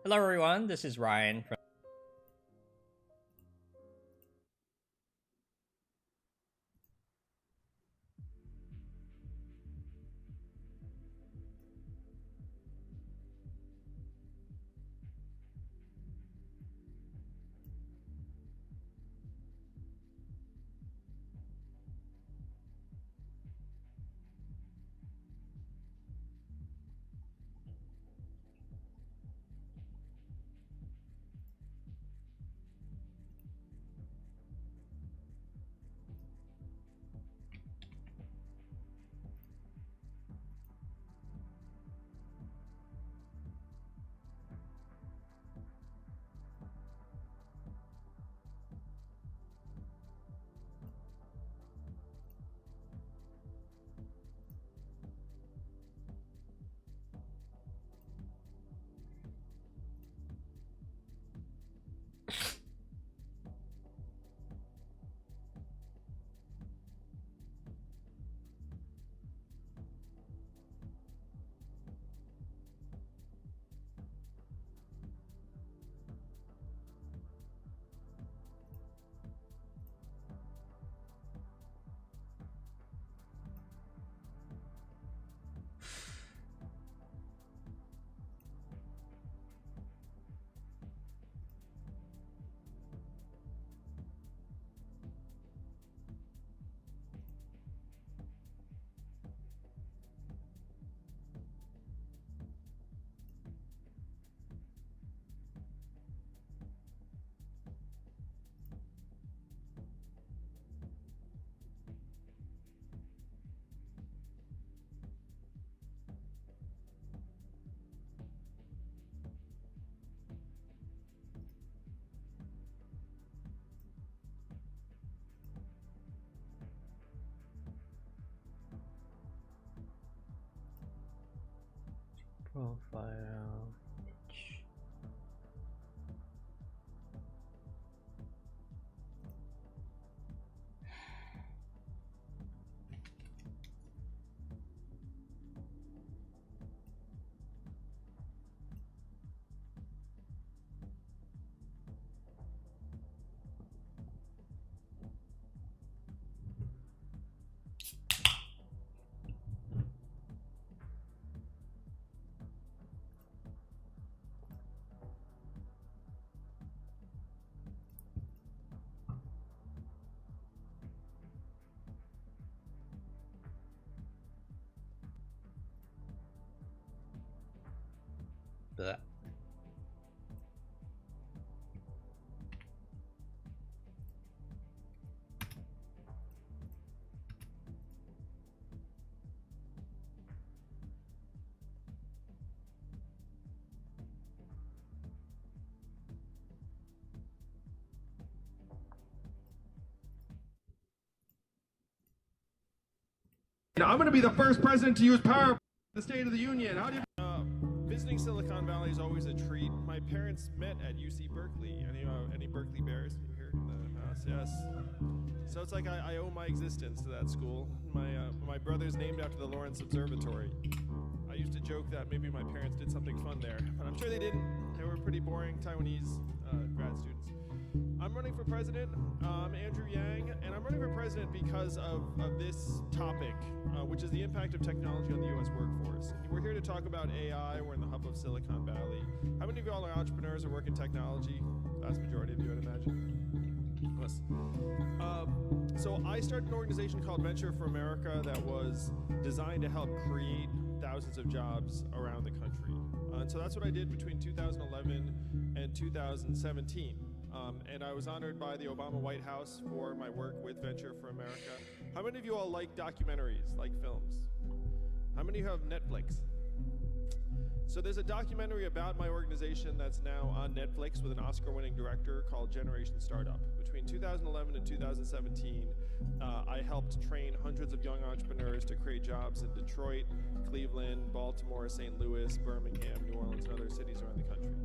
Hello, everyone. This is Ryan from. Profile. Blech. I'm going to be the first president to use power. The State of the Union. How do you? Visiting Silicon Valley is always a treat. My parents met at UC Berkeley. Any Berkeley Bears here in the house? Yes. So it's like I owe my existence to that school. My brother's named after the Lawrence Observatory. I used to joke that maybe my parents did something fun there, but I'm sure they didn't. They were pretty boring Taiwanese grad students. I'm running for president. I'm Andrew Yang, and I'm running for president because of this topic, which is the impact of technology on the U.S. workforce. And we're here to talk about AI. We're in the hub of Silicon Valley. How many of you all are entrepreneurs or work in technology? Vast majority of you, I'd imagine. Yes. So I started an organization called Venture for America that was designed to help create thousands of jobs around the country. And so that's what I did between 2011 and 2017. And I was honored by the Obama White House for my work with Venture for America. How many of you all like documentaries, like films? How many of you have Netflix? So there's a documentary about my organization that's now on Netflix with an Oscar-winning director called Generation Startup. Between 2011 and 2017, I helped train hundreds of young entrepreneurs to create jobs in Detroit, Cleveland, Baltimore, St. Louis, Birmingham, New Orleans, and other cities around the country.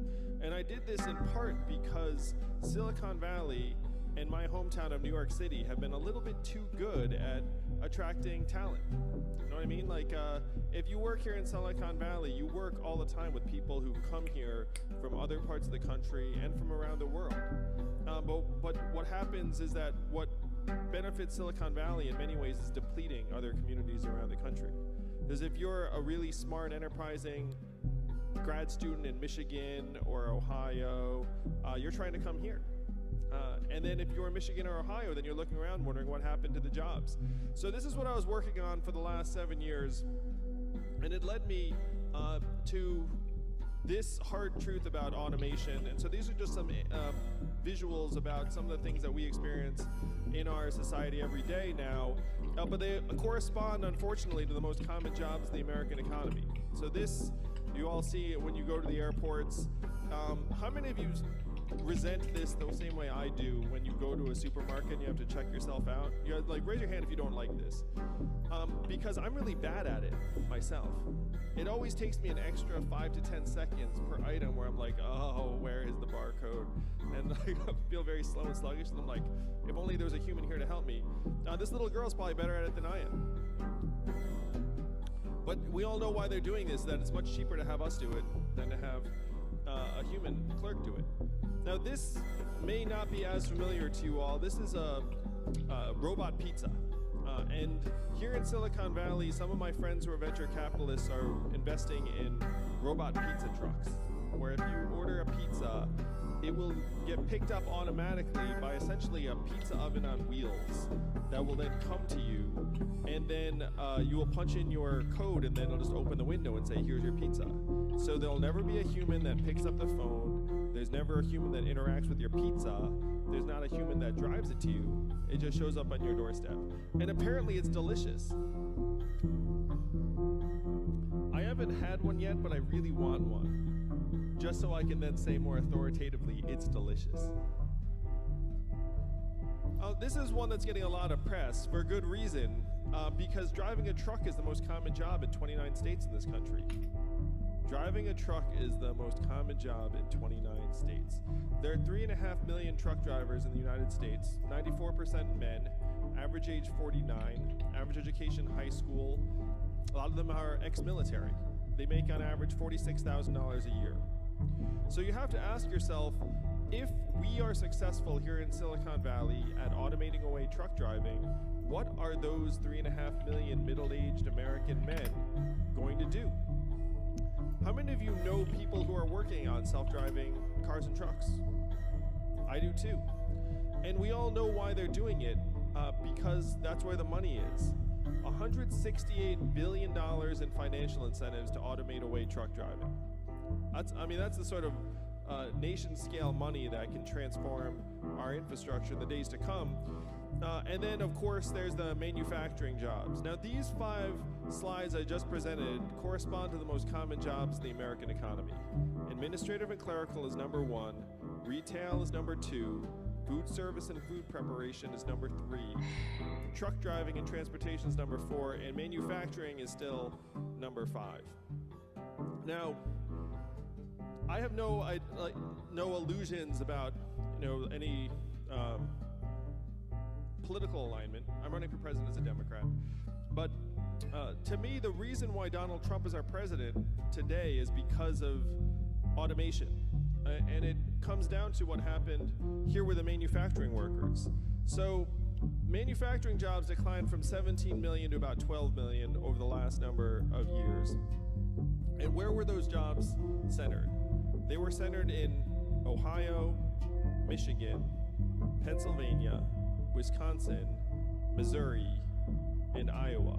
And I did this in part because Silicon Valley and my hometown of New York City have been a little bit too good at attracting talent. You know what I mean? Like, if you work here in Silicon Valley, you work all the time with people who come here from other parts of the country and from around the world. But what happens is that what benefits Silicon Valley in many ways is depleting other communities around the country. Because if you're a really smart, enterprising grad student in Michigan or Ohio, you're trying to come here. And then if you're in Michigan or Ohio, then you're looking around wondering what happened to the jobs. So this is what I was working on for the last 7 years. And it led me to this hard truth about automation. And so these are just some visuals about some of the things that we experience in our society every day now. But they correspond, unfortunately, to the most common jobs in the American economy. So this, you all see it when you go to the airports. How many of you resent this the same way I do when you go to a supermarket and you have to check yourself out? You have, like, raise your hand if you don't like this. Because I'm really bad at it myself. It always takes me an extra 5 to 10 seconds per item where I'm like, oh, where is the barcode? And like, I feel very slow and sluggish, and I'm like, if only there was a human here to help me. This little girl's probably better at it than I am. But we all know why they're doing this, that it's much cheaper to have us do it than to have a human clerk do it. Now this may not be as familiar to you all. This is a robot pizza. And here in Silicon Valley, some of my friends who are venture capitalists are investing in robot pizza trucks, where if you order a pizza, it will get picked up automatically by essentially a pizza oven on wheels that will then come to you, and then you will punch in your code, and then it'll just open the window and say, here's your pizza. So there'll never be a human that picks up the phone. There's never a human that interacts with your pizza. There's not a human that drives it to you. It just shows up on your doorstep. And apparently it's delicious. I haven't had one yet, but I really want one, just so I can then say more authoritatively, it's delicious. This is one that's getting a lot of press for good reason, because driving a truck is the most common job in 29 states in this country. Driving a truck is the most common job in 29 states. There are 3.5 million truck drivers in the United States, 94% men, average age 49, average education high school. A lot of them are ex-military. They make on average $46,000 a year. So you have to ask yourself, if we are successful here in Silicon Valley at automating away truck driving, what are those 3.5 million middle-aged American men going to do? How many of you know people who are working on self-driving cars and trucks? I do too. And we all know why they're doing it, because that's where the money is. $168 billion in financial incentives to automate away truck driving. That's the sort of nation-scale money that can transform our infrastructure in the days to come. And then, of course, there's the manufacturing jobs. Now, these 5 slides I just presented correspond to the most common jobs in the American economy. Administrative and clerical is number 1. Retail is number 2. Food service and food preparation is number 3. Truck driving and transportation is number 4. And manufacturing is still number 5. Now, I have no illusions about any political alignment. I'm running for president as a Democrat. But to me, the reason why Donald Trump is our president today is because of automation. And it comes down to what happened here with the manufacturing workers. So manufacturing jobs declined from 17 million to about 12 million over the last number of years. And where were those jobs centered? They were centered in Ohio, Michigan, Pennsylvania, Wisconsin, Missouri, and Iowa.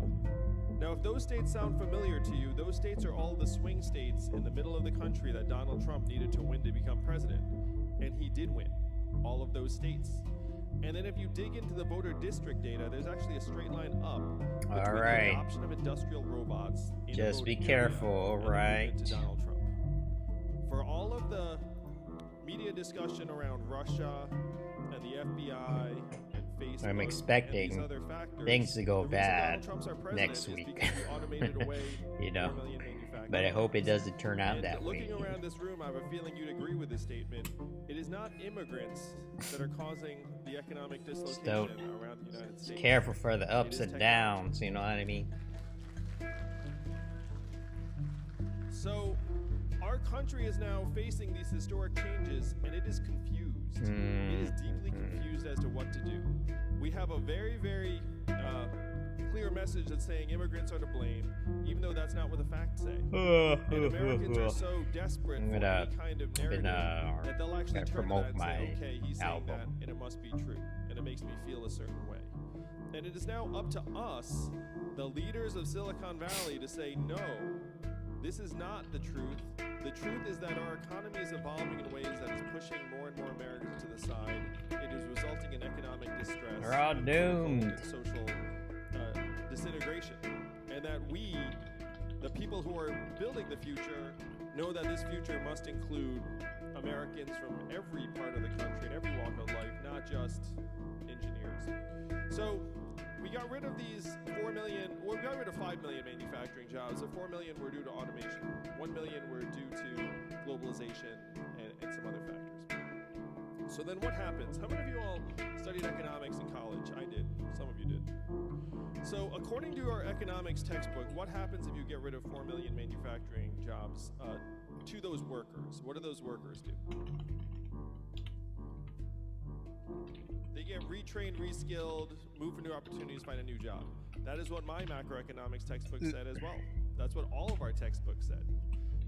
Now, if those states sound familiar to you, those states are all the swing states in the middle of the country that Donald Trump needed to win to become president. And he did win all of those states. And then if you dig into the voter district data, there's actually a straight line up between the adoption of industrial robots. Just be careful, all right? To Donald Trump. For all of the media discussion around Russia and the FBI and Facebook, I'm expecting and these other factors, things to go bad Trump's our president next is week. because we automated away you know, impact. But I hope it doesn't turn out And that way. looking around this room, I have a feeling you'd agree with this statement. It is not immigrants that are causing the economic dislocation around the United States. Careful for the ups and downs, you know what I mean? So, our country is now facing these historic changes, and it is confused. It is deeply confused as to what to do. We have a very, very clear message that's saying immigrants are to blame, even though that's not what the facts say. And Americans are so desperate for any kind of narrative that they'll actually turn to that and say, okay, he's saying that, and it must be true. And it makes me feel a certain way. And it is now up to us, the leaders of Silicon Valley, to say, no, this is not the truth. The truth is that our economy is evolving in ways that is pushing more and more Americans to the side. It is resulting in economic distress. We're all doomed. And social disintegration. And that we, the people who are building the future, know that this future must include Americans from every part of the country and every walk of life, not just engineers. So we got rid of these 4 million, well, we got rid of 5 million manufacturing jobs. So 4 million were due to automation. 1 million were due to globalization and some other factors. So then what happens? How many of you all studied economics in college? I did. Some of you did. So according to our economics textbook, what happens if you get rid of 4 million manufacturing jobs to those workers? What do those workers do? They get retrained, reskilled, move for new opportunities, find a new job. That is what my macroeconomics textbook said as well. That's what all of our textbooks said.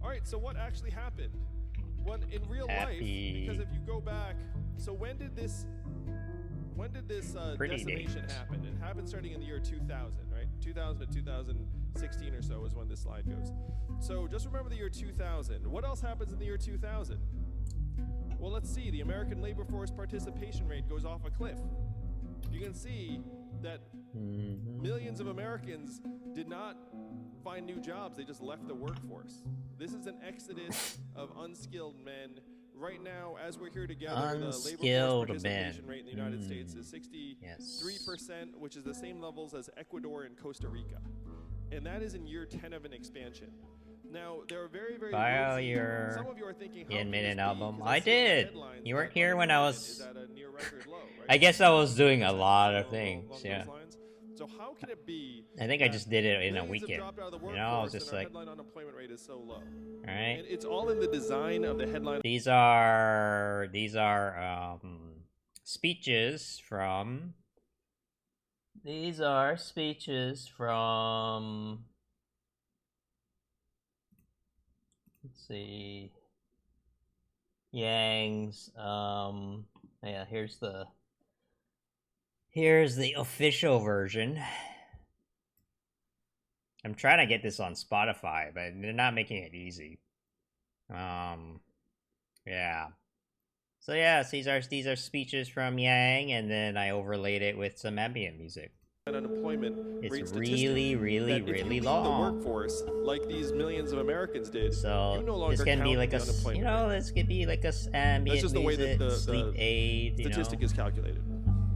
All right, so what actually happened? When in real life, because if you go back, so when did this decimation happen? It happened starting in the year 2000, right? 2000 to 2016 or so is when this slide goes. So just remember the year 2000. What else happens in the year 2000? Well, let's see. The American labor force participation rate goes off a cliff. You can see that millions of Americans did not find new jobs. They just left the workforce. This is an exodus of unskilled men. Right now, as we're here together, the labor force participation rate in the United States is 63%, which is the same levels as Ecuador and Costa Rica. And that is in year 10 of an expansion. Now, there are very, very some of you are thinking, how minute can album. Be? I did. You weren't here when I was. Is at a near record low, right? I guess I was doing a lot of things. Yeah. So how can it be? I think I just did it in a weekend. You know, I was just like. Headline unemployment rate is so low. All right. And it's all in the design of the headline. These are speeches from. These are speeches from. Let's see. Yang's. Yeah. Here's the official version. I'm trying to get this on Spotify, but they're not making it easy. Yeah. So yes, these are speeches from Yang, and then I overlaid it with some ambient music. Unemployment it's really, really, really long. The workforce, like these millions of Americans did. So you no longer this can be like a, you know, this could be like a ambient That's just the way that the sleep aid. Statistic is calculated.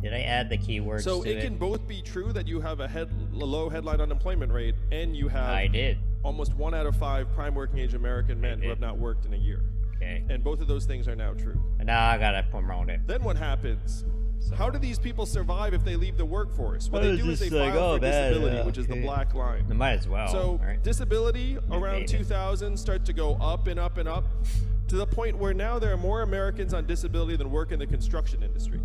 Did I add the keywords? So to it can both be true that you have a low headline unemployment rate, and you have almost 1 out of 5 prime working age American men who have not worked in a year. Okay. And both of those things are now true. And now I gotta promote it. Then what happens? How do these people survive if they leave the workforce? What they do is they file for disability, which is the black line. They might as well. So disability around 2000 starts to go up and up and up to the point where now there are more Americans on disability than work in the construction industry.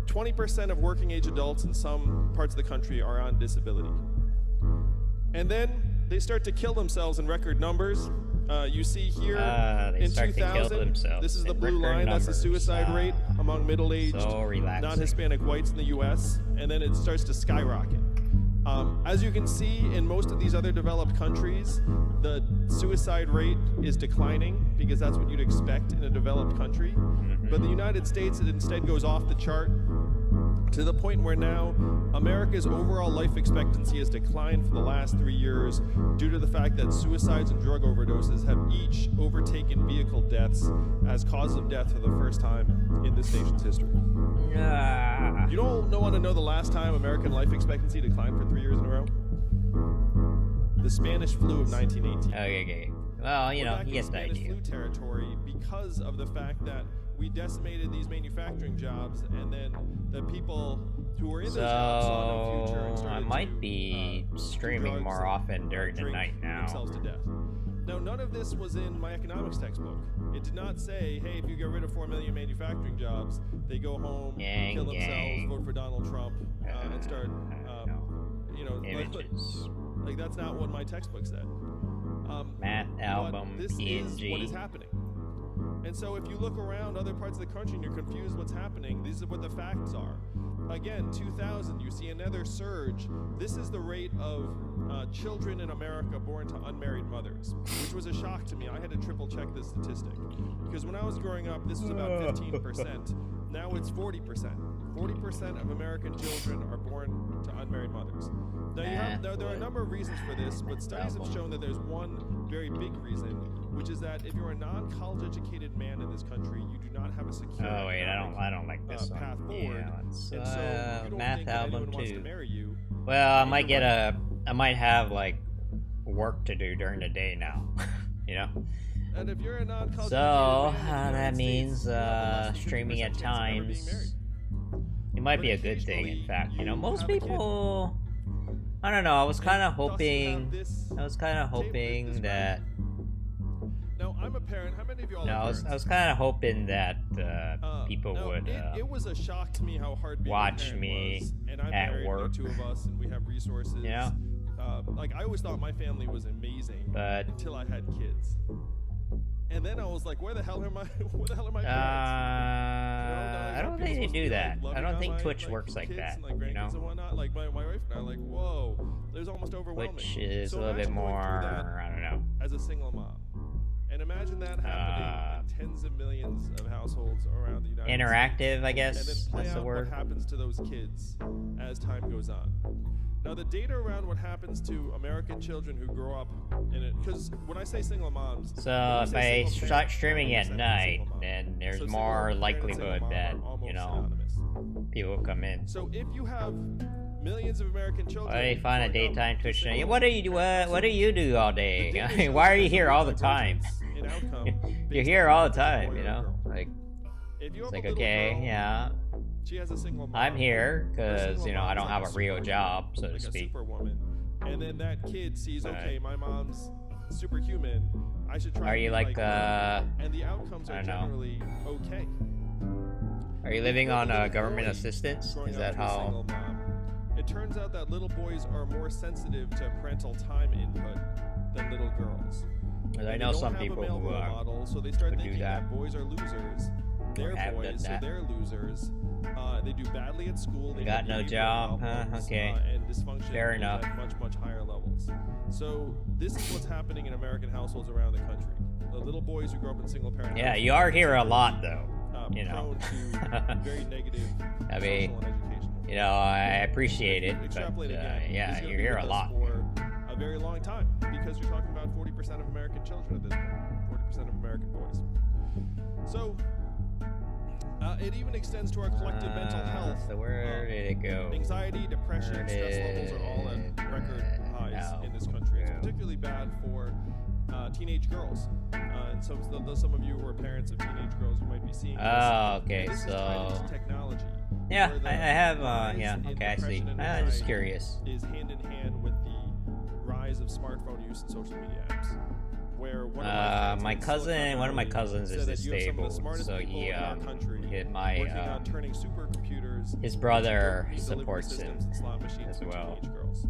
20% of working age adults in some parts of the country are on disability. And then they start to kill themselves in record numbers. You see here in 2000, this is the blue line, that's the suicide rate among middle-aged, non-Hispanic whites in the US, and then it starts to skyrocket. As you can see in most of these other developed countries, the suicide rate is declining because that's what you'd expect in a developed country. But the United States, it instead goes off the chart to the point where now America's overall life expectancy has declined for the last 3 years due to the fact that suicides and drug overdoses have each overtaken vehicle deaths as cause of death for the first time in this nation's history. You don't want to know the last time American life expectancy declined for 3 years in a row? the Spanish flu of 1918. Okay. Well, you know, We're back he in gets the Spanish idea. flu territory because of the fact that we decimated these manufacturing jobs, and then the people who were in those jobs saw no future and So started I might be do streaming drugs more and, often during the drink night now. themselves to death. Now, none of this was in my economics textbook. It did not say, hey, if you get rid of 4 million manufacturing jobs, they go home, kill themselves, vote for Donald Trump, and start, you know, Images. like that's not what my textbook said. Math album, but this PNG. is what is happening. And so if you look around other parts of the country and you're confused what's happening, these are what the facts are. Again, 2000, you see another surge. This is the rate of children in America born to unmarried mothers, which was a shock to me. I had to triple check this statistic. Because when I was growing up, this was about 15%. Now it's 40%. 40% of American children are born to unmarried mothers. Now, there are a number of reasons for this, but studies have shown that there's one very big reason, which is that if you're a non-college educated man in this country, you do not have a secure Oh wait, I don't like this one. path forward. Yeah, let's, And so you don't math think that album anyone wants to too. marry you. Well, and I might have like work to do during the day now. You know. And if you're a non-college So educated man in the that United means States, you have a less than streaming 50% at chance of ever being times. married. It might But be a good thing, in occasionally fact. You know, you most have a kid. people. I don't know. I was kind of And thus you hoping. have this I was kind of table hoping described. that. Now, I'm a parent. How many of y'all No, are I parents? was kind of hoping that people no, would it was a shock to me how hard being a watch parent me was. And I'm at married, work. there are 2 of us, and we have resources. You know? Like I always thought my family was amazing But until I had kids. And then I was like, where the hell are my parents? I don't think they do that. I don't think Twitch like, works like kids that. and, like, You know, grandkids and whatnot. Like my wife and I are like, whoa, there's almost overwhelming. which is So a little bit imagine going through more. I don't know. that as a single mom. And imagine that happening in tens of millions of households around the United States. Interactive, I And then guess. play That's the out word. what happens to those kids as time goes on. Now, the data around what happens to American children who grow up in it, because when I say single moms, So when we if say I single start parent, streaming at 100% night, single mom. then there's So more single parent and likelihood single mom that are almost you know synonymous. people come in. So if you have millions of American children, Why do you find a growing up daytime to Twitch channel? single What do you do? What do you do all day? The I data mean, shows why are that you here there's all the time? divergence in outcome You're based here on all the if it's a time, boy you or a know? girl. Like, If you it's have like a little okay, girl, yeah, she has a single mom. I'm here Her because single you know I mom's don't like have a real superhuman, job, so to like speak. a superwoman. And then that kid sees, Right. okay, my mom's superhuman. I should try. Are to you be like her. And the outcomes I are don't know. generally okay. Are you living on Little government boy assistance? growing Is up that to a single how? mom, it turns out that little boys are more sensitive to parental time input than little girls. 'Cause I And they know don't some have a people male who role model, so they start would do thinking that that. boys are losers. They're have done boys, so that. they're losers. They do badly at school. They Got have no behavioral job, huh? problems, Okay. And dysfunction Fair enough. at much higher levels. So this is what's happening in American households around the country. The little boys who grow up in single parent Yeah, households you are here a lot though. are You know. prone to very negative I mean, social and educational. You know, I appreciate it, but Extrapolate again. yeah, he's gonna you're be here with a us lot. for a very long time because you're talking about 40% of American children at this point, 40% of American boys. So it even extends to our collective mental health. So where did it go? Anxiety, depression, Where stress levels are all at did record highs it in this country. It's go? particularly bad for teenage girls. And so some of you who are parents of teenage girls, you might be seeing this. Oh, okay, This is tied so into technology. yeah, where the I have. rise Yeah, in okay, I see. depression and I'm just anxiety curious. Is hand in hand with the rise of smartphone use and social media apps. Where one of My friends in cousin, Silicon one of my Valley cousins said is that you have some of the disabled, smartest so people he in our country his working on turning supercomputers his into brother dopamine delivery supports him systems and slot machines as for well. teenage girls.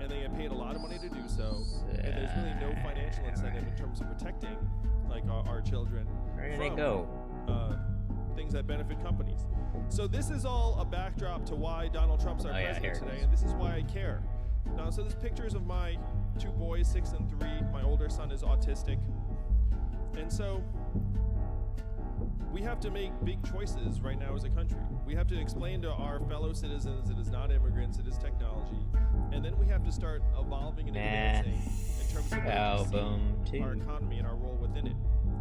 And they get paid a lot of money to do so, and there's really no financial incentive in terms of protecting like our children Where did it from go? things that benefit companies. So this is all a backdrop to why Donald Trump's our Oh, yeah, president here it today, is. and this is why I care. Now, so there's pictures of my 2 boys, 6 and 3. My older son is autistic. And so we have to make big choices right now as a country. We have to explain to our fellow citizens it is not immigrants, it is technology. And then we have to start evolving and advancing in terms of Album our 2. economy and our role within it.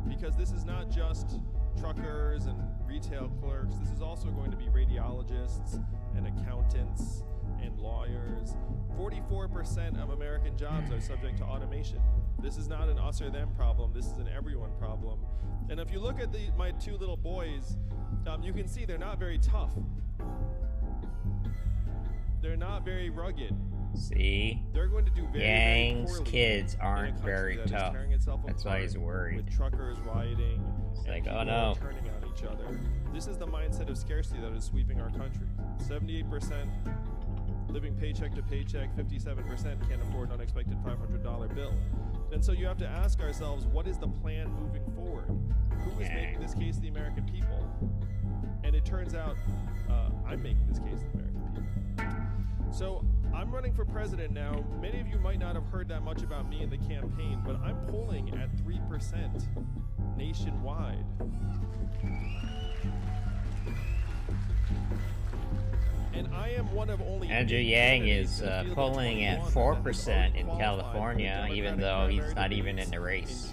Because this is not just truckers and retail clerks. This is also going to be radiologists and accountants and lawyers. 44% of American jobs are subject to automation. This is not an us or them problem. This is an everyone problem. And if you look at my two little boys, you can see they're not very tough. They're not very rugged. See? They're going to do very, Yang's very poorly kids in a aren't country very that is tough. tearing itself That's why apart he's worried. With truckers rioting, It's and like, oh people no. turning on each other. This is the mindset of scarcity that is sweeping our country. 78% living paycheck to paycheck, 57% can't afford an unexpected $500 bill. And so you have to ask ourselves, what is the plan moving forward? Who is making this case to the American people? And it turns out I'm making this case to the American people. So I'm running for president now. Many of you might not have heard that much about me in the campaign, but I'm polling at 3% nationwide. And I am one of only Andrew Yang is polling at 4% in California, even though he's not even in the race.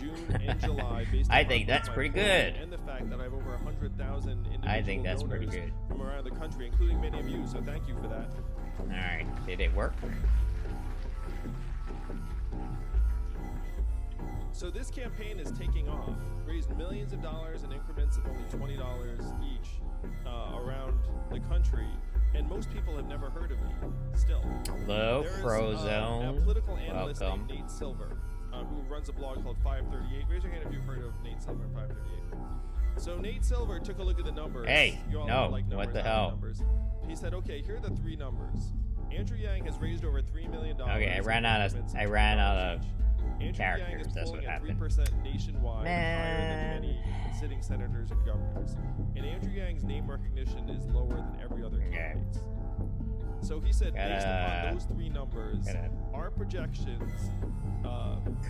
I think that's pretty good. And the fact that I have over 100,000 I think that's pretty donors good. from around the country, including many of you. So thank you for that. Alright, did it work? So this campaign is taking off. Raised millions of dollars in increments of only $20 each around the country. And most people have never heard of me, still. Hello, There's Frozone. a political analyst Welcome. named Nate Silver, who runs a blog called 538. Raise your hand if you've heard of Nate Silver and 538. So Nate Silver took a look at the numbers. Hey, You all no, like numbers, what the I like hell? numbers. He said, okay, here are the three numbers. Andrew Yang has raised over $3 million. Okay, I ran out of Andrew characters, Yang is that's polling what at happened. 3% nationwide, higher than Man. many sitting senators and governors. And Andrew Yang's name recognition is lower than every other candidate's. So he said, based upon those three numbers, our projections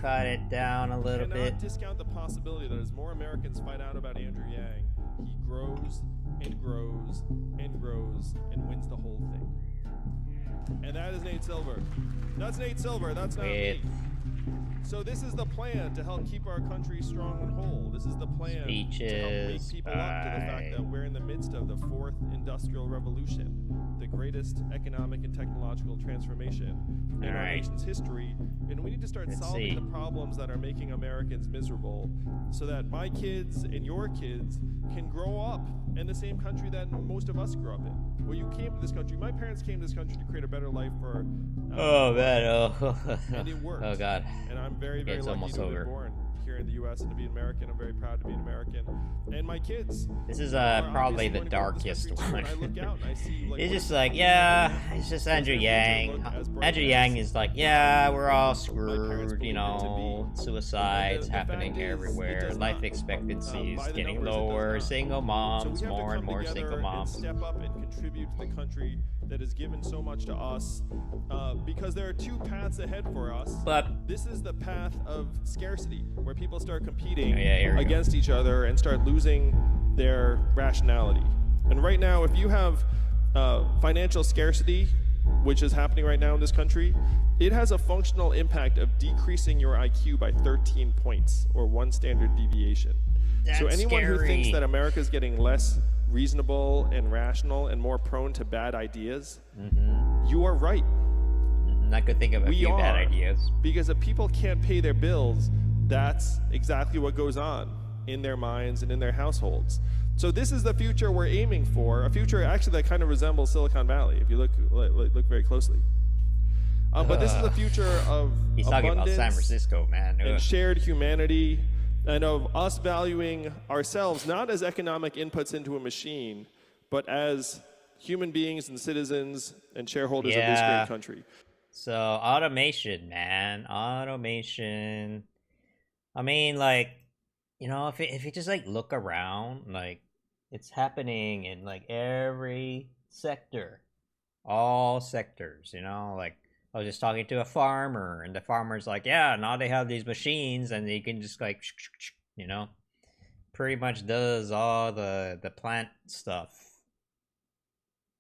Cut it down a little cannot bit. discount the possibility that as more Americans find out about Andrew Yang, he grows and grows and grows and wins the whole thing. And that is Nate Silver. That's Nate Silver. That's not me. So this is the plan to help keep our country strong and whole. This is the plan to help wake people up to the fact that we're in the midst of the fourth industrial revolution, the greatest economic and technological transformation in our nation's history. And we need to start solving the problems that are making Americans miserable so that my kids and your kids can grow up in the same country that most of us grew up in. Well, you came to this country. My parents came to this country to create a better life for oh man, oh. and it worked. Oh god. And I'm very, very lucky to have been born here in the U.S. and to be an American. I'm very proud to be an American. And my kids. This is probably the darkest one. I look out and I see, like, it's just like, yeah, it's just Andrew Yang. Andrew Yang is like, yeah, we're all screwed, you know, suicides happening everywhere, life expectancy is getting lower, single moms, more and more single moms. Step up and contribute to the country that has given so much to us, because there are two paths ahead for us. But this is the path of scarcity, where people start competing against each other and start losing their rationality. And right now, if you have financial scarcity, which is happening right now in this country, it has a functional impact of decreasing your IQ by 13 points, or 1 standard deviation. So anyone who thinks that America is getting less reasonable and rational and more prone to bad ideas, you are right. I could think of a few bad ideas. Because if people can't pay their bills, that's exactly what goes on in their minds and in their households. So this is the future we're aiming for, a future actually that kind of resembles Silicon Valley, if you look very closely. But this is the future of He's talking about San Francisco, man. And shared humanity, and of us valuing ourselves not as economic inputs into a machine, but as human beings and citizens and shareholders of this great country. So automation, man, automation. I mean, like, you know, if you just like look around, like, it's happening in like every sector, all sectors. You know, like I was just talking to a farmer, and the farmer's like, yeah, now they have these machines, and they can just like, you know, pretty much does all the plant stuff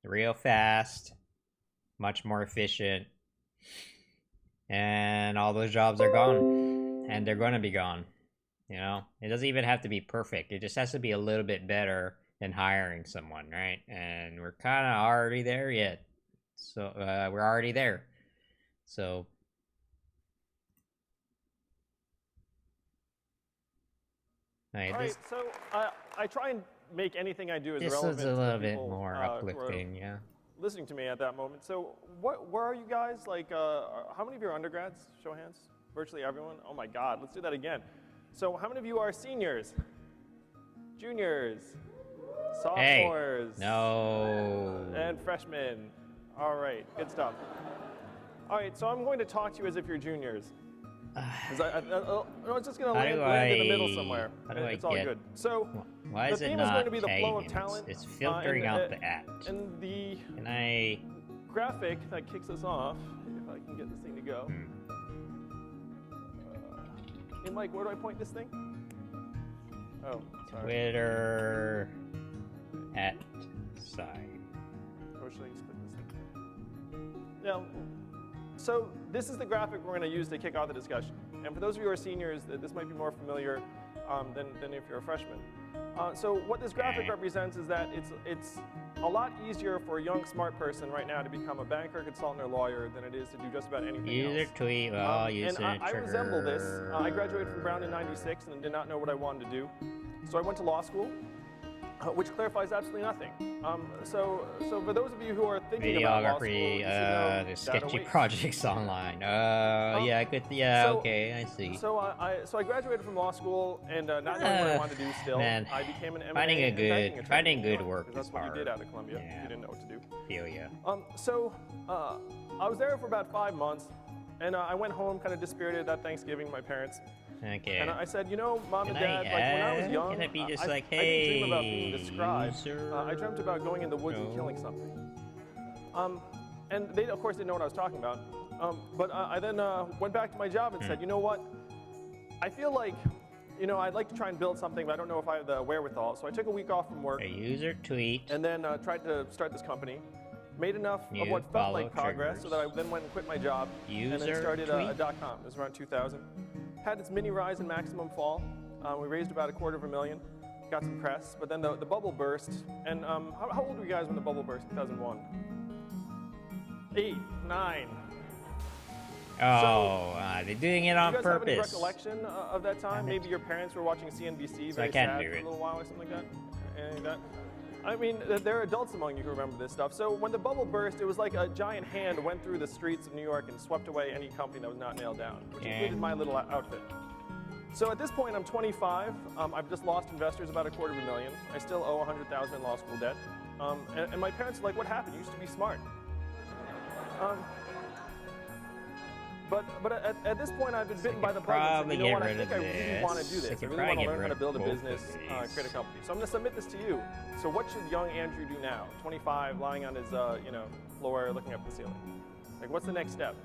real fast, much more efficient. And all those jobs are gone, and they're going to be gone. You know, it doesn't even have to be perfect. It just has to be a little bit better than hiring someone, right? And we're kind of already there yet. So we're already there. So All right, so I try and make anything I do as this relevant was a to the little bit people more who are uplifting, yeah. listening to me at that moment. So where are you guys? Like, how many of you are undergrads? Show of hands. Virtually everyone. Oh my God, let's do that again. So how many of you are seniors, juniors, sophomores, No. and freshmen? All right, good stuff. All right, so I'm going to talk to you as if you're juniors. It's just going to land in the middle somewhere. How do It's I all get? good. So Why the is it theme is not going to be the flow of tagging? talent. It's filtering out the act. And the Can I? graphic that kicks us off, if I can get this thing to go. Hey Mike, where do I point this thing? Oh, sorry. Twitter at side. Or should I just click this thing? Yeah. So this is the graphic we're going to use to kick off the discussion. And for those of you who are seniors, this might be more familiar than if you're a freshman. So what this graphic represents is that it's a lot easier for a young, smart person right now to become a banker, consultant, or lawyer than it is to do just about anything User else. tweet, user And I resemble this. I graduated from Brown in '96 and did not know what I wanted to do. So I went to law school, which clarifies absolutely nothing. So for those of you who are thinking about law school, you should know the that sketchy awaits. projects online. Yeah, I could. Yeah, so- okay, I see. So I graduated from law school and not knowing what I wanted to do still, Man, I became an M&A finding a and good- banking attorney finding in New good York, work 'cause that's is what you hard. did out of Columbia if Yeah. you didn't know what to do. Feel ya. So I was there for about 5 months, and I went home kind of dispirited that Thanksgiving to my parents. Okay. And I said, you know, Mom and Can Dad, I like when I was add? young, Can it be just like, I didn't dream about being hey, the scribe. user? I dreamt about going in the woods and killing something. And they, of course, didn't know what I was talking about. But I then went back to my job and said, you know what? I feel like, you know, I'd like to try and build something, but I don't know if I have the wherewithal. So I took a week off from work A user tweet. and then tried to start this company. Made enough of New what felt follow like progress so that I then went and quit my job and then User started tweet? a .com. It was around 2000. Had its mini rise and maximum fall. We raised about $250,000. Got some press, but then the bubble burst. And how old were you guys when the bubble burst in 2001? 8, 9. Oh, they're doing it on Do you guys have any purpose. recollection of that time? Damn it. Maybe your parents were watching CNBC, So very I can't sad do for a it. little while or something like that? Anything like that? I mean, there are adults among you who remember this stuff. So when the bubble burst, it was like a giant hand went through the streets of New York and swept away any company that was not nailed down, which included my little outfit. So at this point, I'm 25. I've just lost investors about $250,000. I still owe $100,000 in law school debt. And my parents are like, what happened? You used to be smart. But at this point, I've been bitten by the bug and said, probably you know what, get I rid think I of really want to do this. this. I I could really want probably to get learn how rid to of build a both of business, these. create a company. So I'm going to submit this to you. So what should young Andrew do now? 25, lying on his floor, looking up at the ceiling. Like, what's the next step?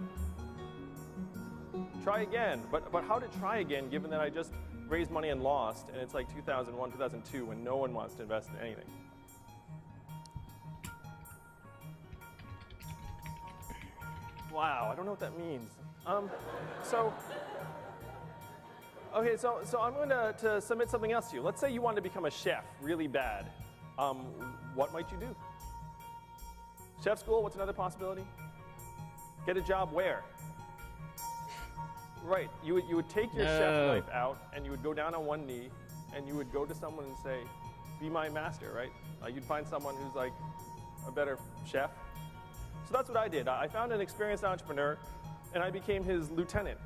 Try again. But how to try again, given that I just raised money and lost, and it's like 2001, 2002, when no one wants to invest in anything. Wow, I don't know what that means. Okay, so I'm going to submit something else to you. Let's say you want to become a chef really bad. What might you do? Chef school, what's another possibility? Get a job where? Right, you would take your chef knife out and you would go down on one knee and you would go to someone and say, be my master, right? You'd find someone who's like a better chef. So that's what I did. I found an experienced entrepreneur and I became his lieutenant,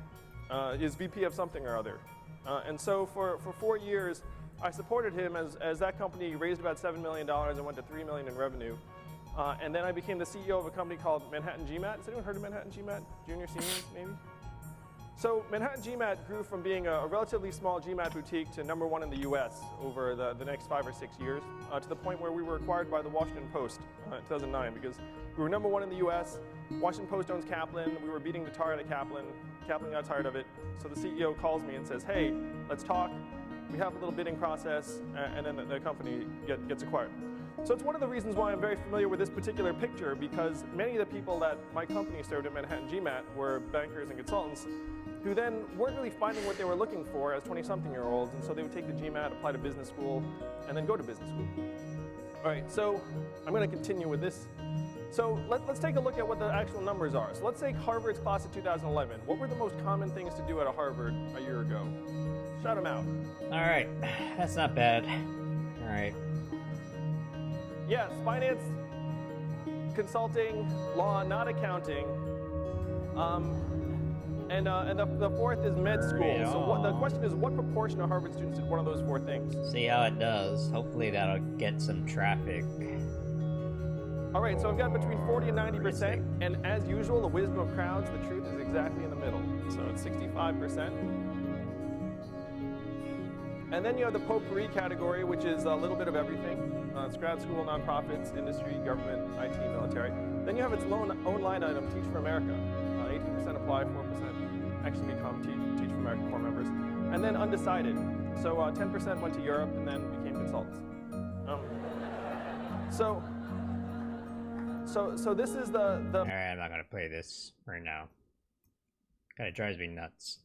his VP of something or other. And so for 4 years, I supported him as that company raised about $7 million and went to $3 million in revenue. And then I became the CEO of a company called Manhattan GMAT. Has anyone heard of Manhattan GMAT? Junior, seniors, maybe? So Manhattan GMAT grew from being a relatively small GMAT boutique to #1 in the US over the next 5 or 6 years, to the point where we were acquired by the Washington Post in 2009, because we were #1 in the US. Washington Post owns Kaplan. We were beating the tar out of Kaplan. Kaplan got tired of it. So the CEO calls me and says, hey, let's talk. We have a little bidding process, and then the company gets acquired. So it's one of the reasons why I'm very familiar with this particular picture, because many of the people that my company served at Manhattan GMAT were bankers and consultants who then weren't really finding what they were looking for as 20-something-year-olds, and so they would take the GMAT, apply to business school, and then go to business school. All right, so I'm going to continue with this So let's take a look at what the actual numbers are. So let's take Harvard's class of 2011. What were the most common things to do at a Harvard a year ago? Shout them out. All right, that's not bad. All right. Yes, finance, consulting, law, not accounting. And the fourth is med school. So the question is, what proportion of Harvard students did one of those four things? See how it does. Hopefully that'll get some traffic. All right, so I've got between 40 and 90%, and as usual, the wisdom of crowds, the truth is exactly in the middle. So it's 65%. And then you have the potpourri category, which is a little bit of everything. It's grad school, nonprofits, industry, government, IT, military. Then you have its own line item, Teach for America. 18% apply, 4% actually become Teach for America core members. And then undecided. So 10% went to Europe and then became consultants. So this is the Alright, I'm not gonna play this right now. Kinda drives me nuts.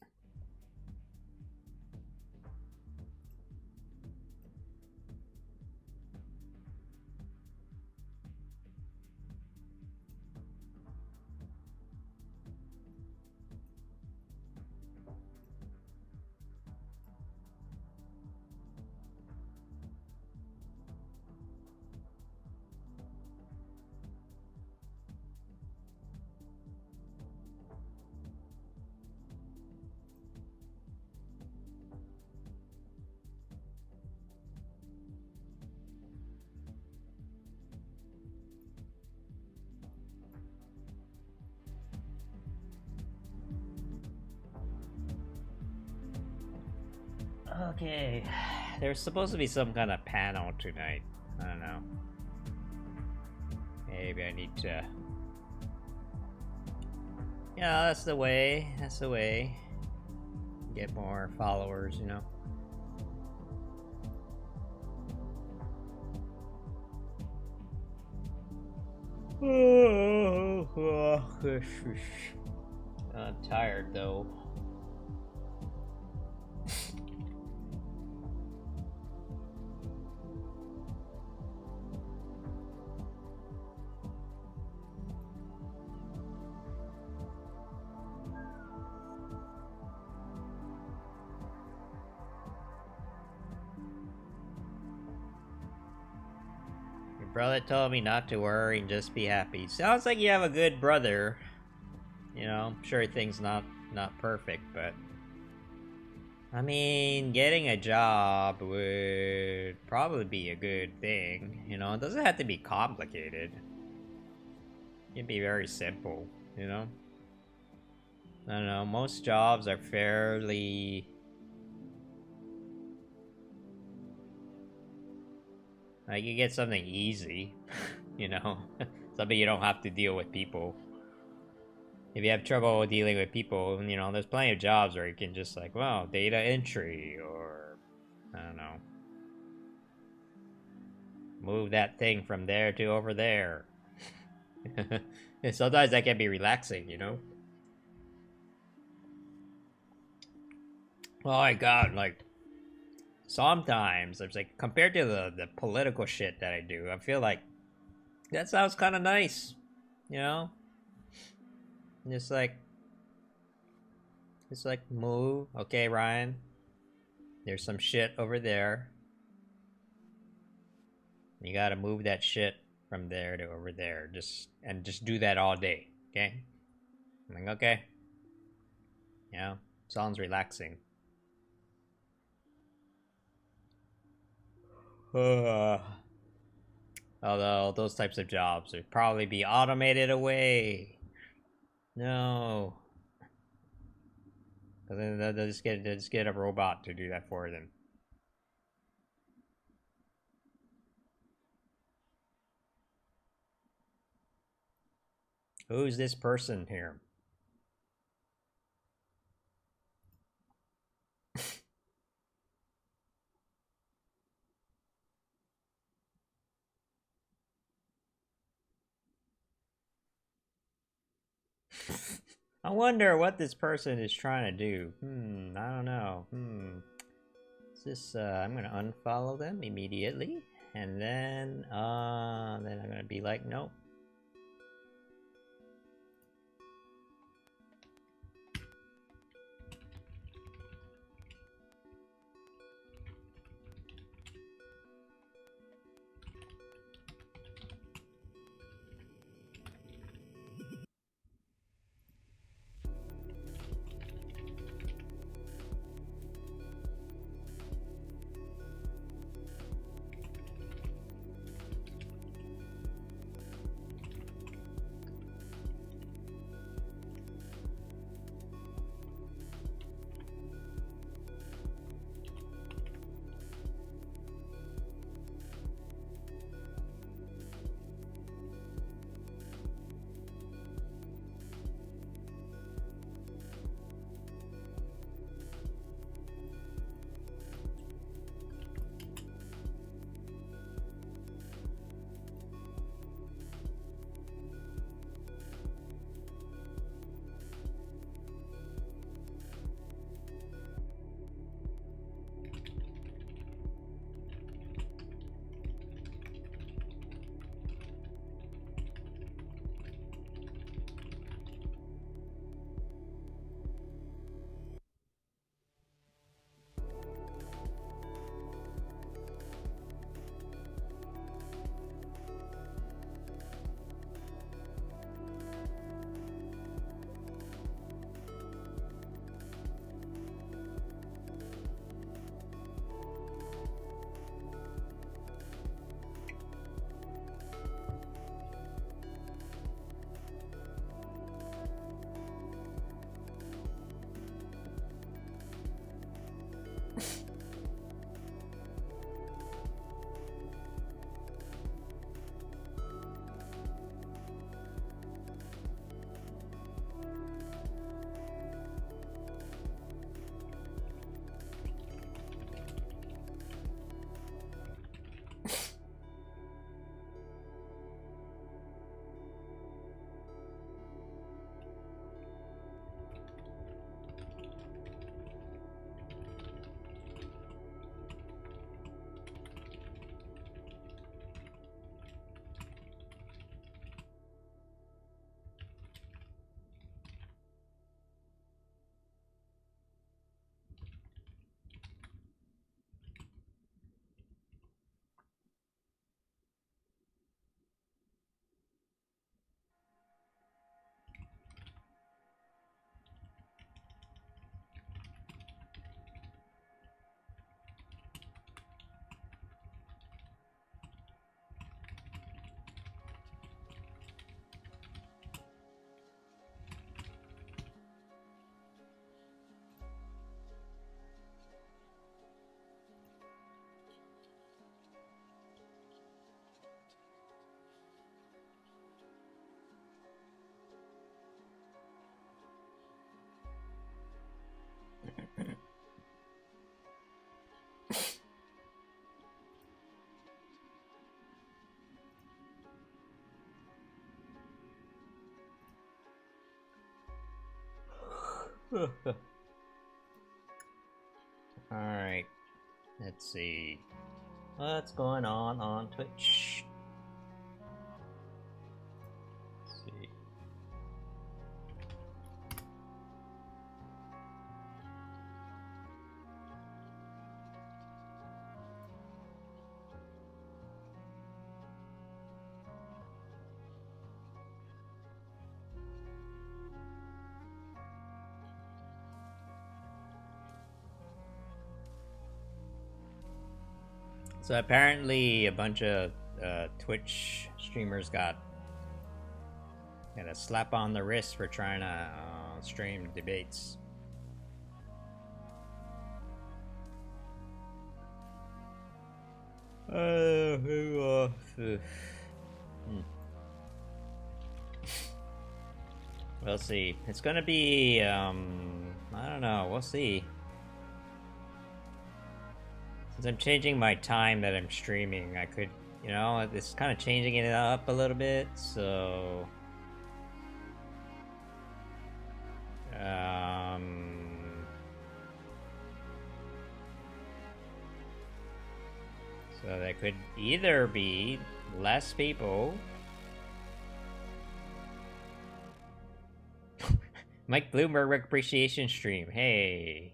Okay, there's supposed to be some kind of panel tonight. I don't know. Maybe I need to... Yeah, that's the way. That's the way. Get more followers, you know. I'm tired though. Brother told me not to worry and just be happy. Sounds like you have a good brother. You know, I'm sure things not perfect, but I mean, getting a job would probably be a good thing. You know, it doesn't have to be complicated. It can be very simple, you know? I don't know, most jobs are fairly... Like, you get something easy, you know? Something you don't have to deal with people. If you have trouble dealing with people, you know, there's plenty of jobs where you can just like, well, data entry, or, I don't know. Move that thing from there to over there. And sometimes that can be relaxing, you know? Oh my god, like... Sometimes, it's like, compared to the political shit that I do, I feel like that sounds kind of nice, you know? Just like move. Okay, Ryan, there's some shit over there. You gotta move that shit from there to over there. Just do that all day, okay? I'm like, okay. You know, sounds relaxing. Although those types of jobs would probably be automated away. No. Cause then they'll just get a robot to do that for them. Who's this person here? I wonder what this person is trying to do. I don't know. Is this, I'm gonna unfollow them immediately. And then I'm gonna be like, nope. Alright. Let's see. What's going on Twitch? Let's see. So apparently a bunch of Twitch streamers got a slap on the wrist for trying to stream debates. We'll see. It's gonna be I don't know, we'll see. Since I'm changing my time that I'm streaming, I could, you know, it's kind of changing it up a little bit, so... So there could either be less people... Mike Bloomberg appreciation stream, hey!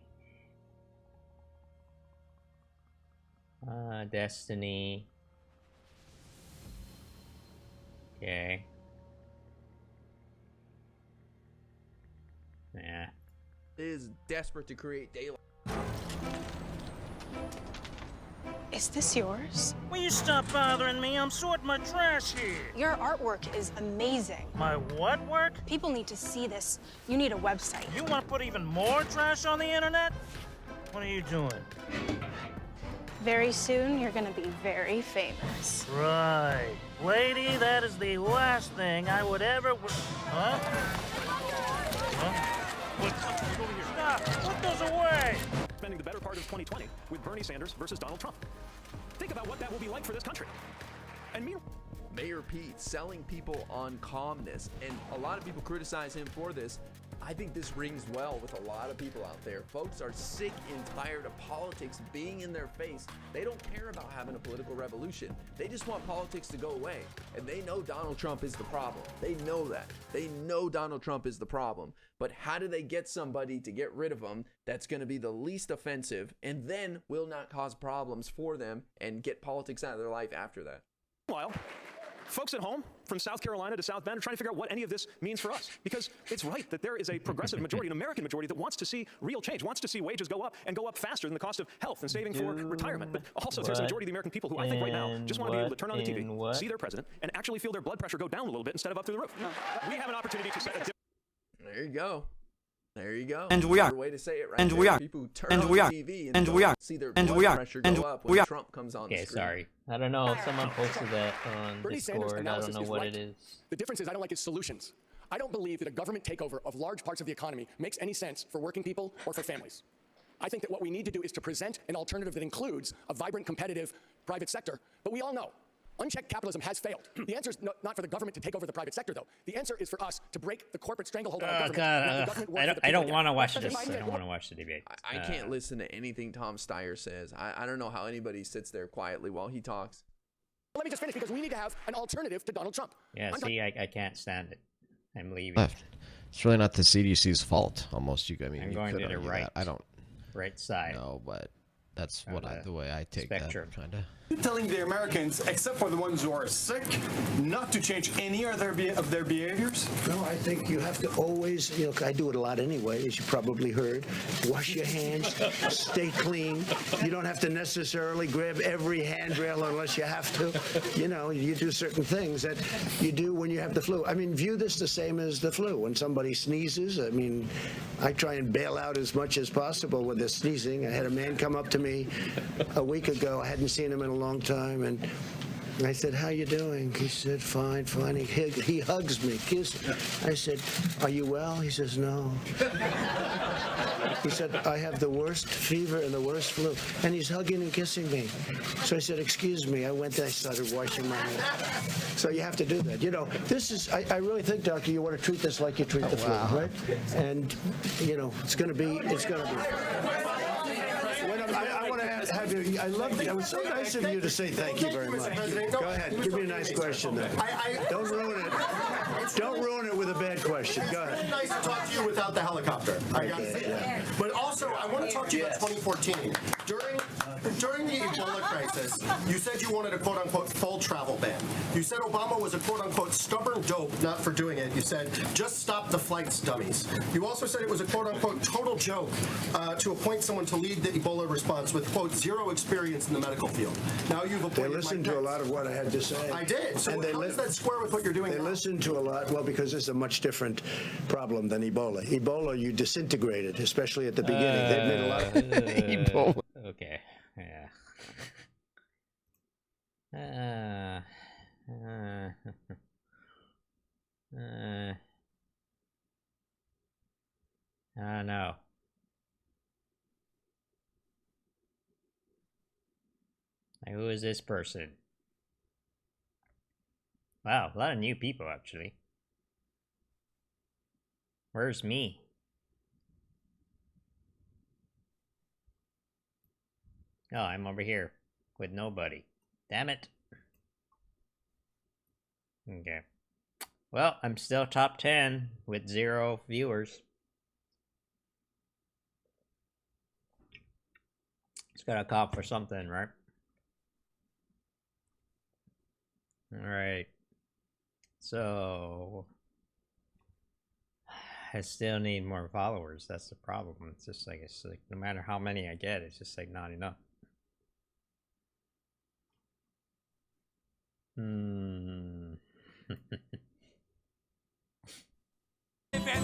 Destiny. Okay. Yeah. Is desperate to create daylight. Is this yours? Will you stop bothering me? I'm sorting my trash here. Your artwork is amazing. My what work? People need to see this. You need a website. You want to put even more trash on the internet? What are you doing? Very soon, you're gonna be very famous. Right. Lady, that is the last thing I would ever... Huh? Stop! Put those away! Spending the better part of 2020 with Bernie Sanders versus Donald Trump. Think about what that will be like for this country. And meanwhile... Mayor Pete selling people on calmness, and a lot of people criticize him for this. I think this rings well with a lot of people out there. Folks are sick and tired of politics being in their face. They don't care about having a political revolution. They just want politics to go away. And they know Donald Trump is the problem. They know that. They know Donald Trump is the problem. But how do they get somebody to get rid of him that's going to be the least offensive and then will not cause problems for them and get politics out of their life after that? Meanwhile, folks at home, from South Carolina to South Bend, are trying to figure out what any of this means for us. Because it's right that there is a progressive majority, an American majority, that wants to see real change, wants to see wages go up and go up faster than the cost of health and saving for retirement. But also, there's a majority of the American people who I think right now just want to be able to turn on the TV, see their president, and actually feel their blood pressure go down a little bit instead of up through the roof. We have an opportunity to set a There you go. There you go. And we are. Way to say it right And there. we are. People who turn And on we the are. TV And don't we are. see their And blood we are. pressure And go up we when are. Trump comes on Okay, the screen. sorry. I don't know if someone posted that on Bernie Sanders' Discord. I don't analysis know is what right. it is. The difference is I don't like his solutions. I don't believe that a government takeover of large parts of the economy makes any sense for working people or for families. I think that what we need to do is to present an alternative that includes a vibrant, competitive private sector. But we all know unchecked capitalism has failed. The answer is not for the government to take over the private sector, though. The answer is for us to break the corporate stranglehold on our government. God, and let the government work for the I people don't again. want to watch That's this. my I don't idea. want to watch the debate. I can't listen to anything Tom Steyer says. I don't know how anybody sits there quietly while he talks. Let me just finish, because we need to have an alternative to Donald Trump. Yeah, see, I can't stand it. I'm leaving. Left. It's really not the CDC's fault. Almost, I mean, I'm you going could to the argue right. that. I don't Right side. know, but that's Of what the way I take spectrum. that kind of. Telling the Americans, except for the ones who are sick, not to change any of their behaviors? No, I think you have to always, I do it a lot anyway, as you probably heard. Wash your hands, stay clean. You don't have to necessarily grab every handrail unless you have to. You do certain things that you do when you have the flu. I mean, view this the same as the flu. When somebody sneezes, I try and bail out as much as possible with the sneezing. I had a man come up to me a week ago. I hadn't seen him in a long time, and I said, how you doing? He said, fine, fine. He hugs me, kisses. I said, are you well? He says, no. He said, I have the worst fever and the worst flu. And he's hugging and kissing me. So I said, excuse me. I went and I started washing my hands. So you have to do that. You know, this is, I really think, Doctor, you want to treat this like you treat the flu, right? And, you know, it's going to be. I want to have you. I love you. It was so nice of you to say thank you very much. Go ahead. Give me a nice question then. Don't ruin it. Don't ruin it with a bad question. Go ahead. It's nice to talk to you without the helicopter. I gotta say that. But also, I want to talk to you about 2014. During the Ebola crisis, you said you wanted a quote-unquote full travel ban. You said Obama was a quote-unquote stubborn dope, not for doing it. You said, just stop the flights, dummies. You also said it was a quote-unquote total joke to appoint someone to lead the Ebola response with, quote, zero experience in the medical field. Now you've appointed They listened to a lot of what I had to say. I did. So and how does that square with what you're doing They now? listened to a lot, well, because it's a much different problem than Ebola. Ebola, you disintegrated, especially at the beginning. They've made a lot of Ebola. Okay. Yeah. I don't know. Like, who is this person? Wow, a lot of new people actually. Where's me? Oh, I'm over here with nobody. Damn it. Okay. Well, I'm still top 10 with 0 viewers. It's gotta count for something, right? Alright. So I still need more followers. That's the problem. It's just like no matter how many I get, it's just like not enough. In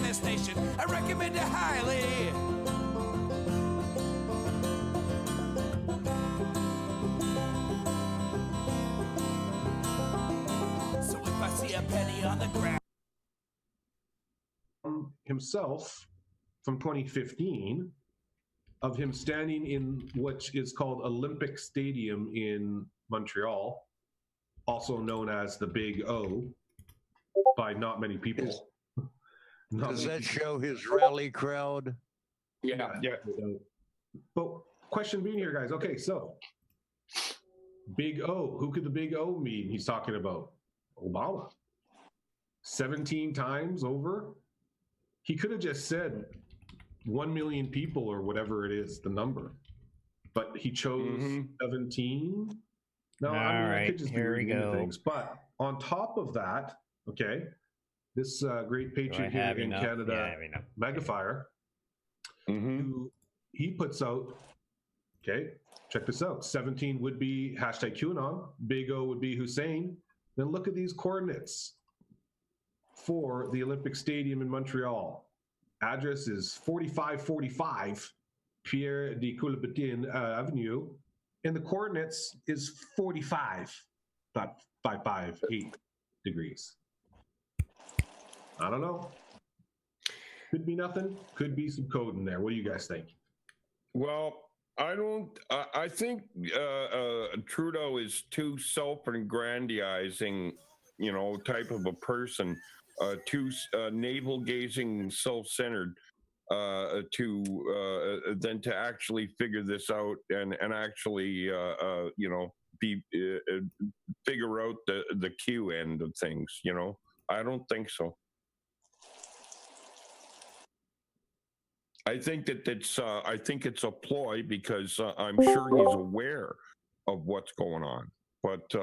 this nation, I recommend it highly. So if I see a penny on the ground. Himself from 2015 of him standing in what is called Olympic Stadium in Montreal, also known as the Big O by not many people. Does that show his rally crowd? Yeah. But question being here, guys. Okay, so Big O. Who could the Big O mean? He's talking about Obama. 17 times over. He could have just said 1 million people or whatever it is, the number. But he chose 17. No, I could just here be we reading go. things. But on top of that, okay, this great patriot here in Canada, Megafire, who he puts out, okay, check this out. 17 would be hashtag QAnon. Big O would be Hussein. Then look at these coordinates for the Olympic Stadium in Montreal. Address is 4545 Pierre de Coubertin Avenue. And the coordinates is 45.558 degrees. I don't know. Could be nothing. Could be some code in there. What do you guys think? Well, I don't. I think Trudeau is too self-aggrandizing, type of a person, too navel-gazing, self-centered, than to actually figure this out and actually, figure out the Q end of things. I don't think so. I think that it's a ploy because I'm sure he's aware of what's going on, but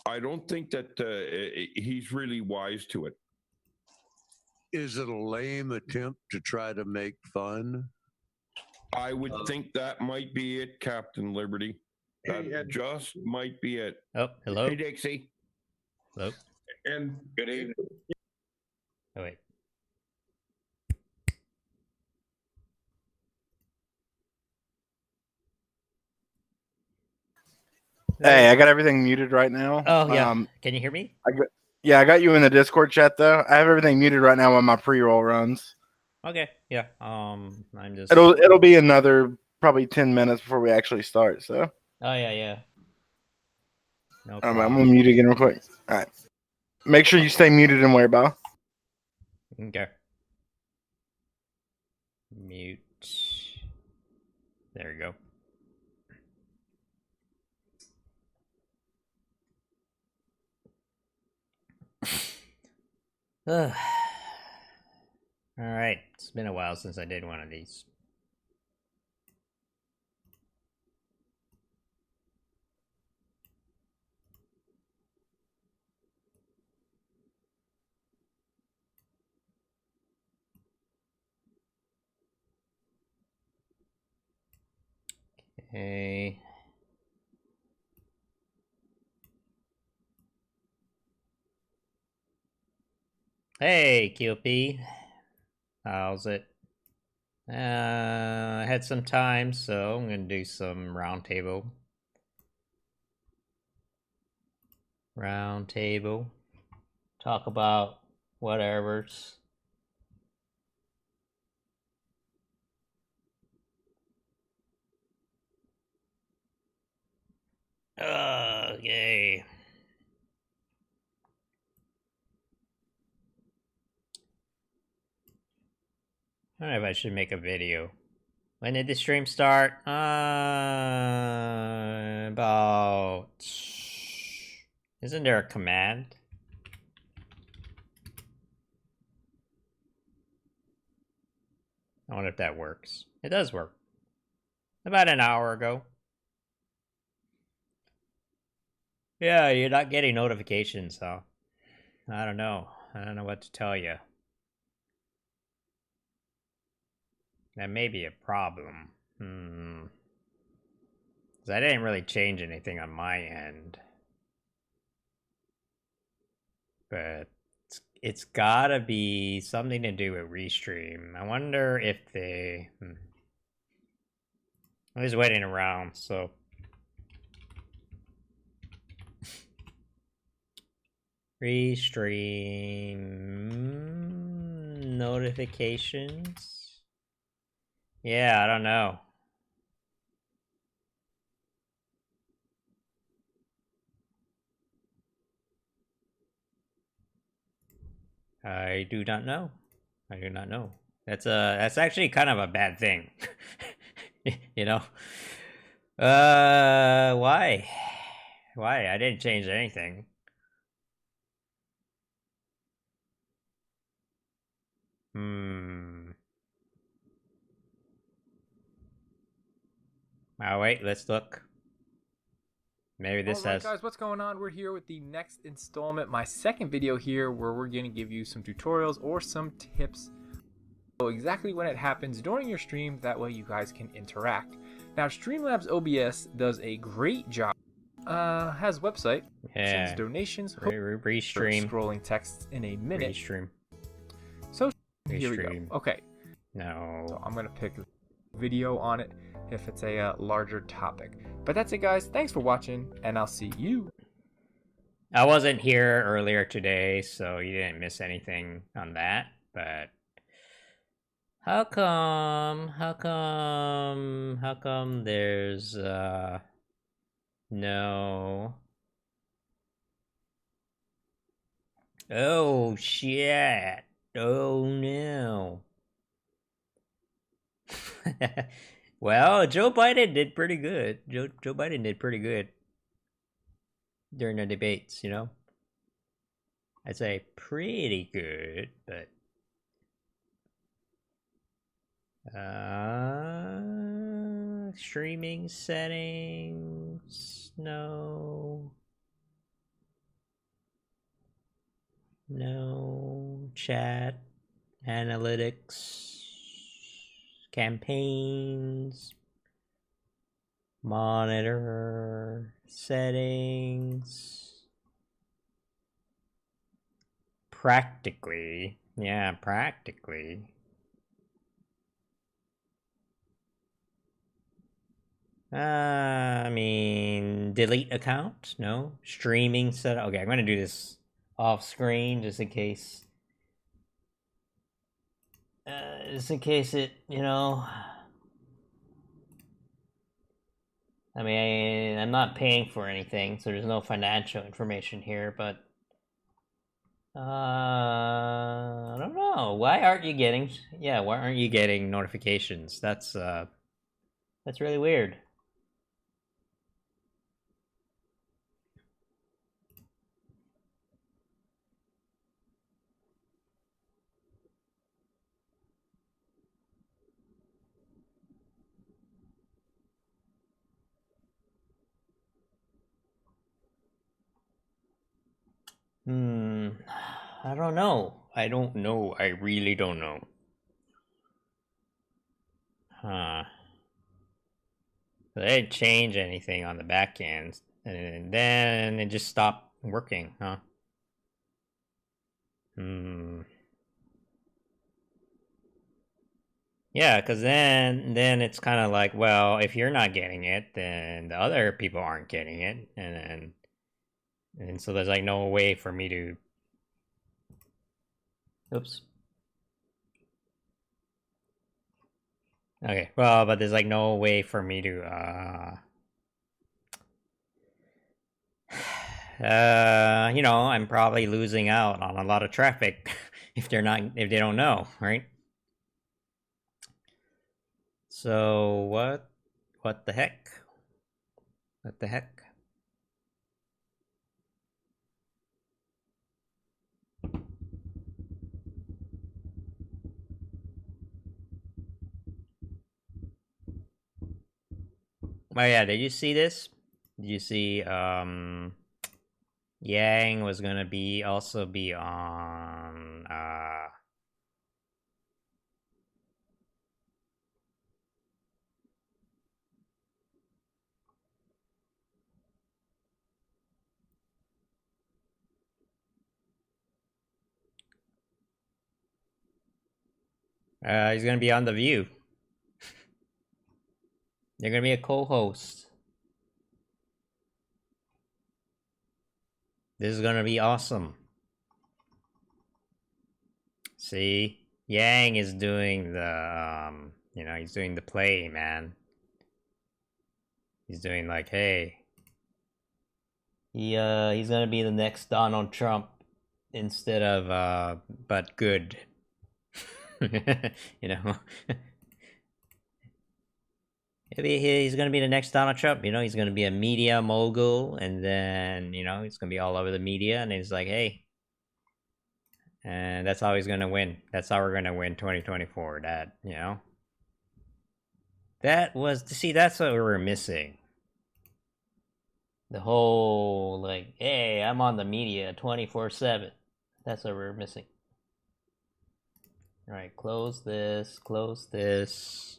I don't think that he's really wise to it. Is it a lame attempt to try to make fun? I would think that might be it, Captain Liberty. That just might be it. Oh, hello. Hey, Dixie. Hello. And good evening. Oh, wait. Hey, I got everything muted right now. Oh yeah. Can you hear me? Yeah, I got you in the Discord chat though. I have everything muted right now when my pre-roll runs. Okay. Yeah. I'm just. It'll be another probably 10 minutes before we actually start. So. Oh yeah. No I'm problem. gonna mute again real quick. All right. Make sure you stay muted and wear bow. Okay. Mute. There you go. All right. It's been a while since I did one of these. Okay. Hey, QP. How's it? I had some time, so I'm gonna do some roundtable. Talk about whatever's. Yay. I don't know if I should make a video. When did the stream start? About... Isn't there a command? I wonder if that works. It does work. About an hour ago. Yeah, you're not getting notifications, huh? I don't know. I don't know what to tell you. That may be a problem. 'Cause I didn't really change anything on my end. But it's gotta be something to do with Restream. I wonder if they... I'm just waiting around, so... Restream... notifications? Yeah, I don't know. I do not know. I do not know. That's actually kind of a bad thing. You know? Why? Why? I didn't change anything. Oh, wait, let's look. Maybe this Alright has... guys, what's going on? We're here with the next installment, my second video here, where we're going to give you some tutorials or some tips. So exactly when it happens during your stream, that way you guys can interact. Now Streamlabs OBS does a great job. Has a website, sends donations, Restream. Scrolling texts in a minute. Restream. So here we go. Okay. No. So I'm gonna pick a video on it if it's a larger topic. But that's it, guys. Thanks for watching, and I'll see you. I wasn't here earlier today, so you didn't miss anything on that. But how come there's no... Oh shit. Oh no. Well, Joe Biden did pretty good. Joe Biden did pretty good during the debates, you know? I'd say pretty good, but streaming settings, no chat, analytics, campaigns, monitor, settings, practically, yeah, practically. I mean, delete account. No streaming setup. Okay, I'm gonna do this off screen just in case. Just in case it, you know. I mean, I'm not paying for anything, so there's no financial information here, but I don't know. Why aren't you getting? Yeah, why aren't you getting notifications? That's really weird. I don't know. I don't know. I really don't know. Huh. They didn't change anything on the back end, and then it just stopped working, huh? Yeah, because then it's kind of like, well, if you're not getting it, then the other people aren't getting it, and so there's like no way for me to. Oops. Okay, well, but there's like no way for me to, you know, I'm probably losing out on a lot of traffic if they don't know, right? So what the heck? What the heck? Oh yeah, did you see this? Did you see Yang was gonna also be on he's gonna be on The View. They're gonna be a co-host. This is gonna be awesome. See, Yang is doing the you know, he's doing the play, man. He's doing like, hey, he's gonna be the next Donald Trump instead of but good. You know. He's gonna be the next Donald Trump, you know, he's gonna be a media mogul, and then, you know, he's gonna be all over the media, and he's like, hey. And that's how he's gonna win. That's how we're gonna win 2024. That, you know. That was, see, that's what we were missing. The whole, like, hey, I'm on the media 24/7. That's what we're missing. Alright, close this, close this.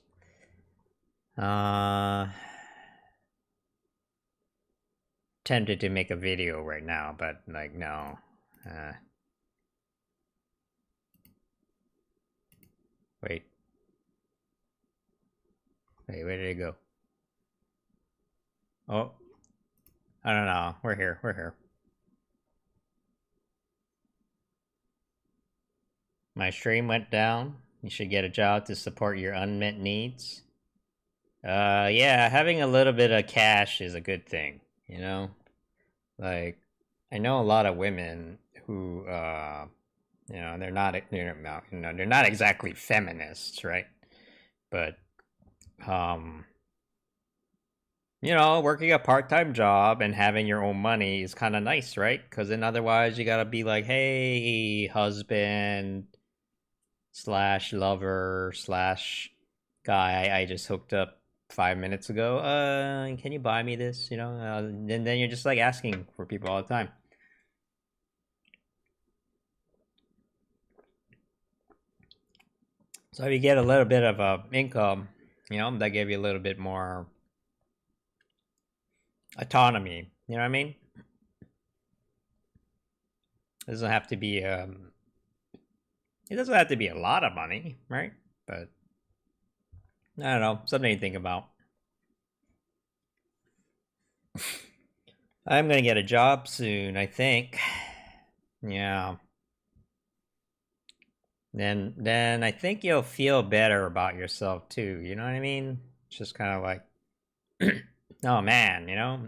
Tempted to make a video right now, but like no. Wait, where did it go? Oh, I don't know. We're here. My stream went down. You should get a job to support your unmet needs. Yeah, having a little bit of cash is a good thing, you know? Like, I know a lot of women who, you know, they're not exactly feminists, right? But, you know, working a part-time job and having your own money is kind of nice, right? Because then otherwise you gotta be like, hey, husband / lover / guy I just hooked up 5 minutes ago, can you buy me this, you know? And then you're just like asking for people all the time. So if you get a little bit of income, you know, that give you a little bit more autonomy, you know what I mean? It doesn't have to be it doesn't have to be a lot of money, right? But I don't know, something to think about. I'm gonna get a job soon, I think. Yeah. Then I think you'll feel better about yourself too. You know what I mean? It's just kind of like, oh man, you know,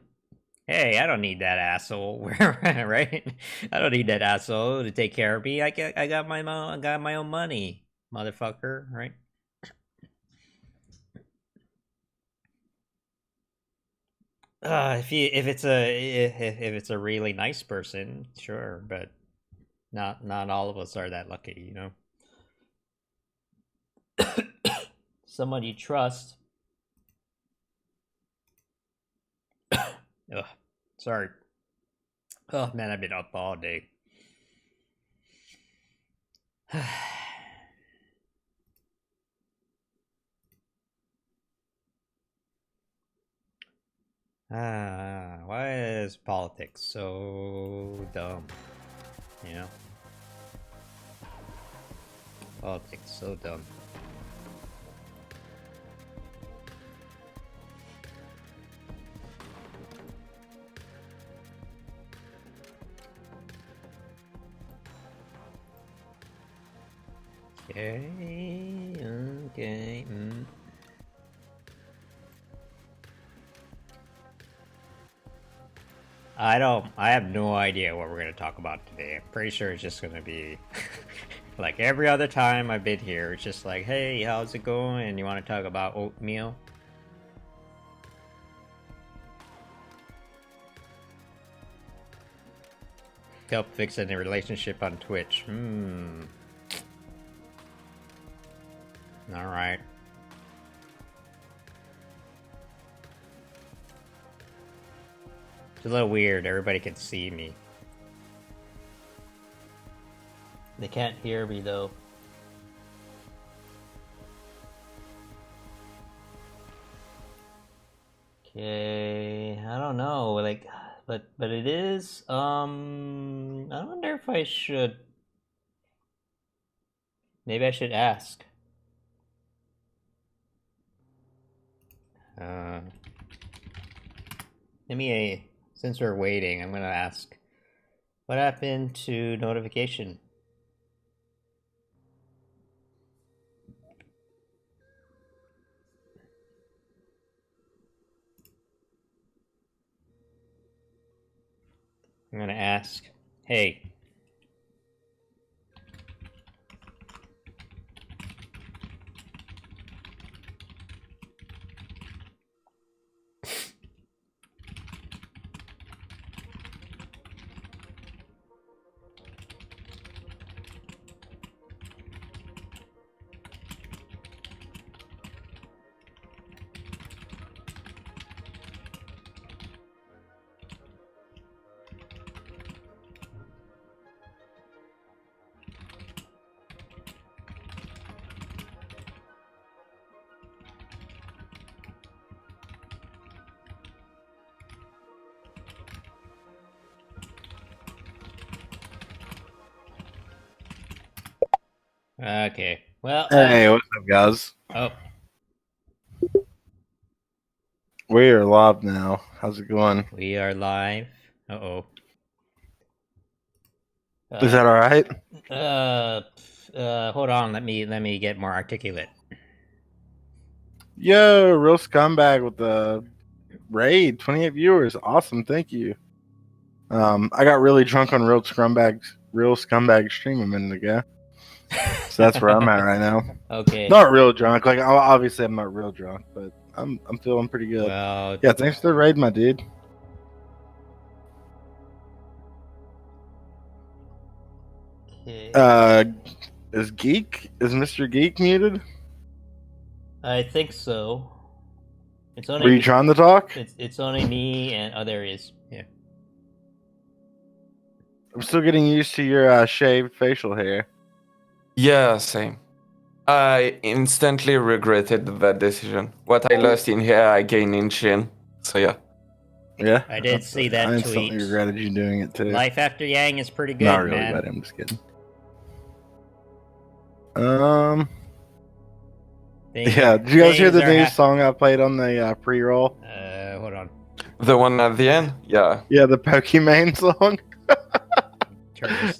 hey, I don't need that asshole, right? I don't need that asshole to take care of me. I got my own money, motherfucker, right? If it's a really nice person, sure, but not all of us are that lucky, you know. Someone you trust. Ugh, sorry. Oh man, I've been up all day. Why is politics so dumb? You know? Politics so dumb. Okay. I have no idea what we're gonna talk about today. I'm pretty sure it's just gonna be like every other time I've been here. It's just like, hey, how's it going? And you want to talk about oatmeal? Help fixing a relationship on Twitch. Alright. It's a little weird. Everybody can see me. They can't hear me though. Okay, I don't know. Like, but it is. I wonder if I should. Maybe I should ask. Since we're waiting, I'm gonna ask. What happened to notification? I'm gonna ask. Hey. Okay. Well. Hey, what's up, guys? Oh. We are live now. How's it going? We are live. Uh-oh. Is that all right? Hold on. Let me get more articulate. Yo, real scumbag with the raid. 28 viewers. Awesome. Thank you. I got really drunk on real scumbag stream a minute ago. So that's where I'm at right now. Okay. Not real drunk. Like, obviously I'm not real drunk, but I'm feeling pretty good. Well, yeah, thanks for the raid, my dude. Okay. Is Mr. Geek muted? I think so. It's only. Were you trying to talk? It's only me and there is. Yeah. I'm still getting used to your shaved facial hair. Yeah, same. I instantly regretted that decision. What I lost in hair, I gained in chin. So yeah. Yeah, I did see that I tweet. instantly regretted you doing it too. Life after Yang is pretty good, Not really, man. but I'm just kidding. Yeah, did you guys hear the new song I played on the pre-roll? Hold on. The one at the end? Yeah. Yeah, the Pokemon song.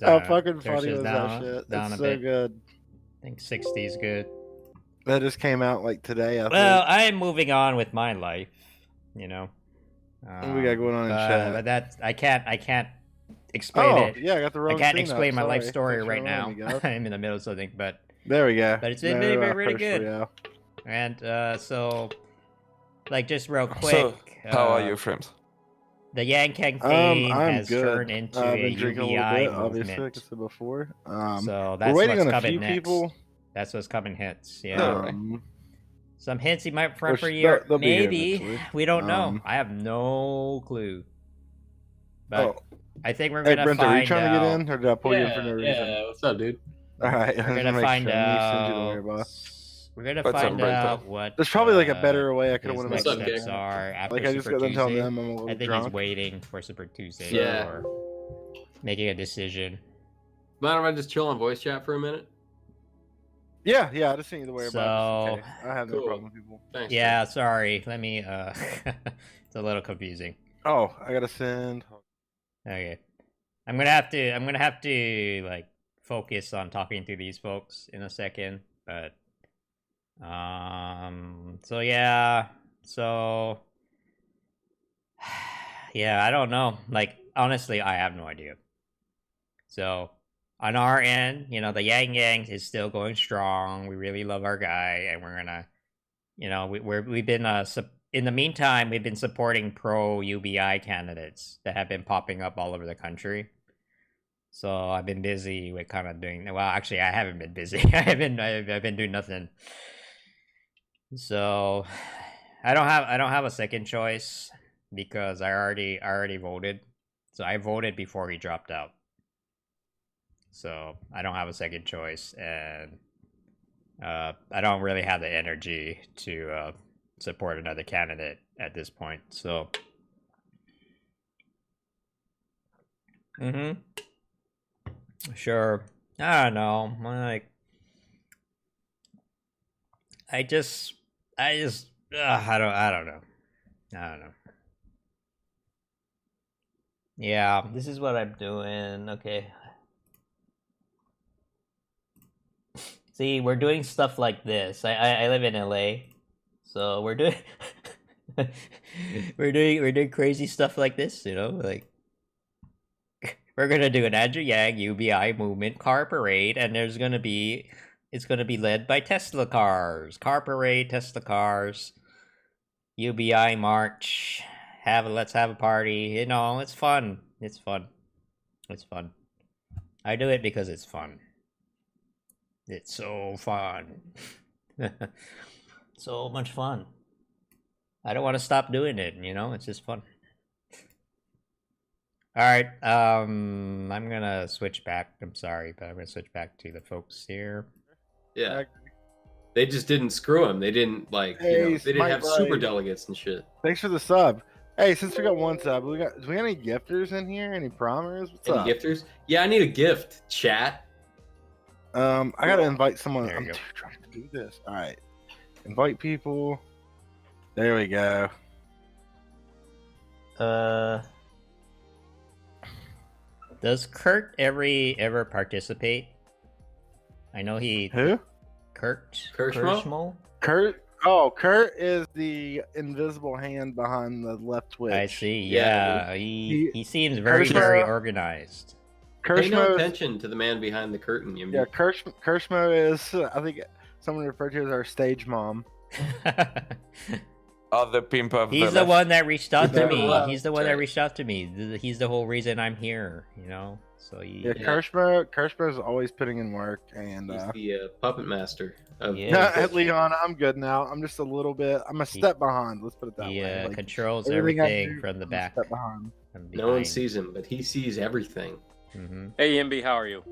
How fucking Turns funny us was down, that shit? down It's a so bit. good. I think 60 is good. That just came out like today, I Well, think. I am moving on with my life, you know. What we got going on in chat? But that I can't explain Oh, it. yeah, I got the wrong I can't screen up, explain my life sorry. story Thanks for right now. reminding me, guys. I'm in the middle of something, but There we go. But it's been No, really, really Curse good. Royale. And so, like, just real quick. So, how are you, friends? The Yang campaign I'm has good. turned into I've a been drinking a little UBI bit, obviously, movement. like I said before. So we're that's waiting what's on a coming few next. people. That's what's coming hits. Yeah. Um, Some hints he might front which for a year. they'll be here Maybe. eventually. We don't know. I have no clue. But I think we're Hey, gonna Brent, are you find trying out. to get in, or did I pull you in for no reason? Yeah, what's up, dude? All right, We're let me gonna make find sure. Let me send you the out. way, boss. We're gonna What's up, find Brent? out what. There's probably like a better way I could have his went next about steps doing it. are after Like I just Super got done telling Tuesday. them I'm a little I think drunk. he's waiting for Super Tuesday Yeah. or making a decision. Mind if I just chill on voice chat for a minute? Yeah, I just sent you the way So about just in case. I have no problem with people. Thanks. yeah, sorry. Let me. It's a little confusing. Oh, I gotta send. Okay, I'm gonna have to like focus on talking to these folks in a second, but so yeah, yeah, I don't know. Like honestly, I have no idea. So on our end, you know, the Yang Yang is still going strong. We really love our guy, and we're gonna, you know, we've been in the meantime, we've been supporting pro UBI candidates that have been popping up all over the country. So I've been busy with kind of doing. Well, actually, I haven't been busy. I've been doing nothing. So I don't have a second choice because I already voted. So I voted before he dropped out. So I don't have a second choice, and I don't really have the energy to support another candidate at this point. So, sure. I don't know. Like, I don't know. I don't know. Yeah, this is what I'm doing. Okay. See, we're doing stuff like this. I live in LA, so we're doing we're doing crazy stuff like this. You know, like we're gonna do an Andrew Yang UBI movement car parade, and it's gonna be led by Tesla cars. Car parade, Tesla cars, UBI march. Let's have a party. You know, it's fun. It's fun. It's fun. I do it because it's fun. It's so fun. So much fun. I don't want to stop doing it, you know? It's just fun. Alright, I'm gonna switch back. I'm sorry, but I'm gonna switch back to the folks here. Yeah. They just didn't screw him. They didn't like Hey, they didn't have Smite super Buddy. delegates and shit. Thanks for the sub. Hey, since we got one sub, do we got any gifters in here? Any promers? What's Any up? gifters? Yeah, I need a gift. Chat. I gotta invite someone. There you I'm go. too drunk to do this. All right, invite people. There we go. Does Kurt ever participate? I know he. Who? Kurt Kirschmo? Kirschmo? Kurt. Oh, Kurt is the invisible hand behind the left twitch. I see. Yeah, Yeah, he seems very Kirschmo- organized. Pay no Kirschmo. attention to the man behind the curtain, Yimby. Yeah, Kirschmo is. I think someone referred to as our stage mom. Oh, the pimp of He's the the one that reached out to Yeah. me. Yeah. He's the one Right. that reached out to me. He's the whole reason I'm here. You know. So he. Yeah, Kirschmo is always putting in work, and He's the puppet master of Yeah. at Leon, I'm good now. I'm just a little bit. I'm a step behind. Let's put it that He way. Like, controls everything I everything do, from the I'm a back. step behind. From No one behind. sees him, but he sees everything. Mm-hmm. Hey, Yimby, how are you?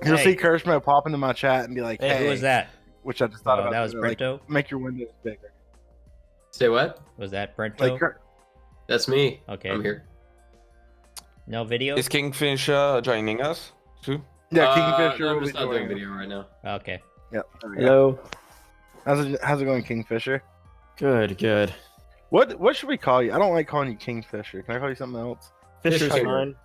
You'll Hey. see Kirschmo pop into my chat and be like, Hey, who was that? Which I just thought Oh, about. that was like, Brento? make your windows bigger. Say what? Was that Brento? Like, That's me. Okay. I'm here. No video? Is Kingfisher joining us too? yeah, Kingfisher No, will I'm be just not doing joining. video right now. Okay. Yep. there we go. Hello. How's it going, Kingfisher? Good, good. What should we call you? I don't like calling you Kingfisher. Can I call you something else? Fisher's fine.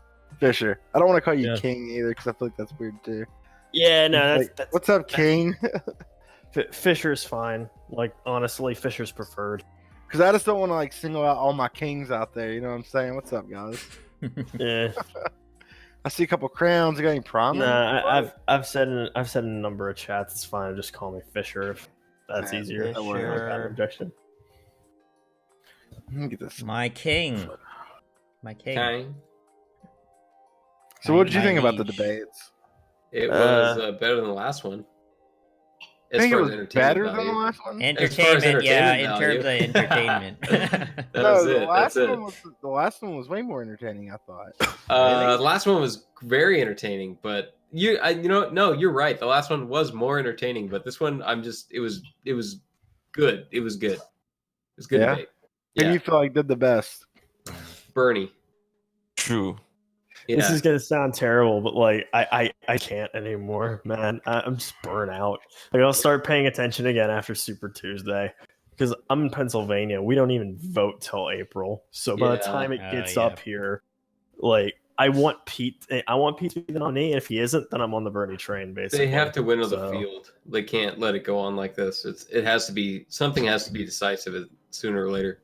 Fisher. I don't want to call you Yeah. King either because I feel like that's weird too. Yeah, no, Like, what's up, King? Fisher's fine. Like honestly, Fisher's preferred. Because I just don't want to like single out all my kings out there. You know what I'm saying? What's up, guys? Yeah. I see a couple crowns. You got any prominent? Nah, I've said in a number of chats. It's fine. Just call me Fisher if that's easier. Fisher. I don't got an objection. Let me get this. My king. My king. Okay. So, what did you My think about the liege. debates? It was better than the last one. As think it far was as entertainment better than the value. last one? Entertainment, yeah, in terms of value. entertainment. That No, was the it. last That's it. one was the last one was way more entertaining. I thought. The last one was very entertaining, but no, you're right. The last one was more entertaining, but this one, it was good. It was good. It was good Yeah? debate. Who Yeah, do you feel like did the best? Bernie. True. Yeah. This is gonna sound terrible, but like I can't anymore, man. I'm just burnt out. Like I'll start paying attention again after Super Tuesday because I'm in Pennsylvania. We don't even vote till April, so by the Yeah. time it Oh, gets yeah. up here, like I want Pete to be the nominee. And if he isn't, then I'm on the Bernie train. Basically, They have to win the So, field. They can't let it go on like this. It has to be something has to be decisive sooner or later.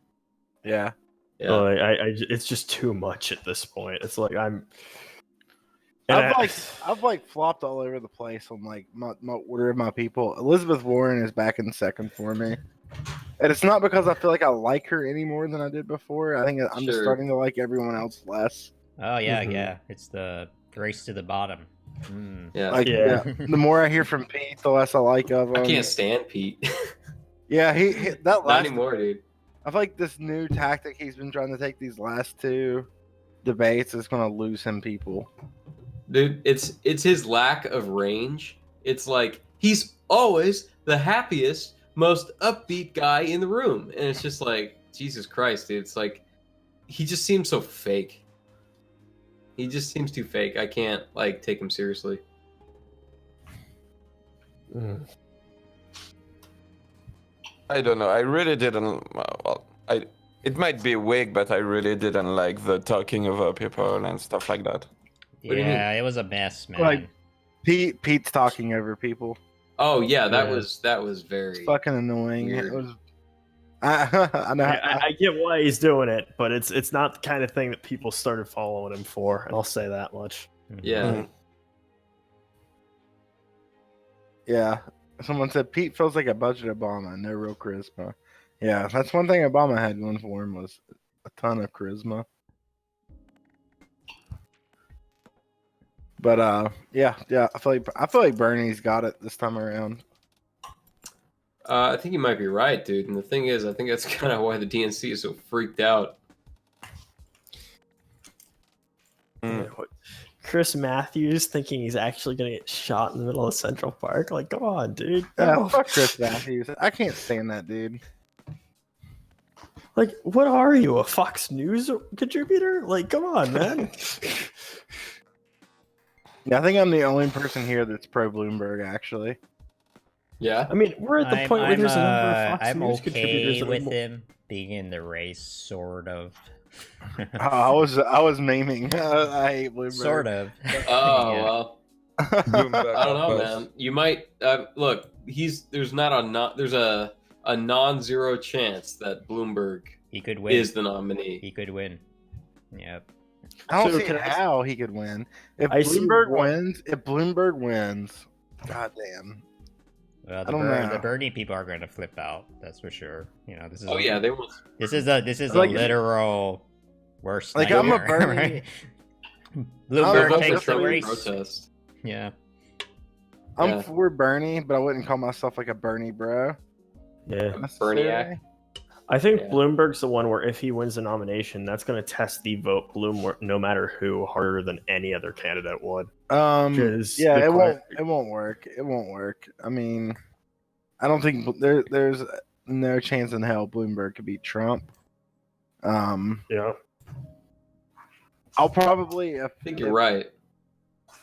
Yeah. Yeah. like, it's just too much at this point. It's like I'm. and I've like flopped all over the place on like my order of my people. Elizabeth Warren is back in second for me, and it's not because I feel like I like her any more than I did before. I think I'm just Sure. starting to like everyone else less. Oh yeah, Mhm. yeah. It's the race to the bottom. Yeah. Like Yeah. the more I hear from Pete, the less I like of him. I can't stand Pete. Yeah, he that Not last. anymore, dude. I feel like this new tactic he's been trying to take these last two debates is going to lose him people. Dude, it's his lack of range. It's like he's always the happiest, most upbeat guy in the room, and it's just like Jesus Christ, dude. It's like he just seems so fake. He just seems too fake. I can't like take him seriously. I don't know. I really didn't. Well, it might be weak, but I really didn't like the talking over people and stuff like that. do you mean? Yeah, it was a mess, man. Like Pete's talking over people. Oh yeah, that Yeah. was very It's fucking annoying. weird. It was. I know. I get why he's doing it, but it's not the kind of thing that people started following him for, and I'll say that much. yeah. Yeah. Someone said Pete feels like a budget Obama, no real charisma. Yeah, that's one thing Obama had going for him was a ton of charisma. But yeah, I feel like Bernie's got it this time around. I think you might be right, dude. And the thing is, I think that's kind of why the DNC is so freaked out. Chris Matthews thinking he's actually gonna get shot in the middle of Central Park. Like, come on, dude. Yeah, No. fuck Chris Matthews. I can't stand that dude. Like, what are you, a Fox News contributor? Like, come on, man. Yeah, I think I'm the only person here that's pro Bloomberg, actually. Yeah. I mean, we're at the point where there's a number of Fox I'm News contributors okay that are with more- him being in the race, sort of. I was memeing. I hate Bloomberg. Sort of. Oh Yeah. well. Bloomberg I don't know, Buzz. man. You might look. There's a non-zero chance that Bloomberg He could win. is the nominee. He could win. Yep. I don't So see can I- how he could win. If I see Bloomberg one- wins, goddamn. Well, I don't know. the Bernie people are going to flip out. That's for sure. You know, this is. Oh yeah, they will. This is Like- a literal worst. Like, I'm a nightmare, Bernie- right? They'll Bloomberg vote takes for the Trump in race. protest. Yeah. I'm Yeah. for Bernie, but I wouldn't call myself like a Bernie bro. Yeah. necessarily. Berniac. I think Yeah. Bloomberg's the one where if he wins the nomination, that's going to test the vote Bloom no matter who harder than any other candidate would. 'Cause Yeah, the it won't. que- It won't work. It won't work. I mean, I don't think there's no chance in hell Bloomberg could beat Trump. Yeah. I'll probably. I think you're right.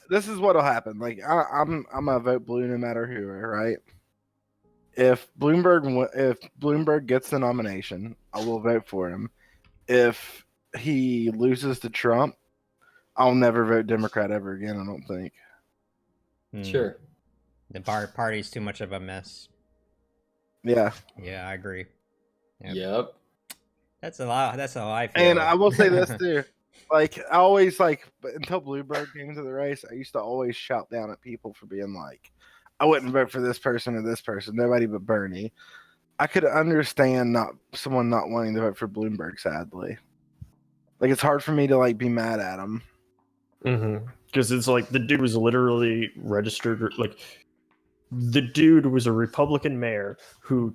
This is what'll happen. Like I'm gonna vote blue no matter who, right? if Bloomberg gets the nomination, I will vote for him. If he loses to Trump, I'll never vote Democrat ever again. I don't think. Sure. The party's too much of a mess. Yeah. Yeah, I agree. Yep. That's a lot. That's how I feel. And I will say this too. Like, I always until Bloomberg came into the race, I used to always shout down at people for being like, I wouldn't vote for this person or this person, nobody but Bernie. I could understand someone not wanting to vote for Bloomberg, sadly. Like, it's hard for me to be mad at him. Because it's like the dude was literally registered, like the dude was a Republican mayor who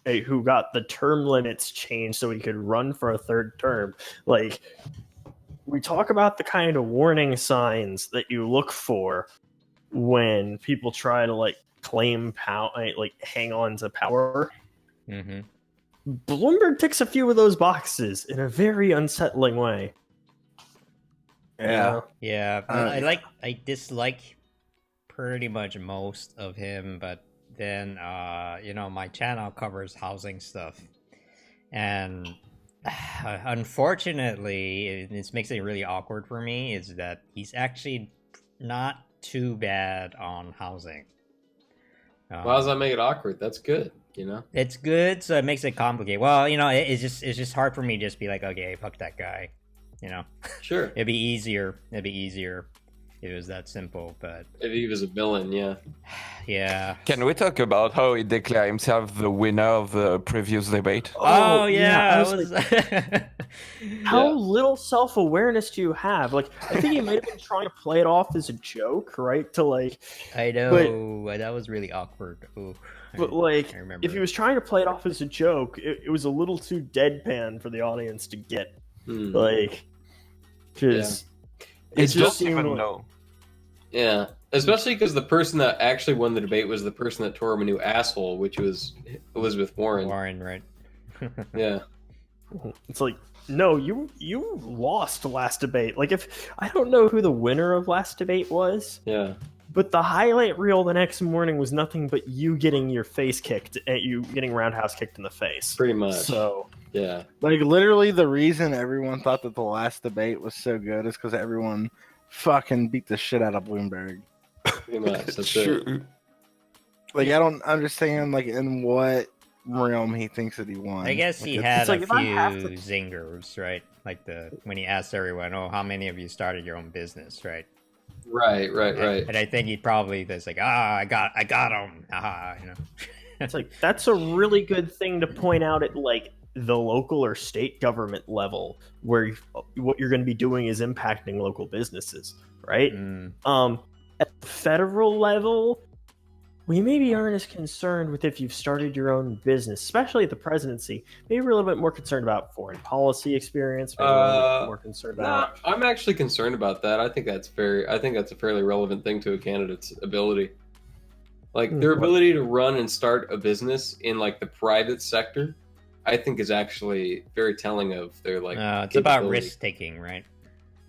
who got the term limits changed so he could run for a third term. Like, we talk about the kind of warning signs that you look for when people try to claim power, hang on to power. Bloomberg ticks a few of those boxes in a very unsettling way. Yeah. I dislike pretty much most of him, but then my channel covers housing stuff, and unfortunately, this makes it really awkward for me, is that he's actually not too bad on housing. Why does that make it awkward? That's good, It's good, so it makes it complicated. Well, it's just hard for me to just be like, okay, fuck that guy. Sure. It'd be easier if it was that simple, but if he was a villain, yeah. Can we talk about how he declared himself the winner of the previous debate? Oh yeah, how little self-awareness do you have? I think he might have been trying to play it off as a joke, right? I know, that was really awkward. Ooh, but I remember. if he was trying to play it off as a joke, it was a little too deadpan for the audience to get. Because it just even know. Yeah, especially because the person that actually won the debate was the person that tore him a new asshole, which was Elizabeth Warren. Right? Yeah. It's no, you lost last debate. If I don't know who the winner of last debate was. Yeah. But the highlight reel the next morning was nothing but you getting your face kicked, you getting roundhouse kicked in the face. Pretty much. So yeah. Literally, the reason everyone thought that the last debate was so good is because everyone fucking beat the shit out of Bloomberg. Pretty much. That's it. I don't understand, in what realm he thinks that he won. I guess he had a few zingers, right? When he asked everyone, "Oh, how many of you started your own business?" Right? Right. And I think he probably was like, I got him. It's that's a really good thing to point out at the local or state government level, where what you're going to be doing is impacting local businesses, right? At the federal level, we maybe aren't as concerned with if you've started your own business, especially at the presidency. Maybe we're a little bit more concerned about foreign policy experience. Maybe a little bit more concerned about. I'm actually concerned about that. I think that's a fairly relevant thing to a candidate's ability. Their ability to run and start a business in the private sector, I think is actually very telling of their it's about risk taking, right?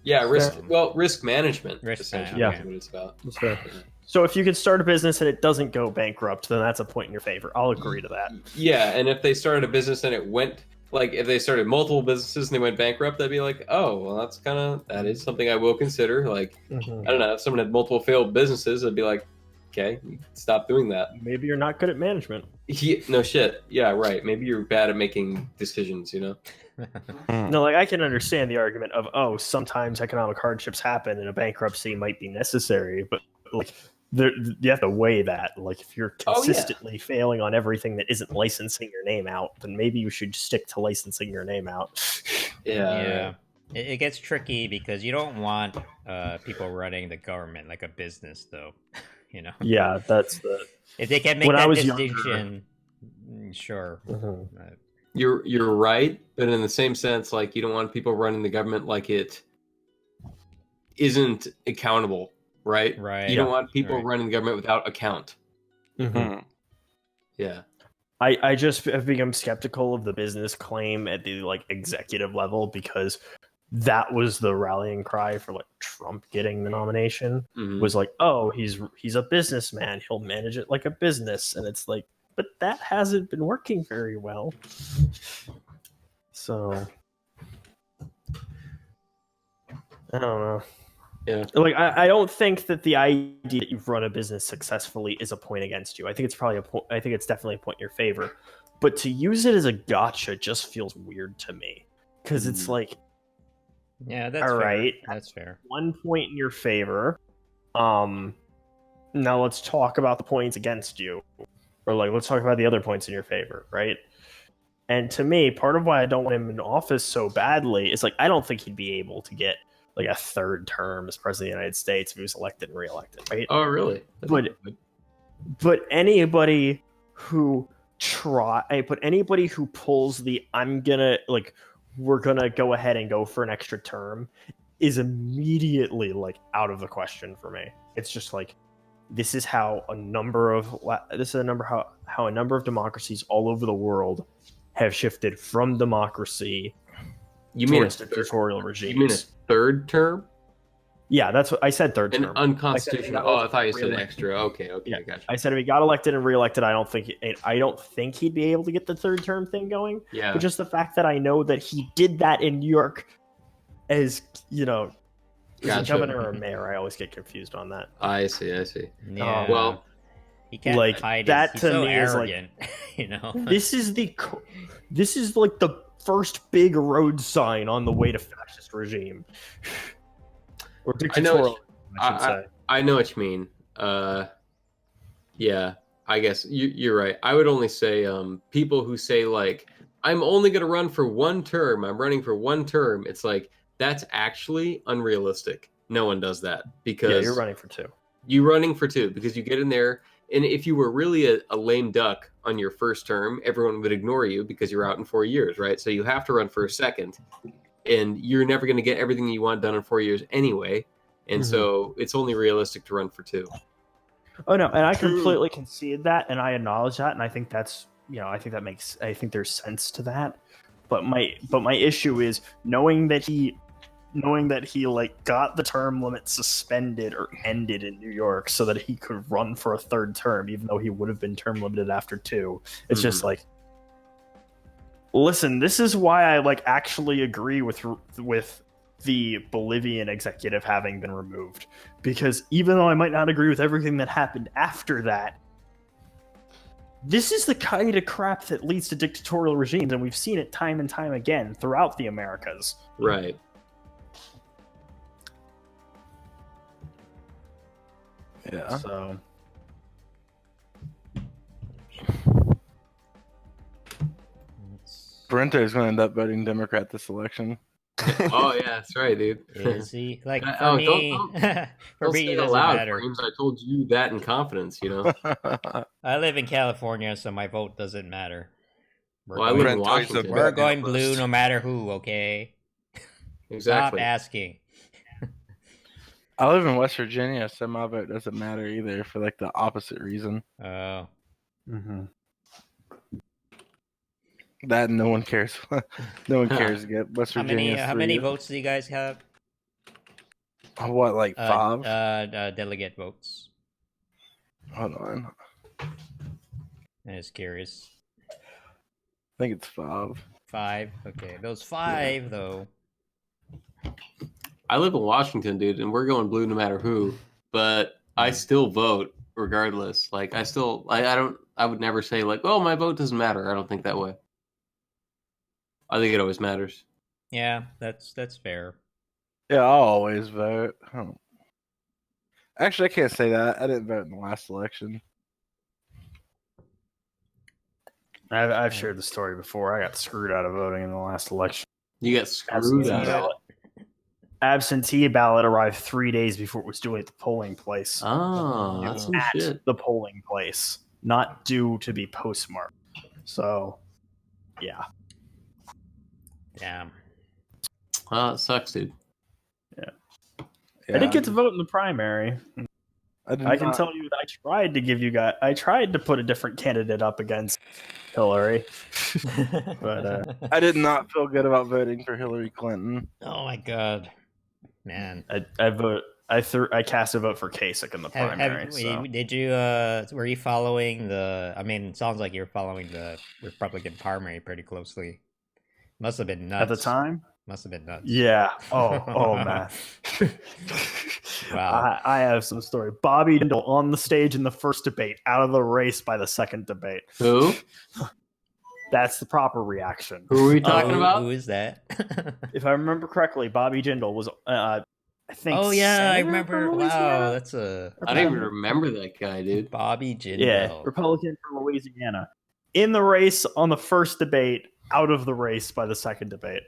Yeah, risk management. Essentially, yeah, is what it's about. That's fair. So if you can start a business and it doesn't go bankrupt, then that's a point in your favor. I'll agree to that. Yeah, and if they started a business and it went if they started multiple businesses and they went bankrupt, I'd be like, oh, well, that is something I will consider. I don't know, if someone had multiple failed businesses, I'd be like, okay, stop doing that. Maybe you're not good at management. No shit. Yeah, right. Maybe you're bad at making decisions, No, I can understand the argument of, sometimes economic hardships happen and a bankruptcy might be necessary, but you have to weigh that. If you're consistently failing on everything that isn't licensing your name out, then maybe you should stick to licensing your name out. Yeah. It gets tricky because you don't want people running the government like a business, though. Yeah, that's the. If they can make that distinction, sure. You're right, but in the same sense, you don't want people running the government like it isn't accountable, right? Right. You don't want people running the government without account. Yeah. I just have become skeptical of the business claim at the executive level, because that was the rallying cry for Trump getting the nomination. Was oh, he's a businessman, he'll manage it like a business, and it's but that hasn't been working very well. So I don't know. Yeah. Like I don't think that the idea that you've run a business successfully is a point against you. I think it's probably a point. I think it's definitely a point in your favor. But to use it as a gotcha just feels weird to me because it's like, yeah, that's all fair. right. That's fair. 1 point in your favor. Now let's talk about the points against you, or like let's talk about the other points in your favor, right? And to me, part of why I don't want him in office so badly is like I don't think he'd be able to get like a third term as president of the United States if he was elected and reelected, right? Oh, really? But anybody who anybody who pulls the we're gonna go ahead and go for an extra term is immediately like out of the question for me. It's just like this is how a number of democracies all over the world have shifted from democracy towards dictatorial regimes. You mean a third term? Yeah, that's what I said. Third An term. unconstitutional. I thought you said extra. Okay, yeah. I gotcha. I said if he got elected and reelected, I don't think he'd be able to get the third term thing going. Yeah. But just the fact that I know that he did that in New York, as is a governor or a mayor, I always get confused on that. I see. Yeah. Well, he can't like hide that he's to so me arrogant, is like this is like the first big road sign on the way to fascist regime or dictatorial. I know what you mean. Yeah, I guess you're right. I would only say people who say like I'm only going to run for 1 term. I'm running for 1 term. It's like that's actually unrealistic. No one does that because you're running for 2. You're running for 2 because you get in there, and if you were really a lame duck on your first term, everyone would ignore you because you're out in 4 years, right? So you have to run for a second, and you're never going to get everything you want done in 4 years anyway. And so it's only realistic to run for 2. Oh no, and I completely concede that, and I acknowledge that, and I think that's I think there's sense to that. But my issue is knowing that he like got the term limit suspended or ended in New York so that he could run for a 3rd term, even though he would have been term limited after 2. It's just like, listen, this is why I like actually agree with the Bolivian executive having been removed, because even though I might not agree with everything that happened after that, this is the kind of crap that leads to dictatorial regimes, and we've seen it time and time again throughout the Americas. Right. Yeah. So Brenta is going to end up voting Democrat this election. Oh yeah, that's right, dude. Is he like for don't me? For don't me, say it it doesn't aloud, matter. Frames. I told you that in confidence, I live in California, so my vote doesn't matter. Well, I live in Washington. We're going blue no matter who. Okay. Exactly. Stop asking. I live in West Virginia, so my vote doesn't matter either for like the opposite reason. Oh. That no one cares. No one cares to get West Virginia. How many votes do you guys have? What, like 5? Delegate votes. Hold on. I'm just curious. I think it's 5. 5. Okay, those 5 though. I live in Washington, dude, and we're going blue no matter who. But I still vote regardless. Like I would never say like, oh, my vote doesn't matter. I don't think that way. I think it always matters. Yeah, that's fair. Yeah, I'll always vote. Actually, I can't say that. I didn't vote in the last election. I've shared the story before. I got screwed out of voting in the last election. You got screwed out. Absentee ballot arrived 3 days before it was due at the polling place. Oh, that's some shit. The polling place, not due to be postmarked. So, yeah. Damn. It sucks, dude. Yeah. I didn't get to vote in the primary. I can tell you that I tried to put a different candidate up against Hillary. But I did not feel good about voting for Hillary Clinton. Oh my god. Man. I I cast a vote for Kasich in the primary. Did you were you following the? I mean, it sounds like you're following the Republican primary pretty closely. Must have been nuts At the time? Must have been nuts. Yeah. Oh man. Wow. I have some story. Bobby Jindal on the stage in the first debate, out of the race by the second debate. Who? That's the proper reaction. Who are we talking about? Who is that? If I remember correctly, Bobby Jindal was I think. Oh yeah, I Senator remember. from Wow, Louisiana? that's a I don't even remember that guy, dude. Bobby Jindal. Yeah, Republican from Louisiana. In the race on the first debate, out of the race by the second debate.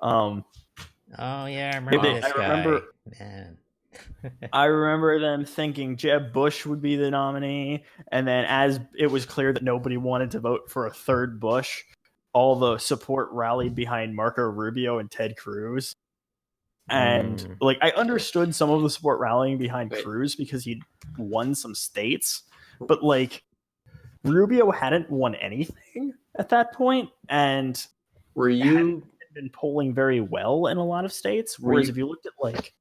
Oh yeah, I remember this guy. Remember, man. I remember them thinking Jeb Bush would be the nominee, and then as it was clear that nobody wanted to vote for a third Bush, all the support rallied behind Marco Rubio and Ted Cruz. And like I understood some of the support rallying behind Cruz because he'd won some states, but like Rubio hadn't won anything at that point, and hadn't been polling very well in a lot of states. Whereas if you looked at like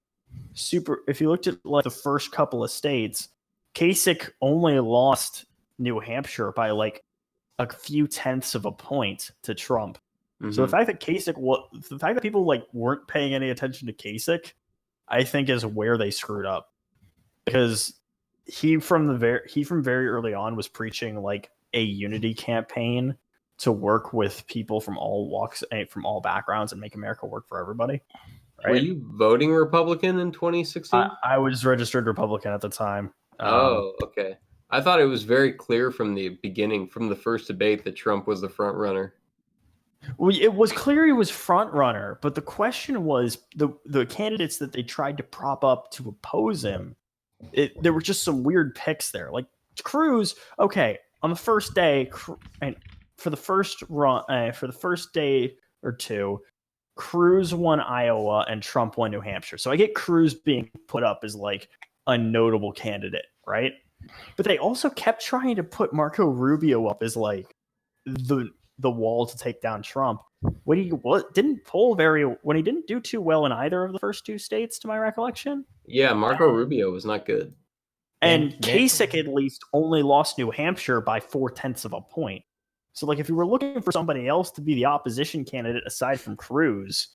the first couple of states, Kasich only lost New Hampshire by like a few tenths of a point to Trump. So the fact that the fact that people like weren't paying any attention to Kasich, I think is where they screwed up, because he from very early on was preaching like a unity campaign to work with people from all walks, from all backgrounds, and make America work for everybody. Right? Were you voting Republican in 2016? I was registered Republican at the time. Oh, okay. I thought it was very clear from the beginning, from the first debate, that Trump was the front runner. Well, it was clear he was front runner, but the question was the candidates that they tried to prop up to oppose him. There were just some weird picks there, like Cruz. Okay, on the first day, and for the first day or two, Cruz won Iowa and Trump won New Hampshire. So I get Cruz being put up as like a notable candidate, right? But they also kept trying to put Marco Rubio up as like the wall to take down Trump. When he didn't do too well in either of the first two states, to my recollection. Yeah, Marco Rubio was not good. And Kasich at least only lost New Hampshire by 0.4 of a point. So, like, if you were looking for somebody else to be the opposition candidate aside from Cruz,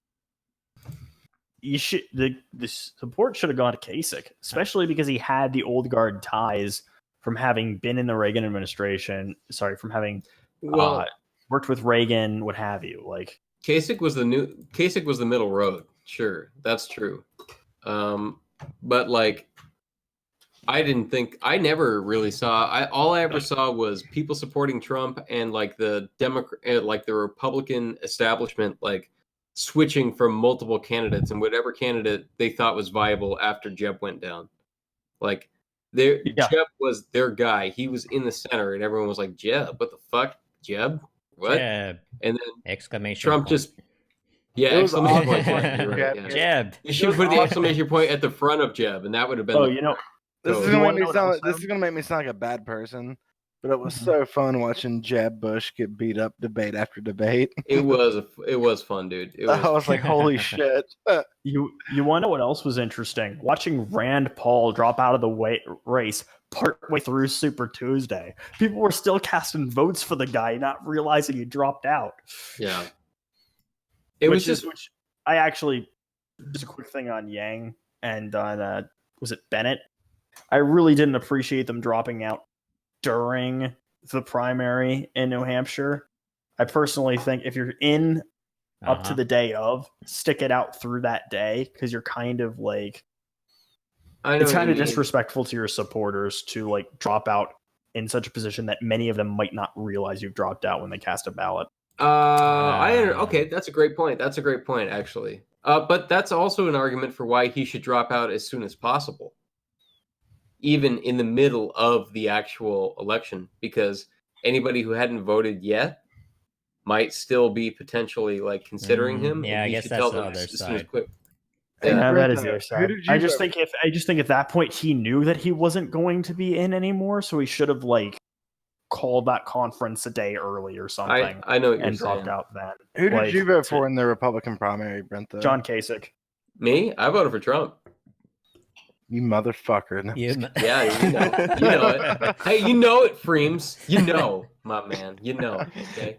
the support should have gone to Kasich, especially because he had the old guard ties from having been in the Reagan administration. Sorry, from having worked with Reagan, what have you. Like Kasich was the middle road. Sure, that's true. But like, I never really saw. All I ever saw was people supporting Trump and like the Republican establishment like switching from multiple candidates and whatever candidate they thought was viable after Jeb went down. Like Jeb was their guy. He was in the center, and everyone was like, "Jeb, what the fuck, Jeb? What?" Jeb. And then exclamation Trump point. just exclamation point. Right, yeah. Jeb. You should put the exclamation point at the front of Jeb, and that would have been. This is gonna make me sound like a bad person, but it was so fun watching Jeb Bush get beat up debate after debate. It was fun, dude. I was like, holy shit. You want to know what else was interesting? Watching Rand Paul drop out of the race partway through Super Tuesday. People were still casting votes for the guy, not realizing he dropped out. Yeah. Which I actually, just a quick thing on Yang and on, was it Bennett? I really didn't appreciate them dropping out during the primary in New Hampshire. I personally think if you're in up to the day of, stick it out through that day, because you're kind of like, it's kind of disrespectful to your supporters to like drop out in such a position that many of them might not realize you've dropped out when they cast a ballot. Okay, that's a great point. That's a great point, actually. But that's also an argument for why he should drop out as soon as possible, even in the middle of the actual election, because anybody who hadn't voted yet might still be potentially like considering him. Yeah, I guess that's the other side. Yeah, that is the other side. I just think at that point he knew that he wasn't going to be in anymore, so he should have like called that conference a day early or something. I know what you're and saying. dropped out then. Who did you vote for in the Republican primary, Brent? John Kasich. Me? I voted for Trump. You motherfucker. No, Yeah, you know it. Hey, you know it, Freems. You know, my man. You know. Okay.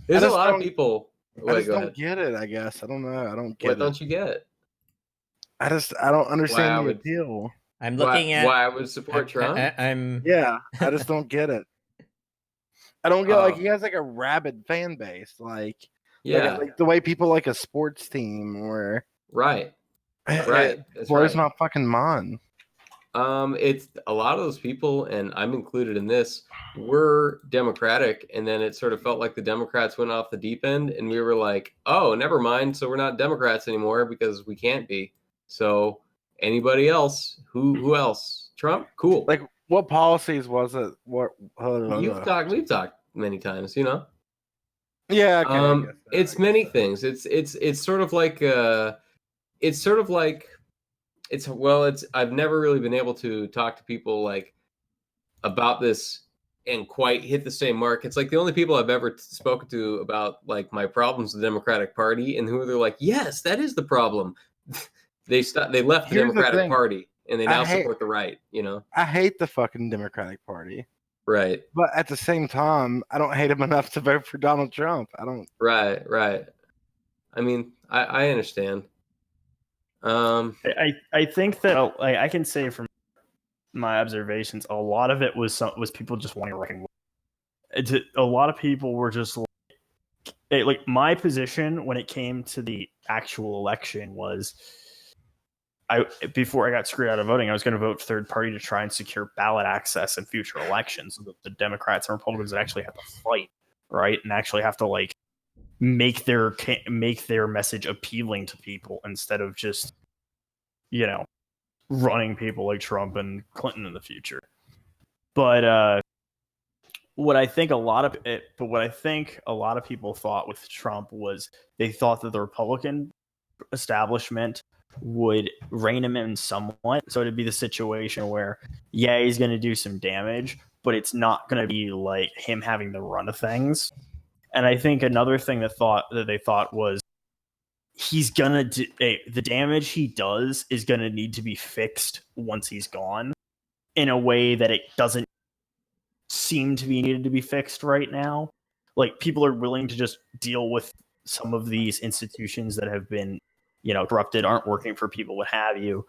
There's a lot of people. I just go don't ahead. get it. I guess I don't know. I don't get What it. don't you get? I don't understand the would- appeal. I'm looking at why I would support Trump. I'm Yeah, I just don't get it. I don't get like he has like a rabid fan base, like like the way people like a sports team or right. It That's blows right. my fucking mind. It's a lot of those people, and I'm included in this, were Democratic, and then it sort of felt like the Democrats went off the deep end, and we were like, oh, never mind, so we're not Democrats anymore because we can't be. So anybody else? Who else? Trump? Cool. Like what policies was it? What We've talked many times, you know. Yeah, okay. I guess It's many things. It's sort of like I've never really been able to talk to people like about this and quite hit the same mark. It's like the only people I've ever spoken to about like my problems with the Democratic Party, and who they're like, yes, that is the problem. They left the Here's the Democratic thing. Party and they now I hate- support the right, you know. I hate the fucking Democratic Party. Right. But at the same time, I don't hate him enough to vote for Donald Trump. I don't. Right. I mean, I understand. I think that I can say from my observations, a lot of it was people just wanting to wrecking. A lot of people were just like my position when it came to the actual election was before I got screwed out of voting, I was going to vote third party to try and secure ballot access in future elections so that the Democrats and Republicans would actually have to fight, right, and actually have to like make their message appealing to people instead of just running people like Trump and Clinton in the future. But what I think a lot of people thought with Trump was they thought that the Republican establishment would rein him in somewhat. So it'd be the situation where, yeah, he's going to do some damage, but it's not going to be like him having the run of things. And I think another thing that they thought was he's gonna do the damage he does is gonna need to be fixed once he's gone in a way that it doesn't seem to be needed to be fixed right now. Like people are willing to just deal with some of these institutions that have been, corrupted, aren't working for people, what have you.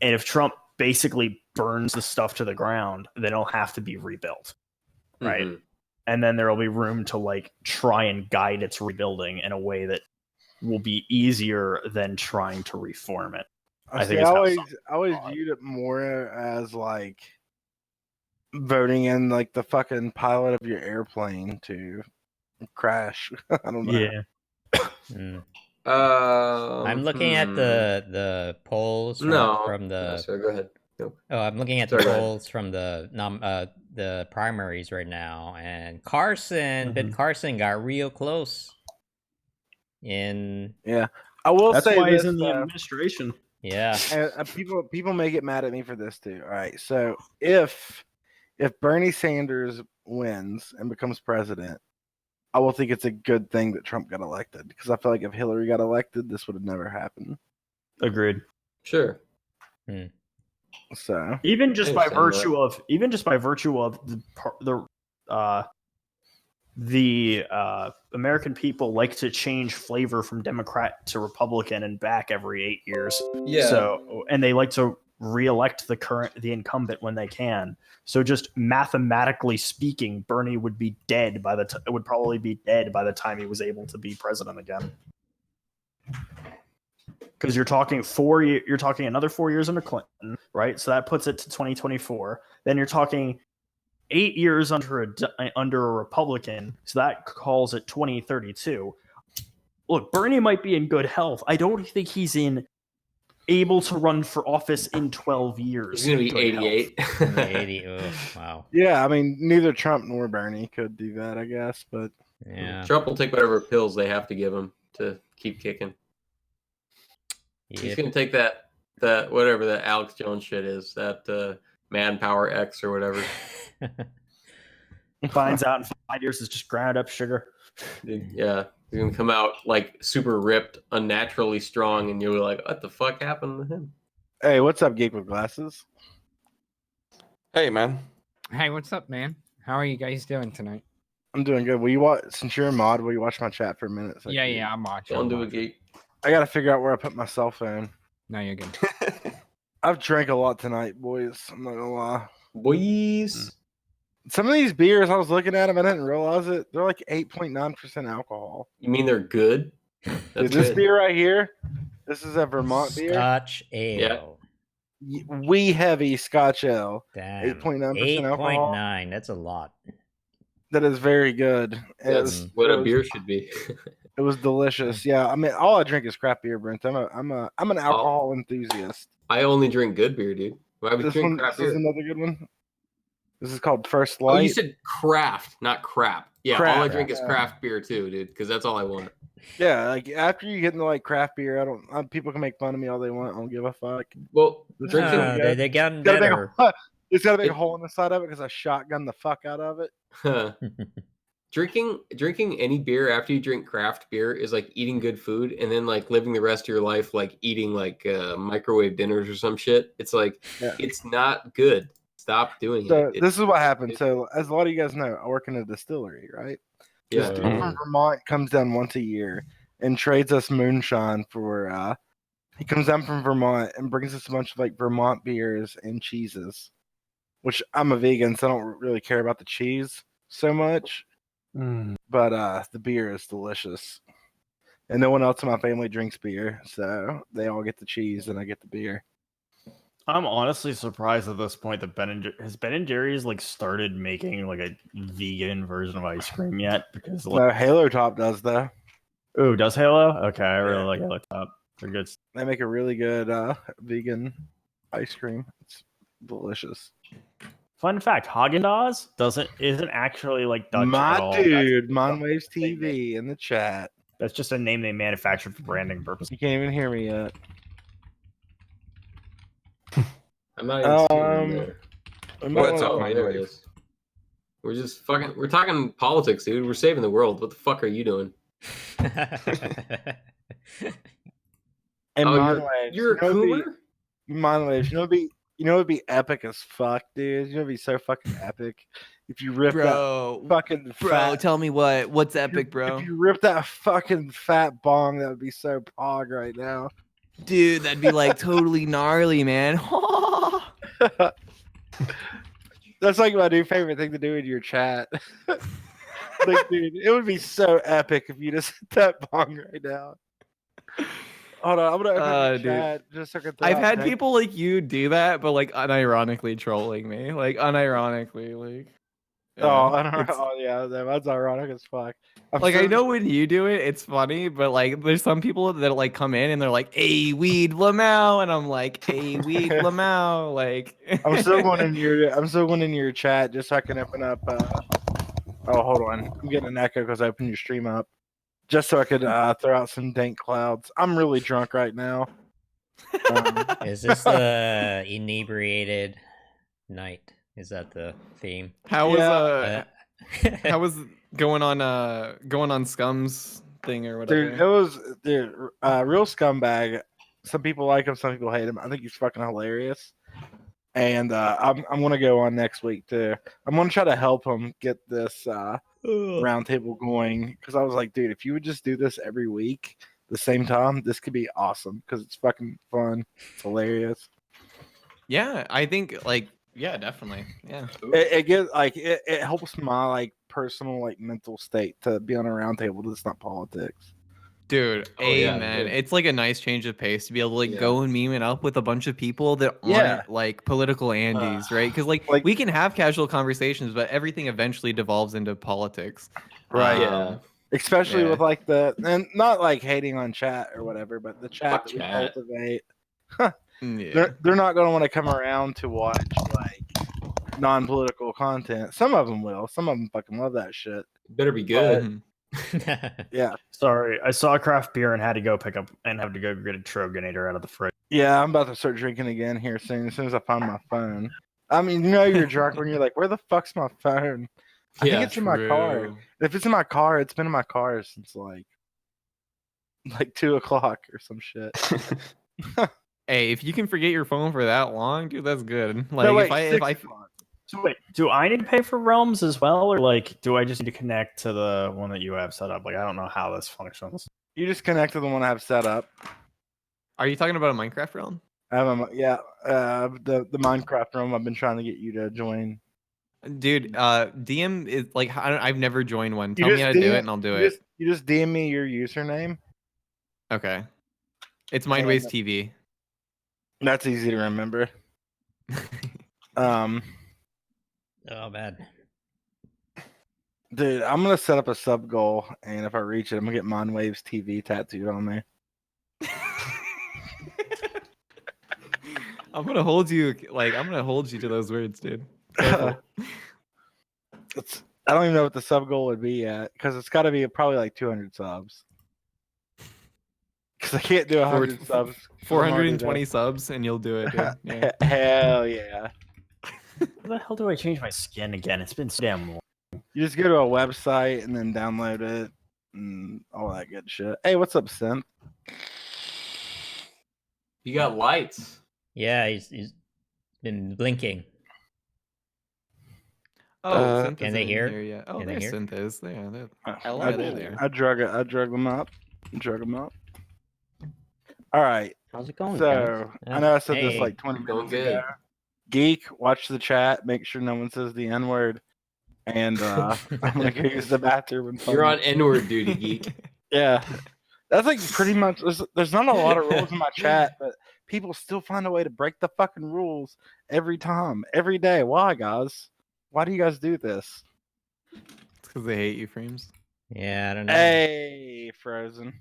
And if Trump basically burns the stuff to the ground, then it'll have to be rebuilt. Right. Mm-hmm. And then there'll be room to like try and guide its rebuilding in a way that will be easier than trying to reform it. I always viewed it more as like voting in like the fucking pilot of your airplane to crash. I don't know. Yeah. I'm looking at the polls from the. Sorry, go ahead. No. Oh, I'm looking at the polls from the primaries right now, and Ben Carson got real close. I will that's say why this, he's in the administration. Yeah, people may get mad at me for this too. All right, so if Bernie Sanders wins and becomes president, I will think it's a good thing that Trump got elected, because I feel like if Hillary got elected, this would have never happened. Agreed. Sure. So even just by virtue of the American people like to change flavor from Democrat to Republican and back every 8 years. Yeah. So, and they like to re-elect the incumbent when they can. So, just mathematically speaking, Bernie would be dead would probably be dead by the time he was able to be president again. Because you're talking another 4 years under Clinton, right? So that puts it to 2024. Then you're talking 8 years under a Republican, so that calls it 2032. Look, Bernie might be in good health. I don't think he's able to run for office in 12 years. He's going to be 88. 80. Oh, wow. Yeah, I mean, neither Trump nor Bernie could do that, I guess. But yeah, Trump will take whatever pills they have to give him to keep kicking. Yep. He's going to take that whatever that Alex Jones shit is, that Manpower X or whatever. Finds out in 5 years it's just ground up sugar. Yeah, he's gonna come out like super ripped, unnaturally strong, and you'll be like, "What the fuck happened to him?" Hey, what's up, Geek with Glasses? Hey, man. Hey, what's up, man? How are you guys doing tonight? I'm doing good. Will you watch? Since you're a mod, will you watch my chat for a minute? So Yeah, I'm watching. Don't do it, Geek. I gotta figure out where I put my cell phone. No, you're good. I've drank a lot tonight, boys. I'm not gonna lie. Boys. Some of these beers, I was looking at them, I didn't realize it. They're like 8.9% alcohol. You mean they're good? Dude, this beer right here, this is a Vermont beer. Scotch ale. Wee heavy Scotch ale. Damn. 8.9% alcohol. 8.9. That's a lot. That is very good. That's what a beer should be. It was delicious. Yeah, I mean, all I drink is craft beer, Brent. I'm an alcohol enthusiast. I only drink good beer, dude. Why would you drink craft This is beer? another good one. This is called First Oh, Light. you said craft, not crap. Yeah, Craft, all I drink is yeah. craft beer too, dude, because that's all I want. Yeah, like after you get into like craft beer, people can make fun of me all they want. I don't give a fuck. Well, drinking, they're getting better. It's got a big hole in the side of it because I shotgun the fuck out of it. Drinking any beer after you drink craft beer is like eating good food and then like living the rest of your life like eating like microwave dinners or some shit. It's like it's not good. Stop doing So it. this is what happened. So as a lot of you guys know, I work in a distillery, right? Yeah. This dude from Vermont comes down once a year and trades us moonshine for. He comes down from Vermont and brings us a bunch of like Vermont beers and cheeses, which I'm a vegan, so I don't really care about the cheese so much. But the beer is delicious, and no one else in my family drinks beer, so they all get the cheese and I get the beer. I'm honestly surprised at this point that has Ben and Jerry's like started making like a vegan version of ice cream yet? Because No, Halo Top does though. Oh, does Halo? Okay, I really like Halo Top. They're good. They make a really good vegan ice cream. It's delicious. Fun fact: Haagen-Dazs isn't actually like Dutch My at all. dude, Monwaves TV in the chat. That's just a name they manufactured for branding purposes. You can't even hear me yet. I'm not even seeing there. What's up, there it is. We're just fucking. We're talking politics, dude. We're saving the world. What the fuck are you doing? And Oh, Monwaves, you're a cooler? Monwaves, it'd be epic as fuck, dude. It'd be so fucking epic if you rip that fucking fat. Tell me what's epic, bro? If you rip that fucking fat bong, that would be so pog right now. Dude, that'd be like totally gnarly, man. That's like my new favorite thing to do in your chat. Like, dude, it would be so epic if you just hit that bong right now. Hold on, I'm gonna open the chat just so I can throw I've out had next- people like you do that, but like unironically trolling me, like unironically, like. Yeah, that's ironic as fuck. I know when you do it, it's funny, but like, there's some people that like come in and they're like, "Hey, weed Lamau," and I'm like, "Hey, weed Lamau," like. I'm still going in your chat just so I can open up. Oh, hold on, I'm getting an echo because I opened your stream up, just so I could throw out some dank clouds. I'm really drunk right now. Is this the inebriated night? Is that the theme? How was how was going on Scum's thing or whatever? Dude, it was real scumbag. Some people like him, some people hate him. I think he's fucking hilarious. And I'm gonna go on next week too. I'm gonna try to help him get this roundtable going because I was like, dude, if you would just do this every week the same time, this could be awesome because it's fucking fun. It's hilarious. Yeah, I think yeah, definitely. Yeah. It gives it helps my like personal like mental state to be on a roundtable that's not politics. Dude, amen. It's like a nice change of pace to be able to go and meme it up with a bunch of people that aren't like political Andes, right? Because like we can have casual conversations, but everything eventually devolves into politics. Right. Especially with like and not like hating on chat or whatever, but the chat that we cultivate. They're not going to want to come around to watch like non-political content. Some of them will. Some of them fucking love that shit. Better be good. Yeah. Sorry, I saw craft beer and had to go pick up and have to go get a Troganator out of the fridge. Yeah, I'm about to start drinking again here soon. As soon as I find my phone. I mean, you're drunk when you're like, "Where the fuck's my phone?" I think it's in my car. If it's in my car, it's been in my car since like 2 o'clock or some shit. Hey, if you can forget your phone for that long, dude, that's good. Like No, wait, if I So wait, do I need to pay for Realms as well, or like do I just need to connect to the one that you have set up? Like I don't know how this functions. You just connect to the one I have set up. Are you talking about a Minecraft realm? The Minecraft room. I've been trying to get you to join. Dude, DM is like I've never joined one. Tell me how to do it, and I'll do it. You just DM me your username. Okay, it's Mindways TV. That's easy to remember. Oh man, dude, I'm gonna set up a sub goal, and if I reach it, I'm gonna get Mindwaves TV tattooed on me. I'm gonna hold you to those words, dude. I don't even know what the sub goal would be yet, because it's got to be probably like 200 subs. Because I can't do 100 subs. 420 subs, and you'll do it, dude. Yeah. Hell yeah. How the hell do I change my skin again? It's been so damn long. You just go to a website and then download it and all that good shit. Hey, what's up, Synth? You got lights. Yeah, he's been blinking. Oh, can they hear? Yeah. Oh, can they there's hear? Synth is there. They're there. I drug them up. All right. How's it going? So I know I said this like 20 minutes ago. Geek, watch the chat. Make sure no one says the N word. And I'm gonna go use the bathroom. You're on N-word duty, Geek. Yeah, that's like pretty much. There's not a lot of rules in my chat, but people still find a way to break the fucking rules every time, every day. Why, guys? Why do you guys do this? It's because they hate you, Frames. Yeah, I don't know. Hey, Frozen.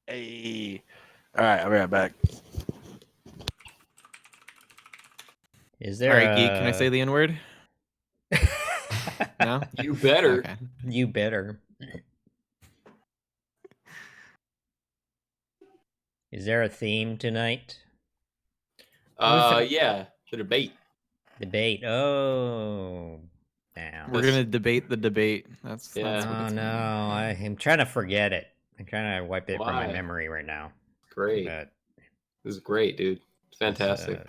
Hey. All right, I'll be right back. Is there? All right, Geek. Can I say the N word? No. You better. Okay. You better. Is there a theme tonight? Yeah, the debate. Debate. Oh, damn. We're gonna debate the debate. That's what Oh it's no, gonna be. I'm trying to forget it. I'm trying to wipe it from my Why? memory right now. Great. But This is great, dude. It's fantastic.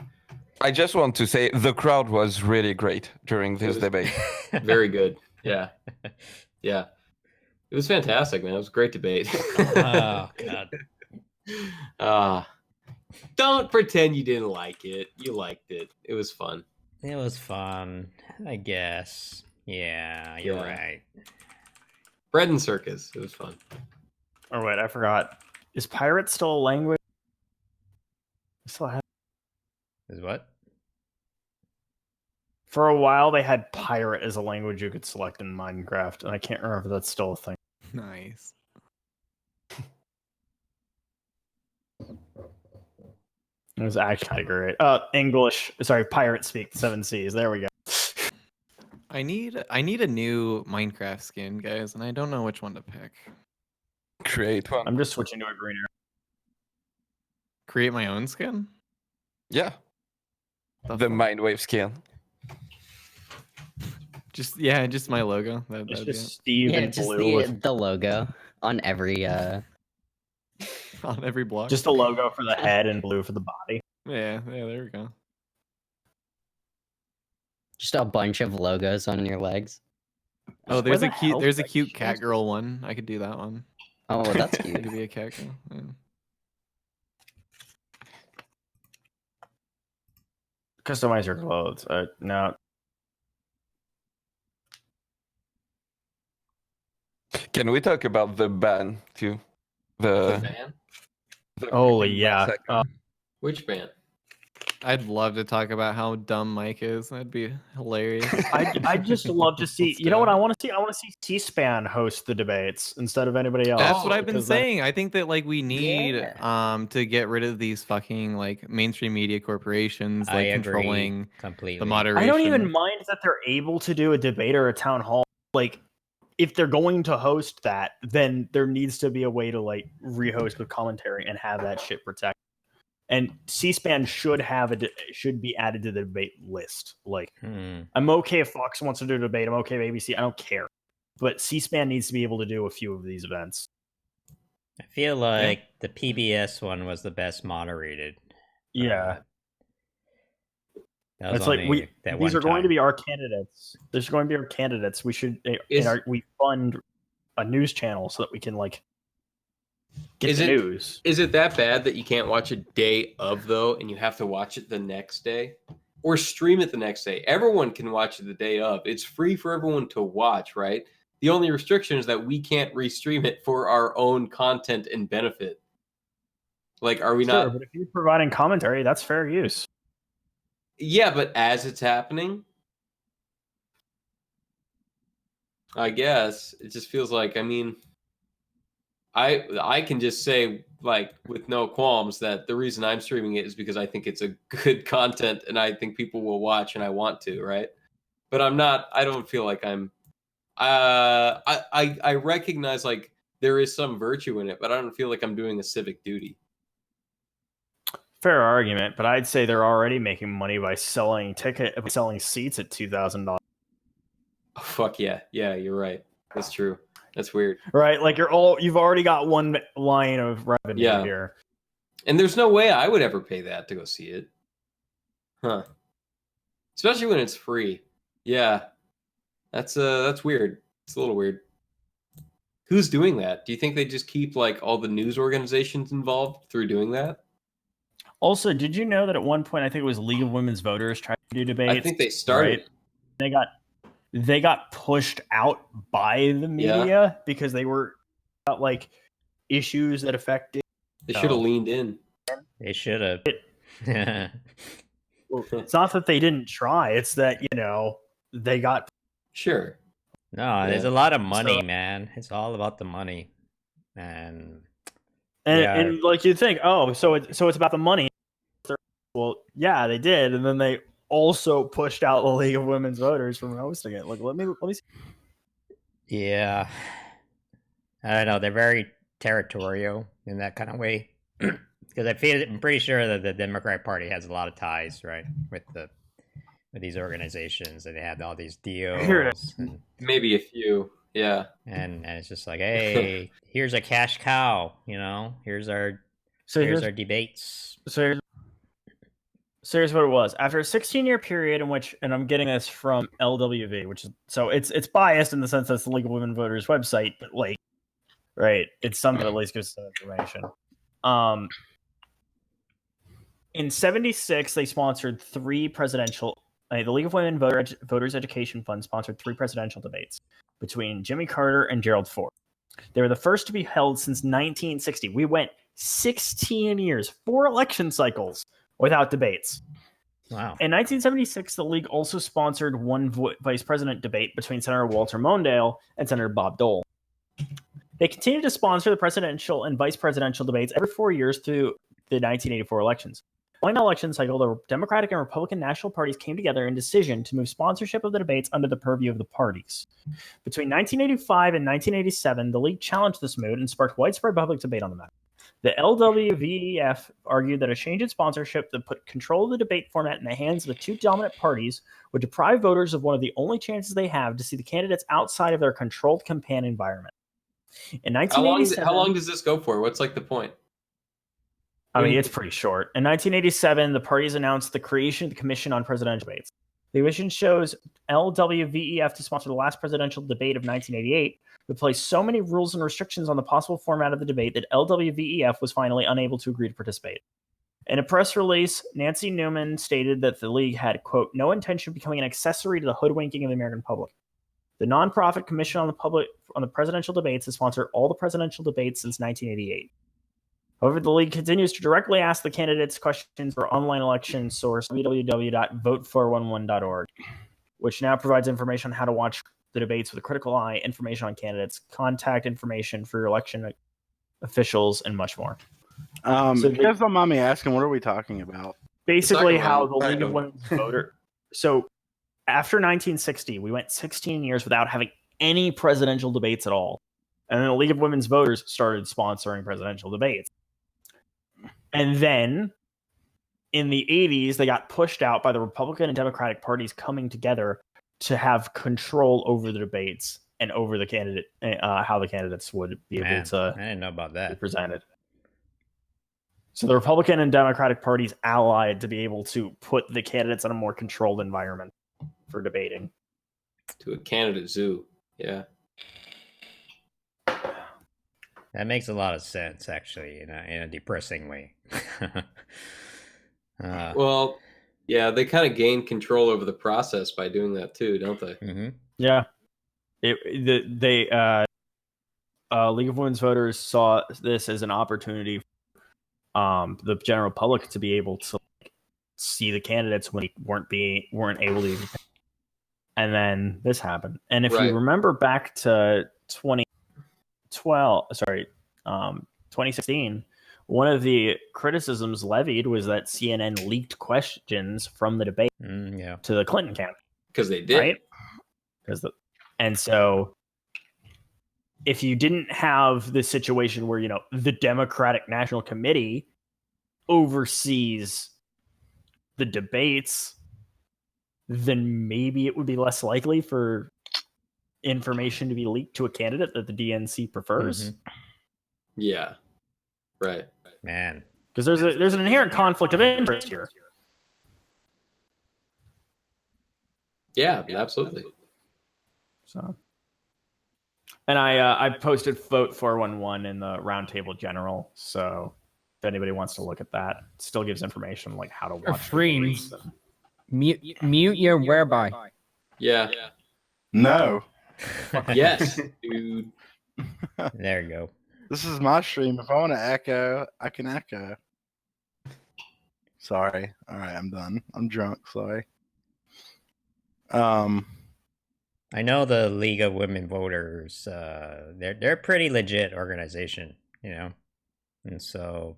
I just want to say the crowd was really great during this debate. Very good. Yeah. Yeah. It was fantastic, man. It was a great debate. Oh god. Don't pretend you didn't like it. You liked it. It was fun. It was fun, I guess. Yeah, you're right. Bread and circus. It was fun. Oh wait, I forgot. Is pirate still a language? I still have. Is what? For a while, they had pirate as a language you could select in Minecraft, and I can't remember if that's still a thing. Nice. It was actually great. English. Sorry, pirate speak 7 Cs. There we go. I need a new Minecraft skin, guys, and I don't know which one to pick. Create one. I'm just switching to a greener. Create my own skin? Yeah. The Mindwave skin. Just my logo. It's just Steve in just blue. the logo on every on every block. Just a logo for the head and blue for the body. Yeah, there we go. just a bunch of logos on your legs. Oh, there's a cute cat girl one. I could do that one. Oh, that's I cute. could be a cat girl. Yeah. Customize your clothes. No. Can we talk about the ban too? The ban? Oh yeah. Which ban? I'd love to talk about how dumb Mike is. That'd be hilarious. I'd just love to see. You know what I want to see? I want to see C-SPAN host the debates instead of anybody else. That's what I've been because then- saying. I think that like we need to get rid of these fucking like mainstream media corporations like I agree controlling completely. the moderation. I don't even mind that they're able to do a debate or a town hall. Like, if they're going to host that, then there needs to be a way to like rehost with commentary and have that shit protected. And C-SPAN should be added to the debate list. Like, I'm okay if Fox wants to do a debate. I'm okay with ABC. I don't care. But C-SPAN needs to be able to do a few of these events. I feel like the PBS one was the best moderated. Yeah. That was It's like these are going to be our candidates. There's going to be our candidates. We should we fund a news channel so that we can like get the news. Is it that bad that you can't watch a day of though, and you have to watch it the next day, or stream it the next day? Everyone can watch it the day of. It's free for everyone to watch, right? The only restriction is that we can't restream it for our own content and benefit. Like, are we not? But if you're providing commentary, that's fair use. Yeah, but as it's happening, I guess it just feels like. I mean, I can just say like with no qualms that the reason I'm streaming it is because I think it's a good content and I think people will watch and I want to, right? But I'm not. I don't feel like I'm. I recognize like there is some virtue in it, but I don't feel like I'm doing a civic duty. Fair argument, but I'd say they're already making money by selling seats at $2,000. Oh, fuck yeah, you're right. That's true. That's weird. Right, like you've already got one line of revenue here, and there's no way I would ever pay that to go see it, huh? Especially when it's free. Yeah, that's weird. It's a little weird. Who's doing that? Do you think they just keep like all the news organizations involved through doing that? Also, did you know that at one point I think it was League of Women's Voters tried to do debates? I think they started. Right? They got pushed out by the media because they were about like issues that affected. They should have leaned in. They should have. Well, it's not that they didn't try; it's that they got. Sure. No, there's a lot of money, man. It's all about the money, and like you think, so it's about the money. Well, yeah, they did, and then they also pushed out the League of Women's Voters from hosting it. Like, let me see. Yeah, I don't know. They're very territorial in that kind of way because I'm pretty sure that the Democratic Party has a lot of ties, right, with these organizations, and they have all these deals. And, maybe a few, yeah. And it's just like, hey, here's a cash cow, Here's our our debates. So here's what it was. After a 16-year period in which, and I'm getting this from LWV, which is it's biased in the sense that it's the League of Women Voters website, but like, right, it's something that at least gives some information. In '76, they sponsored three presidential. The League of Women Voters Education Fund sponsored three presidential debates between Jimmy Carter and Gerald Ford. They were the first to be held since 1960. We went 16 years, 4 election cycles without debates. Wow. In 1976, the league also sponsored one vice president debate between Senator Walter Mondale and Senator Bob Dole. They continued to sponsor the presidential and vice presidential debates every 4 years through the 1984 elections. Following the election cycle, the Democratic and Republican national parties came together in decision to move sponsorship of the debates under the purview of the parties. Between 1985 and 1987, the league challenged this mood and sparked widespread public debate on the matter. The LWVEF argued that a change in sponsorship that put control of the debate format in the hands of the two dominant parties would deprive voters of one of the only chances they have to see the candidates outside of their controlled campaign environment. In 1987, how long does this go for? What's like the point? I mean, it's pretty short. In 1987, the parties announced the creation of the Commission on Presidential Debates. The commission chose LWVEF to sponsor the last presidential debate of 1988, but placed so many rules and restrictions on the possible format of the debate that LWVEF was finally unable to agree to participate. In a press release, Nancy Newman stated that the league had, quote, no intention of becoming an accessory to the hoodwinking of the American public. The nonprofit Commission on the Presidential Debates has sponsored all the presidential debates since 1988. However, the league continues to directly ask the candidates questions for online election source www.vote411.org, which now provides information on how to watch the debates with a critical eye, information on candidates, contact information for election officials, and much more. So if you guys don't mind me asking, what are we talking about? Basically, how the League of Women's Voters. So after 1960, we went 16 years without having any presidential debates at all. And then the League of Women's Voters started sponsoring presidential debates. And then in the 80s, they got pushed out by the Republican and Democratic parties coming together to have control over the debates and over the candidate, how the candidates would be able to. I didn't know about that. Be presented. So the Republican and Democratic parties allied to be able to put the candidates in a more controlled environment for debating. To a candidate zoo, yeah. That makes a lot of sense, actually, in a depressing way. Well, yeah, they kind of gain control over the process by doing that too, don't they? Mm-hmm. Yeah. League of Women's Voters saw this as an opportunity for the general public to be able to see the candidates when they weren't able to. And then this happened. And if you remember back to 2016, one of the criticisms levied was that CNN leaked questions from the debate to the Clinton campaign. Because they did. Right? And so if you didn't have the situation where, the Democratic National Committee oversees the debates, then maybe it would be less likely for information to be leaked to a candidate that the DNC prefers. Yeah. Right. Man. Because there's an inherent conflict of interest here. Yeah, absolutely. So, and I posted Vote 411 in the Roundtable General, so if anybody wants to look at that, it still gives information like how to watch. Friends, mute your whereby. Yeah. No. Yes, dude. There you go. This is my stream. If I want to echo, I can echo. Sorry. All right, I'm done. I'm drunk. Sorry. I know the League of Women Voters. They're a pretty legit organization, and so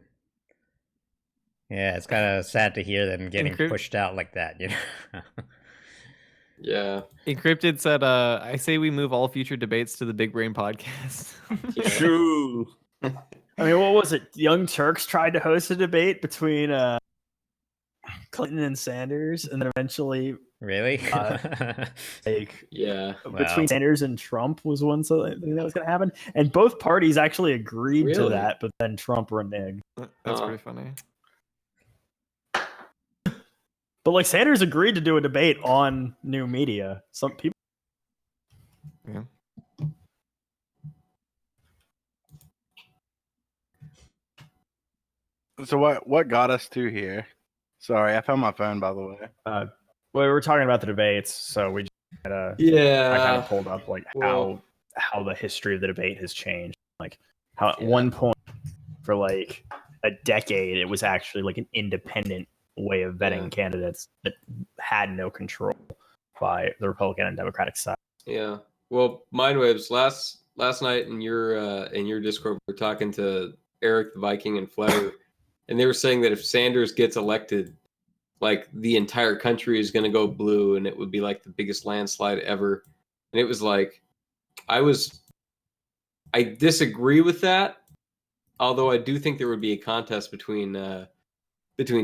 yeah, it's kind of sad to hear them getting pushed out like that, Yeah. Encrypted said, I say we move all future debates to the Big Brain podcast. True. I mean, what was it? Young Turks tried to host a debate between Clinton and Sanders, and then eventually, really, between Sanders and Trump was one something that was going to happen, and both parties actually agreed to that, but then Trump reneged. That's pretty funny. But Sanders agreed to do a debate on new media. Some people. Yeah. So what got us to here? Sorry, I found my phone, by the way. Well, we were talking about the debates, so we just had I kind of pulled up how the history of the debate has changed. How at one point for a decade it was actually an independent way of vetting candidates that had no control by the Republican and Democratic side. Yeah. Well, Mindwaves, last night in your Discord, we were talking to Eric the Viking and Fletter, and they were saying that if Sanders gets elected, the entire country is going to go blue, and it would be the biggest landslide ever. And it was I disagree with that, although I do think there would be a contest between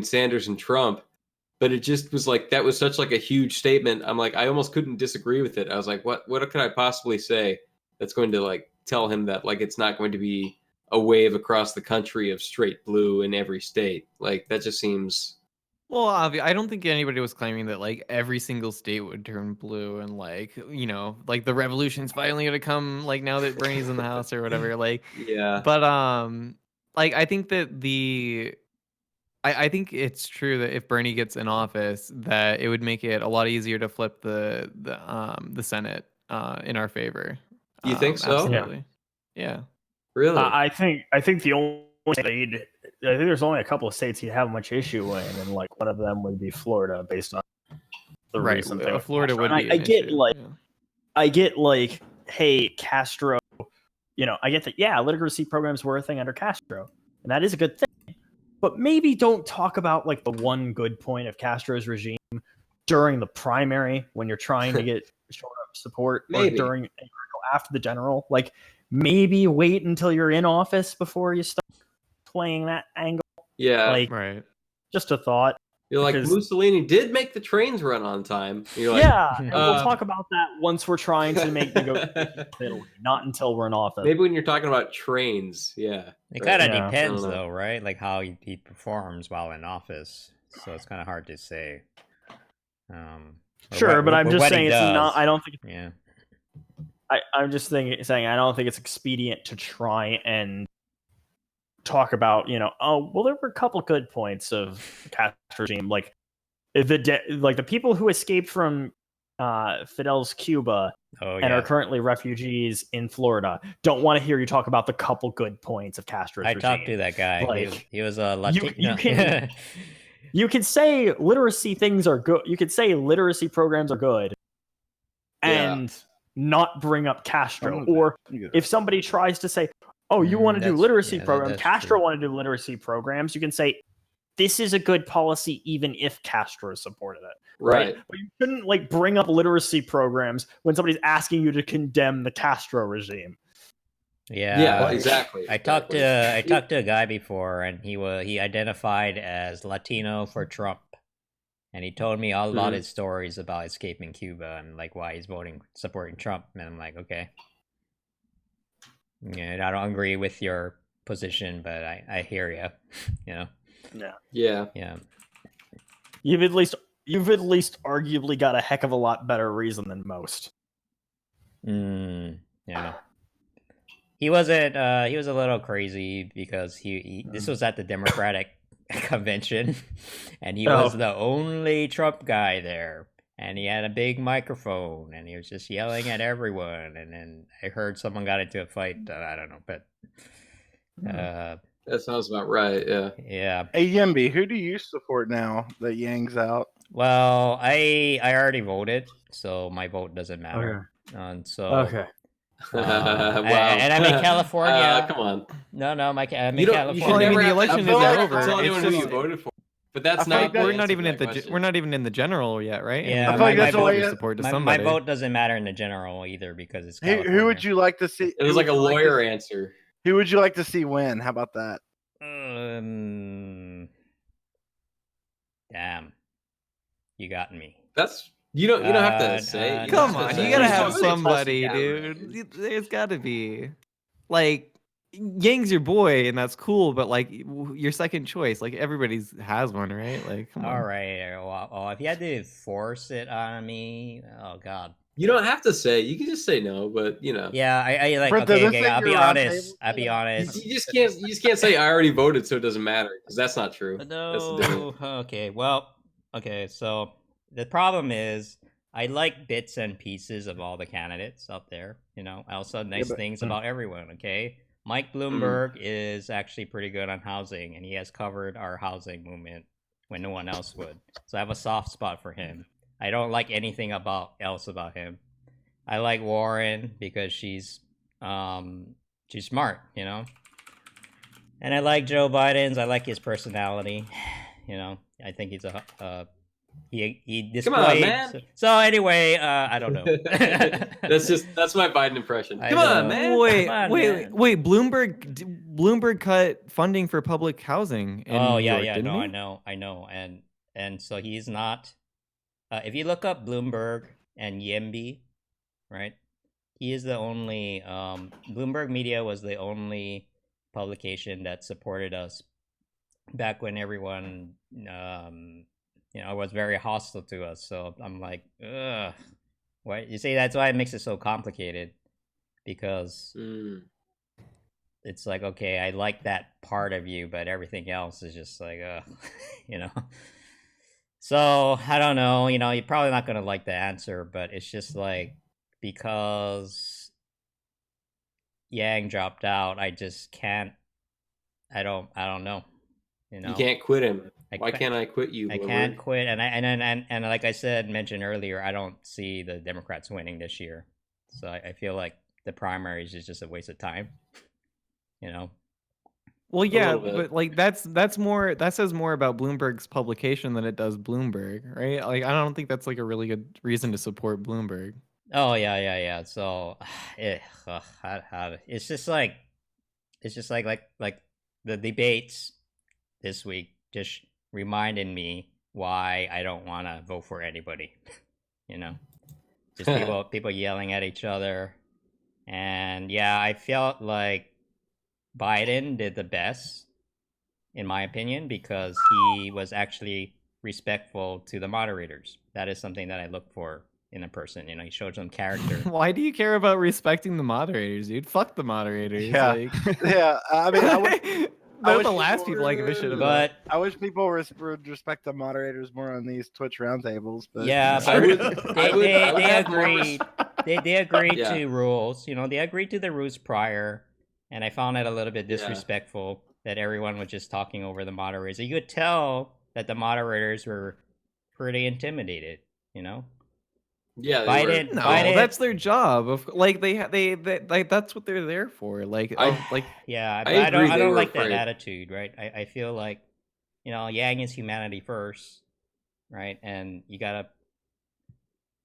Sanders and Trump, but it just was that was such a huge statement. I'm I almost couldn't disagree with it. I was what could I possibly say that's going to tell him that it's not going to be a wave across the country of straight blue in every state? That just seems. Well, I don't think anybody was claiming that every single state would turn blue and the revolution's finally gonna come now that Bernie's in the house or whatever. Yeah. But I think that I think it's true that if Bernie gets in office, that it would make it a lot easier to flip the Senate in our favor. You think so? Absolutely. Yeah. Really? I think the only state, I think there's only a couple of states he'd have much issue in, and one of them would be Florida, based on the recent thing. Florida would be. I get hey, Castro, I get that. Yeah, literacy programs were a thing under Castro, and that is a good thing. But maybe don't talk about the one good point of Castro's regime during the primary when you're trying to get short up support, or during after the general. Maybe wait until you're in office before you start playing that angle. Yeah, right. Just a thought. You're like, Because- Mussolini did make the trains run on time. You're like, yeah, and we'll talk about that once we're trying to make negotiations with Italy, not until we're in office. maybe when you're talking about trains, yeah. It right. kind of Yeah. depends, I don't know. though, right? Like how he performs while in office. So it's kind of hard to say. Or Sure, but I'm or just what he saying it's not. does. I don't think. Yeah. I'm just saying I don't think it's expedient to try and talk about, oh, well, there were a couple good points of Castro regime, like the people who escaped from Fidel's Cuba and are currently refugees in Florida don't want to hear you talk about the couple good points of Castro's regime. I talked to that guy. Like, he was a Latino. You can say literacy things are good. You could say literacy programs are good, and not bring up Castro. Or if somebody tries to say, "Oh, you want to do literacy programs," Castro want to do literacy programs, you can say, "This is a good policy, even if Castro supported it." Right? But you shouldn't bring up literacy programs when somebody's asking you to condemn the Castro regime. Yeah, exactly. I talked to a guy before, and he identified as Latino for Trump, and he told me all about his stories about escaping Cuba and like why he's supporting Trump. And I'm like, okay, yeah, I don't agree with your position, but I hear you. Yeah. You've at least arguably got a heck of a lot better reason than most. Yeah. He wasn't. He was a little crazy because this was at the Democratic convention, and he was the only Trump guy there, and he had a big microphone, and he was just yelling at everyone. And then I heard someone got into a fight. I don't know, but that sounds about right. Yeah. Yeah. Hey Yimby, who do you support now that Yang's out? Well, I already voted, so my vote doesn't matter. And so Wow. and I'm in California. Come on. No, I'm in You California. never the election isn't over. Tell anyone who It's you just- voted for. But that's I feel not. like we're not even in the general yet, right? Yeah, I mean, my that's vote- your support to my somebody. vote doesn't matter in the general either because it's Who California. would you like to see? It was who like a would you like lawyer to- answer. Who would you like to see win? How about that? Damn, you got me. That's you don't have to say. You Come don't have on, to you say. gotta Just have say somebody, Tulsi dude. There's gotta be, like, Yang's your boy, and that's cool. But like, your second choice, like everybody's has one, right? Like, come on. All right. Well, if you had to force it on me, oh god. You don't have to say. You can just say no, but Yeah, I like. Brett, Okay, doesn't okay. say I'll be you're on honest. I'll be honest. You just can't say I already voted, so it doesn't matter because that's not true. That's the difference. No. Okay. Well. Okay. So the problem is, I like bits and pieces of all the candidates out there. I also nice things about everyone. Okay. Mike Bloomberg is actually pretty good on housing, and he has covered our housing movement when no one else would. So I have a soft spot for him. I don't like anything else about him. I like Warren because she's smart, And I like Joe Biden's. I like his personality. I think he's he displayed. Come on, man. So anyway, I don't know. That's my Biden impression. I Come on, know. man. Wait, Come on, wait, man. wait! Bloomberg cut funding for public housing. In Oh New yeah, York, yeah. didn't No, he? I know, and so he's not. If you look up Bloomberg and YIMBY, right? He is the only. Bloomberg Media was the only publication that supported us back when everyone, was very hostile to us. So I'm like, ugh. Why? You see, that's why it makes it so complicated, because it's like, okay, I like that part of you, but everything else is just like, So I don't know. You're probably not gonna like the answer, but it's just like, because Yang dropped out, I just can't. I don't know. You can't quit him. Why ca- can't I quit you? I Woodward? can't quit, and like I mentioned earlier, I don't see the Democrats winning this year. So I feel like the primaries is just a waste of time. Well, yeah, little bit. but like that says more about Bloomberg's publication than it does Bloomberg, right? Like, I don't think that's like a really good reason to support Bloomberg. Oh yeah. So, it's just like the debates this week just reminded me why I don't want to vote for anybody. You know, just people yelling at each other, and yeah, I felt like Biden did the best, in my opinion, because he was actually respectful to the moderators. That is something that I look for in a person. You know, he showed some character. Why do you care about respecting the moderators, dude? Fuck the moderators. Yeah. Like, Yeah, I mean, they're the last people I give a shit about. But I wish people would respect the moderators more on these Twitch roundtables. But yeah, you know. but they agreed. They agreed Yeah. to rules. You know, they agreed to the rules prior, and I found it a little bit disrespectful that everyone was just talking over the moderators. You could tell that the moderators were pretty intimidated. You know. Yeah, they Biden. were. No, Biden, that's their job. Of like they like that's what they're there for. Like yeah, but I I don't. agree I they don't were like that afraid. attitude, right? I feel like, you know, Yang is humanity first, right? And you gotta.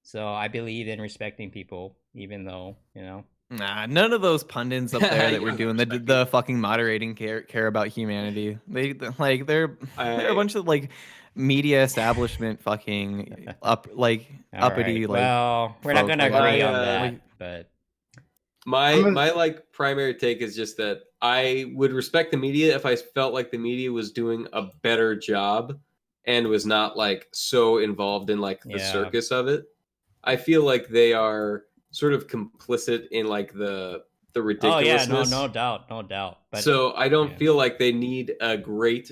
So I believe in respecting people, even though, you know. Nah, none of those pundits up there that were doing the fucking moderating care about humanity. They're a bunch of like media establishment fucking uppity like. Well, we're not folk, gonna like, agree on that, but My like primary take is just that I would respect the media if I felt like the media was doing a better job and was not like so involved in like the circus of it. I feel like they are sort of complicit in like the ridiculousness. Oh yeah, no doubt. But So I don't feel like they need a great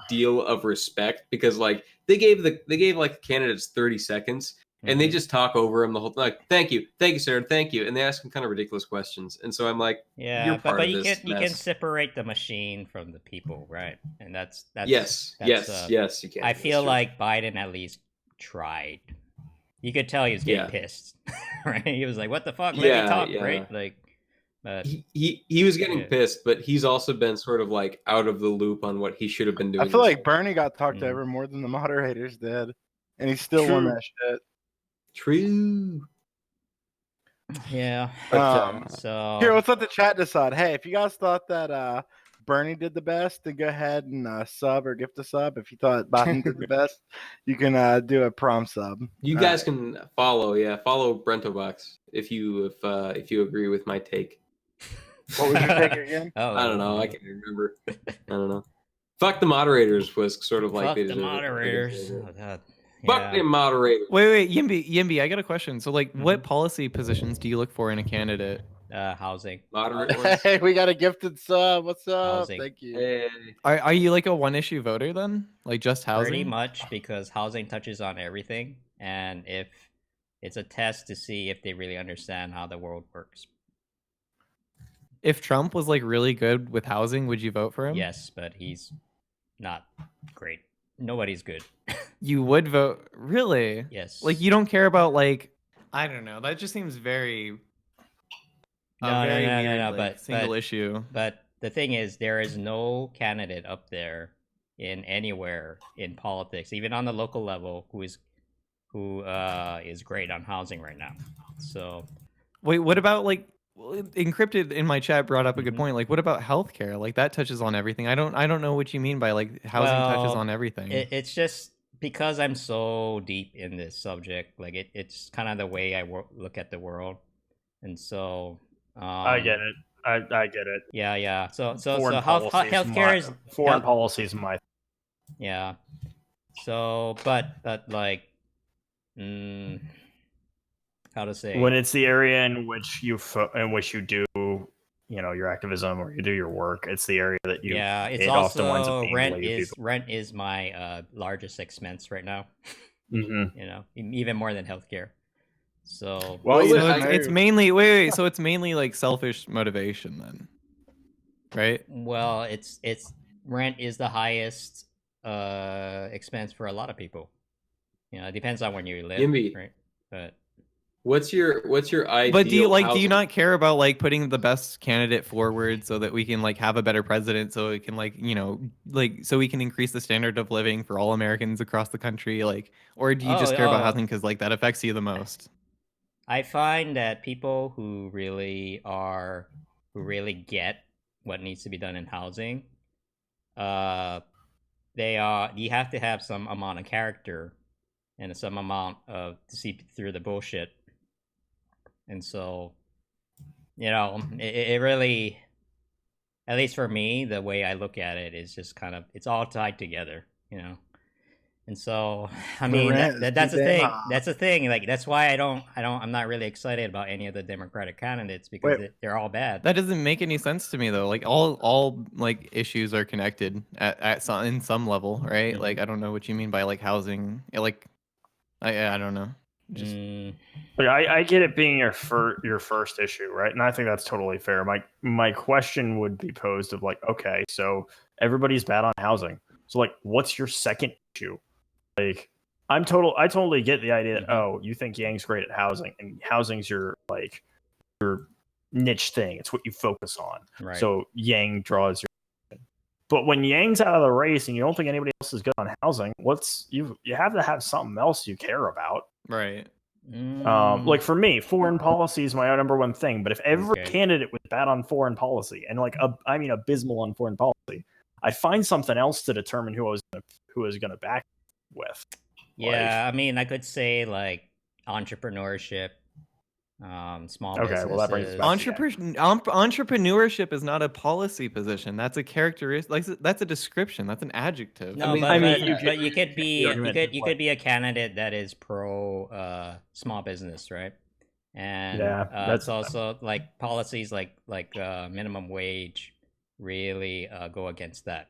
deal of respect because like they gave like candidates 30 seconds and they just talk over them the whole time. Like, thank you, sir, thank you, and they ask them kind of ridiculous questions. And so I'm like, yeah, you're part but of you this can you can mess. separate the machine from the people, right? And that's Yes, you can. I That's feel true. like Biden at least tried. You could tell he was getting pissed, right? He was like, "What the fuck? Let me talk," right? Like, but he was getting pissed, but he's also been sort of like out of the loop on what he should have been doing. I feel this like Bernie got talked over more than the moderators did, and he still won True. that shit. True. Yeah. So here, let's let the chat decide. Hey, if you guys thought that Bernie did the best, then go ahead and sub or gift a sub. If you thought Biden did the best, you can do a prom sub. You guys can follow Brentobox if you agree with my take. What was your take again? I don't know. I can't remember. I don't know. Fuck the moderators was sort of like fuck they the deserve it. moderators. Oh, God. Fuck the moderators. Wait, Yimby, I got a question. So like, what policy positions do you look for in a candidate? Housing. Moderate ones. Hey, we got a gifted sub. What's up? Housing. Thank you. Hey. Are you like a one issue voter then? Like just housing? Pretty much, because housing touches on everything, and if it's a test to see if they really understand how the world works. If Trump was like really good with housing, would you vote for him? Yes, but he's not great. Nobody's good. You would vote, really? Yes. Like you don't care about like, I don't know. That just seems very. No, weird, but single issue. But the thing is, there is no candidate up there in anywhere in politics, even on the local level, who is great on housing right now. So, wait, what about like Encrypted in my chat brought up a good point. Like, what about healthcare? Like that touches on everything. I don't know what you mean by like housing touches on everything. It's just because I'm so deep in this subject. Like it's kind of the way I look at the world, and so. I get it. I get it. Yeah. So healthcare is foreign policy is my. Yeah. So, but like, how to say? When it's the area in which you do, your activism or you do your work, it's the area that you. Yeah, it's often winds up also being rent is my largest expense right now. Mm-hmm. Even more than healthcare. So it's mainly wait. So it's mainly like selfish motivation then, right? Well, it's rent is the highest expense for a lot of people. It depends on when you live, Yimby. right? But what's your ideal? But do you not care about like putting the best candidate forward so that we can like have a better president, so it can so we can increase the standard of living for all Americans across the country, like, or do you just care about housing because like that affects you the most? I find that people who really get what needs to be done in housing, you have to have some amount of character and some amount of to see through the bullshit. And so, it really, at least for me, the way I look at it is just kind of, it's all tied together, And so, I mean, that's the thing. That's the thing. Like, that's why I'm not really excited about any of the Democratic candidates because they're all bad. That doesn't make any sense to me though. Like all like issues are connected at some in some level, right? Like I don't know what you mean by like housing. Like I don't know. Just But I get it being your first issue, right? And I think that's totally fair. My question would be posed of like, okay, so everybody's bad on housing. So like, what's your second issue? Like, I totally get the idea that oh, you think Yang's great at housing, and housing's your niche thing. It's what you focus on. Right. So Yang draws your. But when Yang's out of the race and you don't think anybody else is good on housing, you have to have something else you care about. Right. Like for me, foreign policy is my number one thing. But if every candidate was bad on foreign policy and abysmal on foreign policy, I'd find something else to determine who I was going to back with. Yeah, I mean, I could say like entrepreneurship, small businesses. Well, that brings us back entrepreneurship is not a policy position. That's a characteristic. Like that's a description. That's an adjective. No, but you could be you could be a candidate that is pro small business, right? And that's also like policies like minimum wage really go against that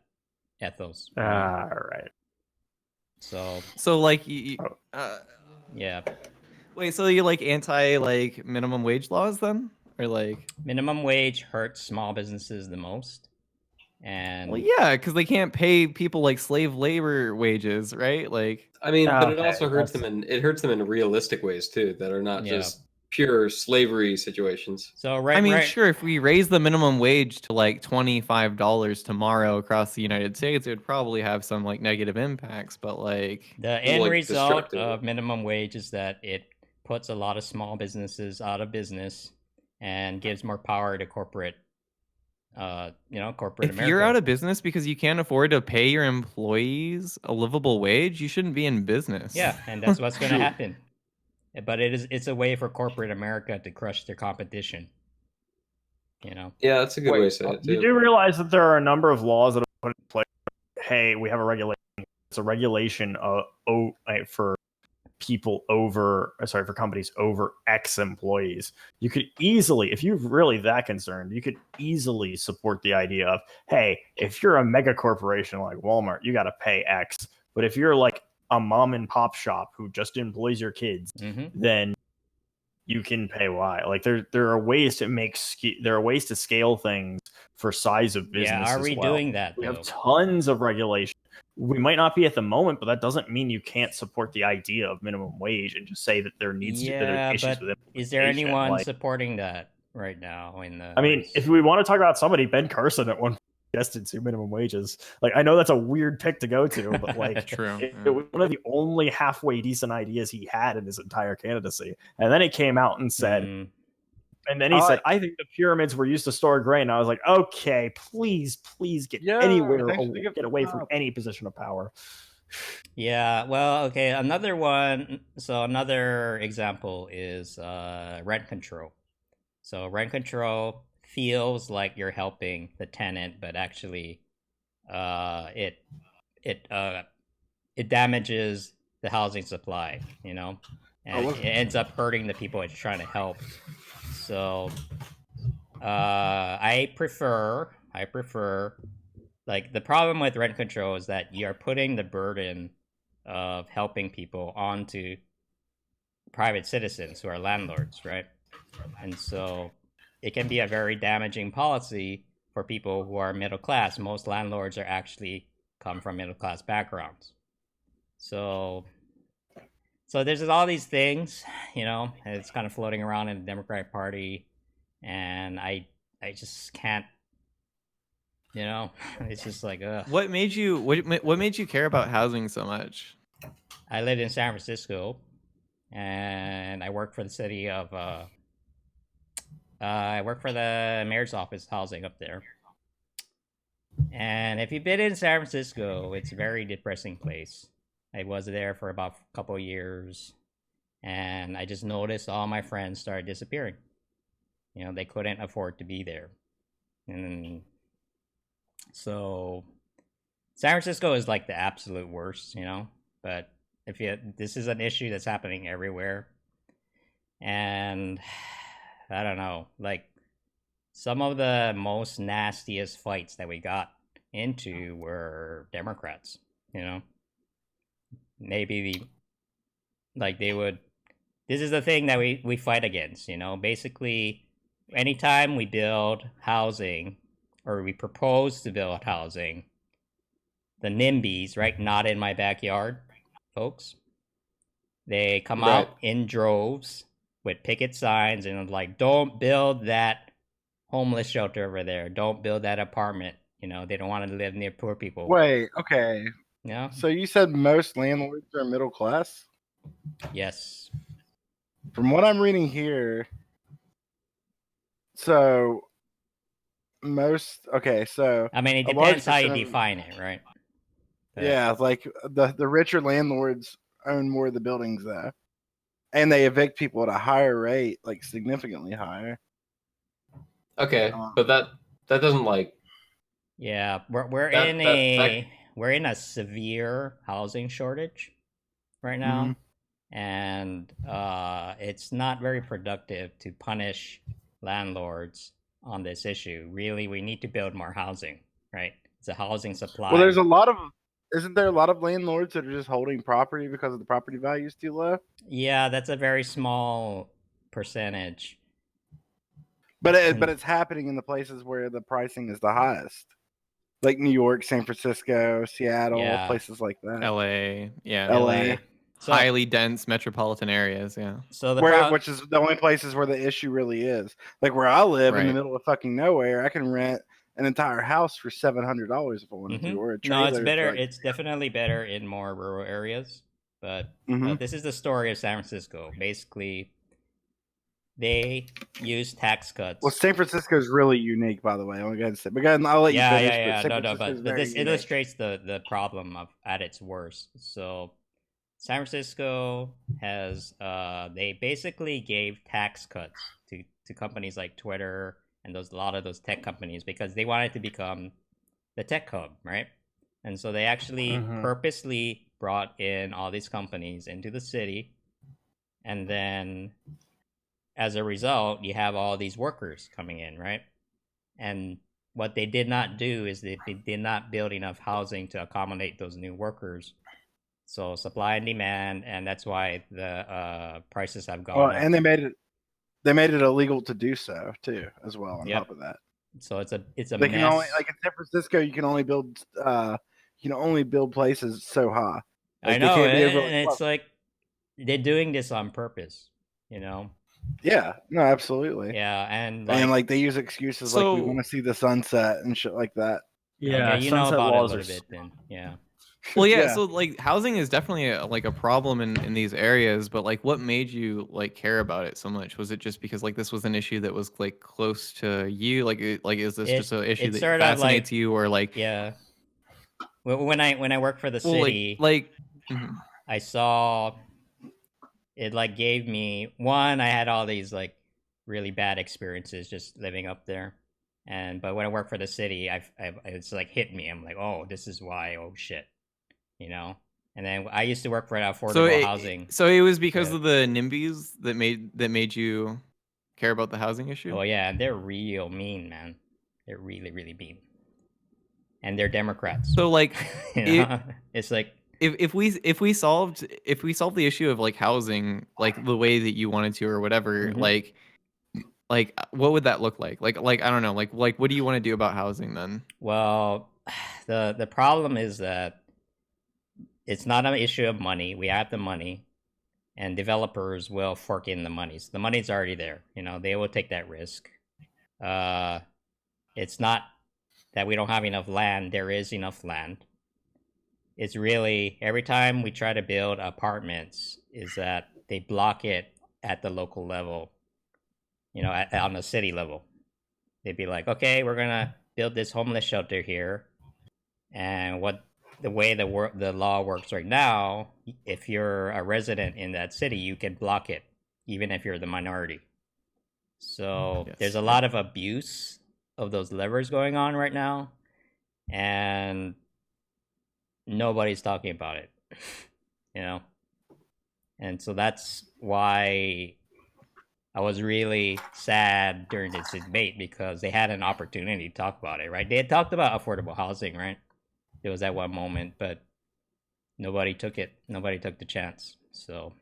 ethos. Right. So like yeah. Wait, so you're like anti like minimum wage laws then, or like minimum wage hurts small businesses the most, and well, yeah, because they can't pay people like slave labor wages, right? Like, I mean, but it also hurts them in realistic ways too that are not just pure slavery situations. So sure, if we raise the minimum wage to like $25 tomorrow across the United States, it would probably have some like negative impacts. But like the end result of minimum wage is that it puts a lot of small businesses out of business and gives more power to corporate. Corporate if America. You're out of business because you can't afford to pay your employees a livable wage, you shouldn't be in business. Yeah, and that's what's going to happen. But it's a way for corporate America to crush their competition. Yeah, that's a good way to say it too. You do realize that there are a number of laws that are put in place. Hey, we have a regulation. It's a regulation for companies over X employees. You could easily, if you're really that concerned, you could easily support the idea of, hey, if you're a mega corporation like Walmart, you got to pay X. But if you're like a mom and pop shop who just employs your kids, then you can pay Y. Like there are ways to scale things for size of business. Yeah, are we doing that? We have tons of regulation. We might not be at the moment, but that doesn't mean you can't support the idea of minimum wage and just say that there needs to be issues with it. Is there anyone supporting that right now? If we want to talk about somebody, Ben Carson at one suggested to minimum wages. Like, I know that's a weird pick to go to, but like, True. It was one of the only halfway decent ideas he had in his entire candidacy. And then he came out and said, said, I think the pyramids were used to store grain. And I was like, okay, please get get away from any position of power. Yeah, well, okay, another one. So another example is rent control. So rent control feels like you're helping the tenant, but actually it damages the housing supply, and it ends up hurting the people it's trying to help. So I prefer like the problem with rent control is that you're putting the burden of helping people onto private citizens who are landlords, right? And so it can be a very damaging policy for people who are middle class. Most landlords are actually come from middle class backgrounds. So there's all these things, it's kind of floating around in the Democratic Party, and I just can't, it's just like, ugh. What made you care about housing so much? I lived in San Francisco, and I worked for the city of, I worked for the mayor's office housing up there. And if you've been in San Francisco, it's a very depressing place. I was there for about a couple of years, and I just noticed all my friends started disappearing. You know, they couldn't afford to be there. And so San Francisco is like the absolute worst, you know? But if you this is an issue that's happening everywhere. And I don't know, like some of the most nastiest fights that we got into were Democrats, you know? Maybe they would this is the thing that we fight against, you know? Basically, anytime we build housing or we propose to build housing, the NIMBYs, right? Not in my backyard, folks. They come out in droves with picket signs and like, don't build that homeless shelter over there. Don't build that apartment. You know, they don't want to live near poor people. Wait, okay. Yeah. So you said most landlords are middle class? Yes. From what I'm reading here, so most so I mean, it a large depends how you percent of- define it, right? Yeah, like the richer landlords own more of the buildings though. And they evict people at a higher rate, like significantly higher. Okay, but that doesn't like. Yeah, we're That- we're in a severe housing shortage right now, and it's not very productive to punish landlords on this issue. Really, we need to build more housing, right? It's a housing supply. Well, isn't there a lot of landlords that are just holding property because the property value is too low? Yeah, that's a very small percentage. But it's happening in the places where the pricing is the highest, like New York, San Francisco, Seattle, Yeah. places like that. LA, yeah, LA. highly dense metropolitan areas, yeah. So Which is the only places where the issue really is. Like where I live in the Right. middle of fucking nowhere, I can rent an entire house for $700 if I wanted to, or a trailer. No, it's better. for, It's definitely better in more rural areas. But this is the story of San Francisco. Basically, they use tax cuts. Well, San Francisco is really unique, by the way. I'll go ahead and say, but I'll let you finish. Yeah. San No, Francisco is but very this unique. illustrates the problem of at its worst. So, San Francisco has they basically gave tax cuts to companies like Twitter and a lot of those tech companies because they wanted to become the tech hub, right? And so they actually purposely brought in all these companies into the city, and then as a result, you have all these workers coming in, right? And what they did not do is they did not build enough housing to accommodate those new workers. So supply and demand, and that's why the prices have gone up. And they made it illegal to do so too, as well. On top of that, so it's a they mess. can only, like in San Francisco, you can only build places so high. I Like, they know, can't be over, and it's like they're doing this on purpose, you know. Yeah, no, absolutely. Yeah, and like they use excuses like we want to see the sunset and shit like that. Yeah, okay, you know sunset about it a laws little are bit then. Yeah. Well, yeah, Yeah. so like housing is definitely a problem in these areas, but like what made you like care about it so much? Was it just because like this was an issue that was like close to you? Like is this just an issue that sort of fascinates you, or like yeah? When I worked for the Well, city, mhm. I saw it like gave me one. I had all these like really bad experiences just living up there, but when I worked for the city, it's like hit me. I'm like, oh, this is why. Oh shit, you know. And then I used to work for affordable housing. So it was because of the NIMBYs that made you care about the housing issue? Oh yeah, they're real mean, man. They're really mean, and they're Democrats. So like, you know? It's like if we solved the issue of like housing like the way that you wanted to or whatever, like what would that look like? Like I don't know, like what do you want to do about housing then? Well, the problem is that it's not an issue of money. We have the money, and developers will fork in the money. So the money's already there. You know, they will take that risk. It's not that we don't have enough land. There is enough land. It's really every time we try to build apartments, is that they block it at the local level. You know, on the city level, they'd be like, "Okay, we're gonna build this homeless shelter here, and the way the law works right now, if you're a resident in that city, you can block it, even if you're the minority. So there's a lot of abuse of those levers going on right now, and nobody's talking about it, you know? And so that's why I was really sad during this debate, because they had an opportunity to talk about it, right? They had talked about affordable housing, right? There was that one moment, but nobody took it. Nobody took the chance. So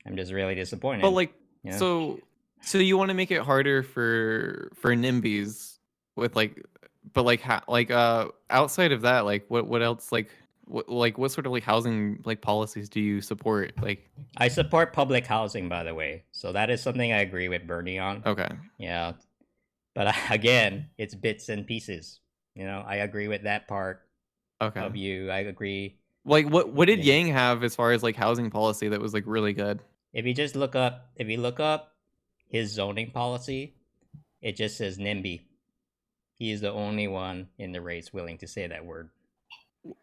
I'm just really disappointed. But like, you know? so you want to make it harder for NIMBYs with like, but like outside of that, like what else, like what sort of like housing like policies do you support? Like, I support public housing, by the way. So that is something I agree with Bernie on. Okay. Yeah. But again, it's bits and pieces. You know, I agree with that part of you. I agree. Like what did Yang have as far as like housing policy that was like really good? If you look up his zoning policy, it just says NIMBY. He is the only one in the race willing to say that word.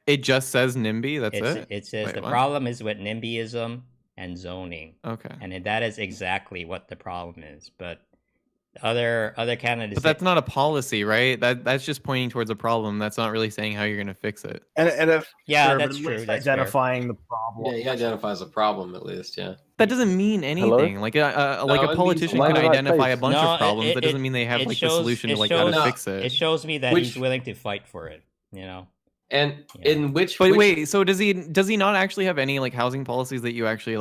It just says NIMBY. That's it. It says Wait, the what? problem is with NIMBYism and zoning. Okay. And that is exactly what the problem is. But other candidates. But that's not a policy, right? That's just pointing towards a problem. That's not really saying how you're going to fix it. And if yeah, Sure, that's but at true. least That's identifying the problem. Yeah, he identifies a problem at least. Yeah. That doesn't mean anything. Like a it politician means- could identify a bunch No, of problems. That doesn't mean they have like the solution to like how to fix it. It shows me that he's willing to fight for it. You know. And in which? But wait, so does he not actually have any like housing policies that you actually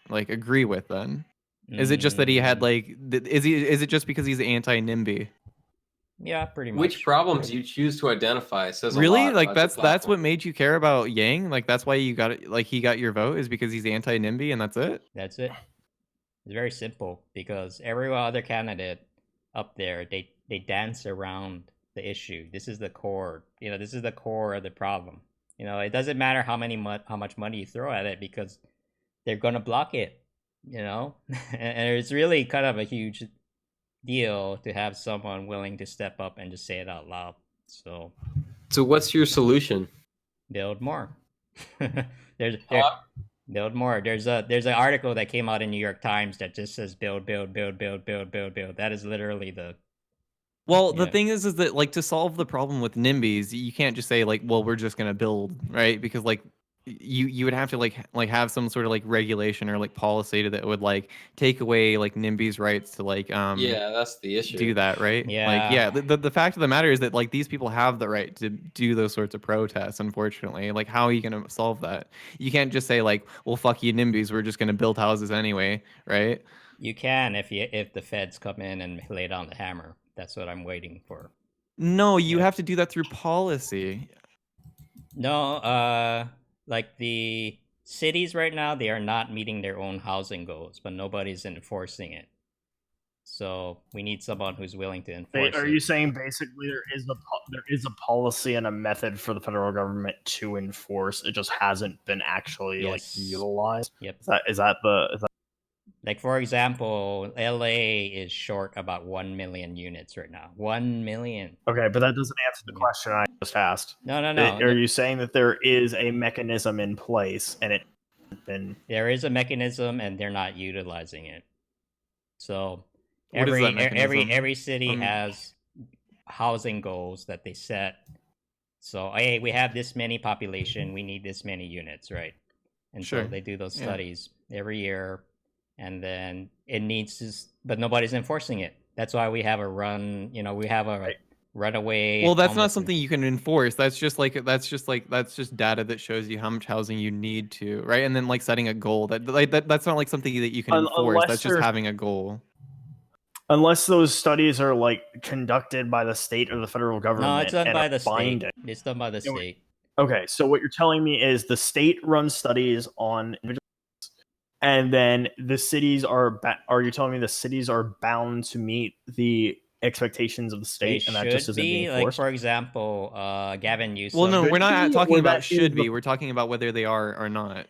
like agree with then? Is it just that he had like is it just because he's anti-NIMBY? Yeah, pretty much. Which problems you choose to identify says Really? a lot Like about your that's platform. what made you care about Yang? Like that's why you got it, like he got your vote is because he's anti-NIMBY and that's it? That's it. It's very simple, because every other candidate up there, they dance around the issue. This is the core. You know, this is the core of the problem. You know, it doesn't matter how much money you throw at it, because they're gonna block it. You know, and it's really kind of a huge deal to have someone willing to step up and just say it out loud. So what's your solution? Build more. Build more. There's an article that came out in New York Times that just says build. That is literally the. Well, the thing is that like to solve the problem with NIMBYs, you can't just say like, well, we're just gonna build, right? Because like you would have to like have some sort of like regulation or like policy that would like take away like NIMBY's rights to like yeah, that's the issue. do that, right? Yeah. Like yeah, the fact of the matter is that like these people have the right to do those sorts of protests. Unfortunately, like how are you gonna solve that? You can't just say like, well, fuck you NIMBYs, we're just gonna build houses anyway, right? You can if the feds come in and lay down the hammer. That's what I'm waiting for. No, you have to do that through policy. No, like the cities right now, they are not meeting their own housing goals, but nobody's enforcing it. So we need someone who's willing to enforce Are it. you saying basically there is a policy and a method for the federal government to enforce? It just hasn't been actually like utilized. Yep. Is that Like, for example, LA is short about 1 million units right now. 1 million. okay? But that doesn't answer the question I just asked. No. Are you saying that there is a mechanism in place and it hasn't been? There is a mechanism, and they're not utilizing it. So What is that mechanism? every city has housing goals that they set. So, hey, we have this many population, we need this many units, right? And Sure. so they do those Yeah. studies every year, and then it needs to, but nobody's enforcing it. That's why we have a we have a runaway. Well, that's not homelessness. something you can enforce. That's just data that shows you how much housing you need to, right? And then like setting a goal. That's not like something that you can enforce. Unless That's just they're- having a goal. Unless those studies are like conducted by the state or the federal government. No, it's done and by are the state. binding. It's done by the state. Okay, so what you're telling me is the state runs studies on individuals, and then the cities are. Are you telling me the cities are bound to meet the expectations of the state, and that just isn't being like, enforced? for example, Gavin Newsom. Well, no, we're not talking Or about that is should the- be. We're talking about whether they are or not.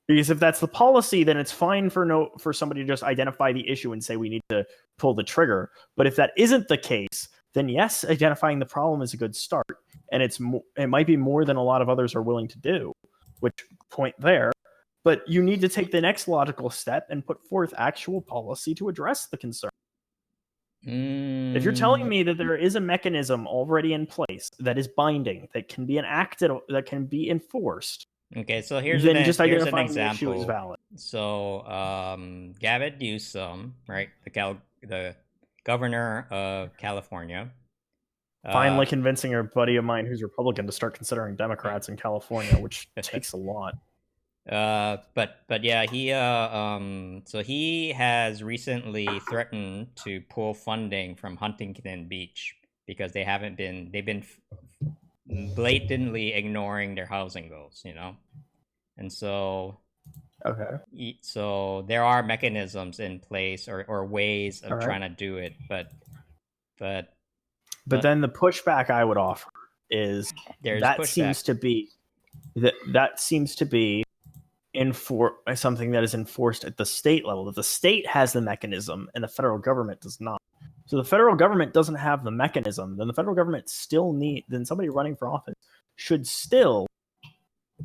Because if that's the policy, then it's fine for somebody to just identify the issue and say we need to pull the trigger. But if that isn't the case, then yes, identifying the problem is a good start, and it might be more than a lot of others are willing to do, which point there. But you need to take the next logical step and put forth actual policy to address the concern. If you're telling me that there is a mechanism already in place that is binding, that can be enacted, that can be enforced, okay, so here's then an, just here's an identifying the issue example. is valid. So Gavin Newsom, right, the governor of California, Finally convincing a buddy of mine who's Republican to start considering Democrats in California, which takes a lot. But yeah, so he has recently threatened to pull funding from Huntington Beach because they've been blatantly ignoring their housing goals, you know, and so so there are mechanisms in place or ways of trying to do it, but then the pushback I would offer is that seems to be something that is enforced at the state level. That the state has the mechanism and the federal government does not. So the federal government doesn't have the mechanism. Then the federal government then somebody running for office should still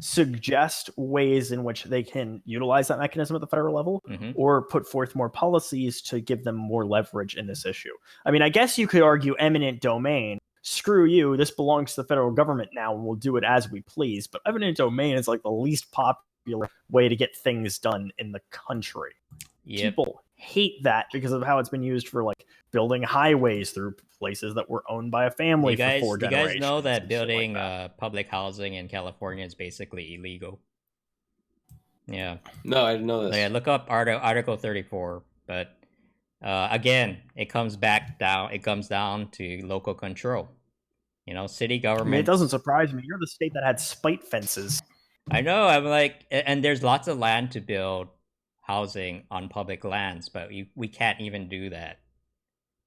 suggest ways in which they can utilize that mechanism at the federal level, or put forth more policies to give them more leverage in this issue. I mean, I guess you could argue eminent domain. Screw you, this belongs to the federal government now, and we'll do it as we please. But eminent domain is like the least popular way to get things done in the country. People hate that because of how it's been used for like building highways through places that were owned by a family for 4 generations. You guys know that building public housing in California is basically illegal? Yeah. No, I didn't know this. Yeah, look up Article 34. But again, it comes down to local control. You know, city government. I mean, it doesn't surprise me. You're the state that had spite fences. I know. I'm like, and there's lots of land to build housing on public lands, but we can't even do that.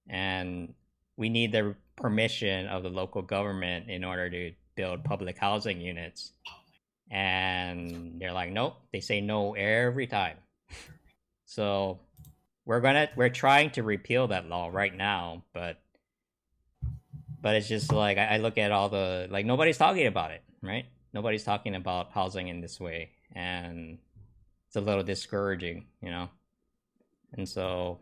And we need the permission of the local government in order to build public housing units. And they're like, nope. They say no every time. So we're trying to repeal that law right now, but it's just like I look at all the like nobody's talking about it, right? Nobody's talking about housing in this way, and it's a little discouraging, you know. And so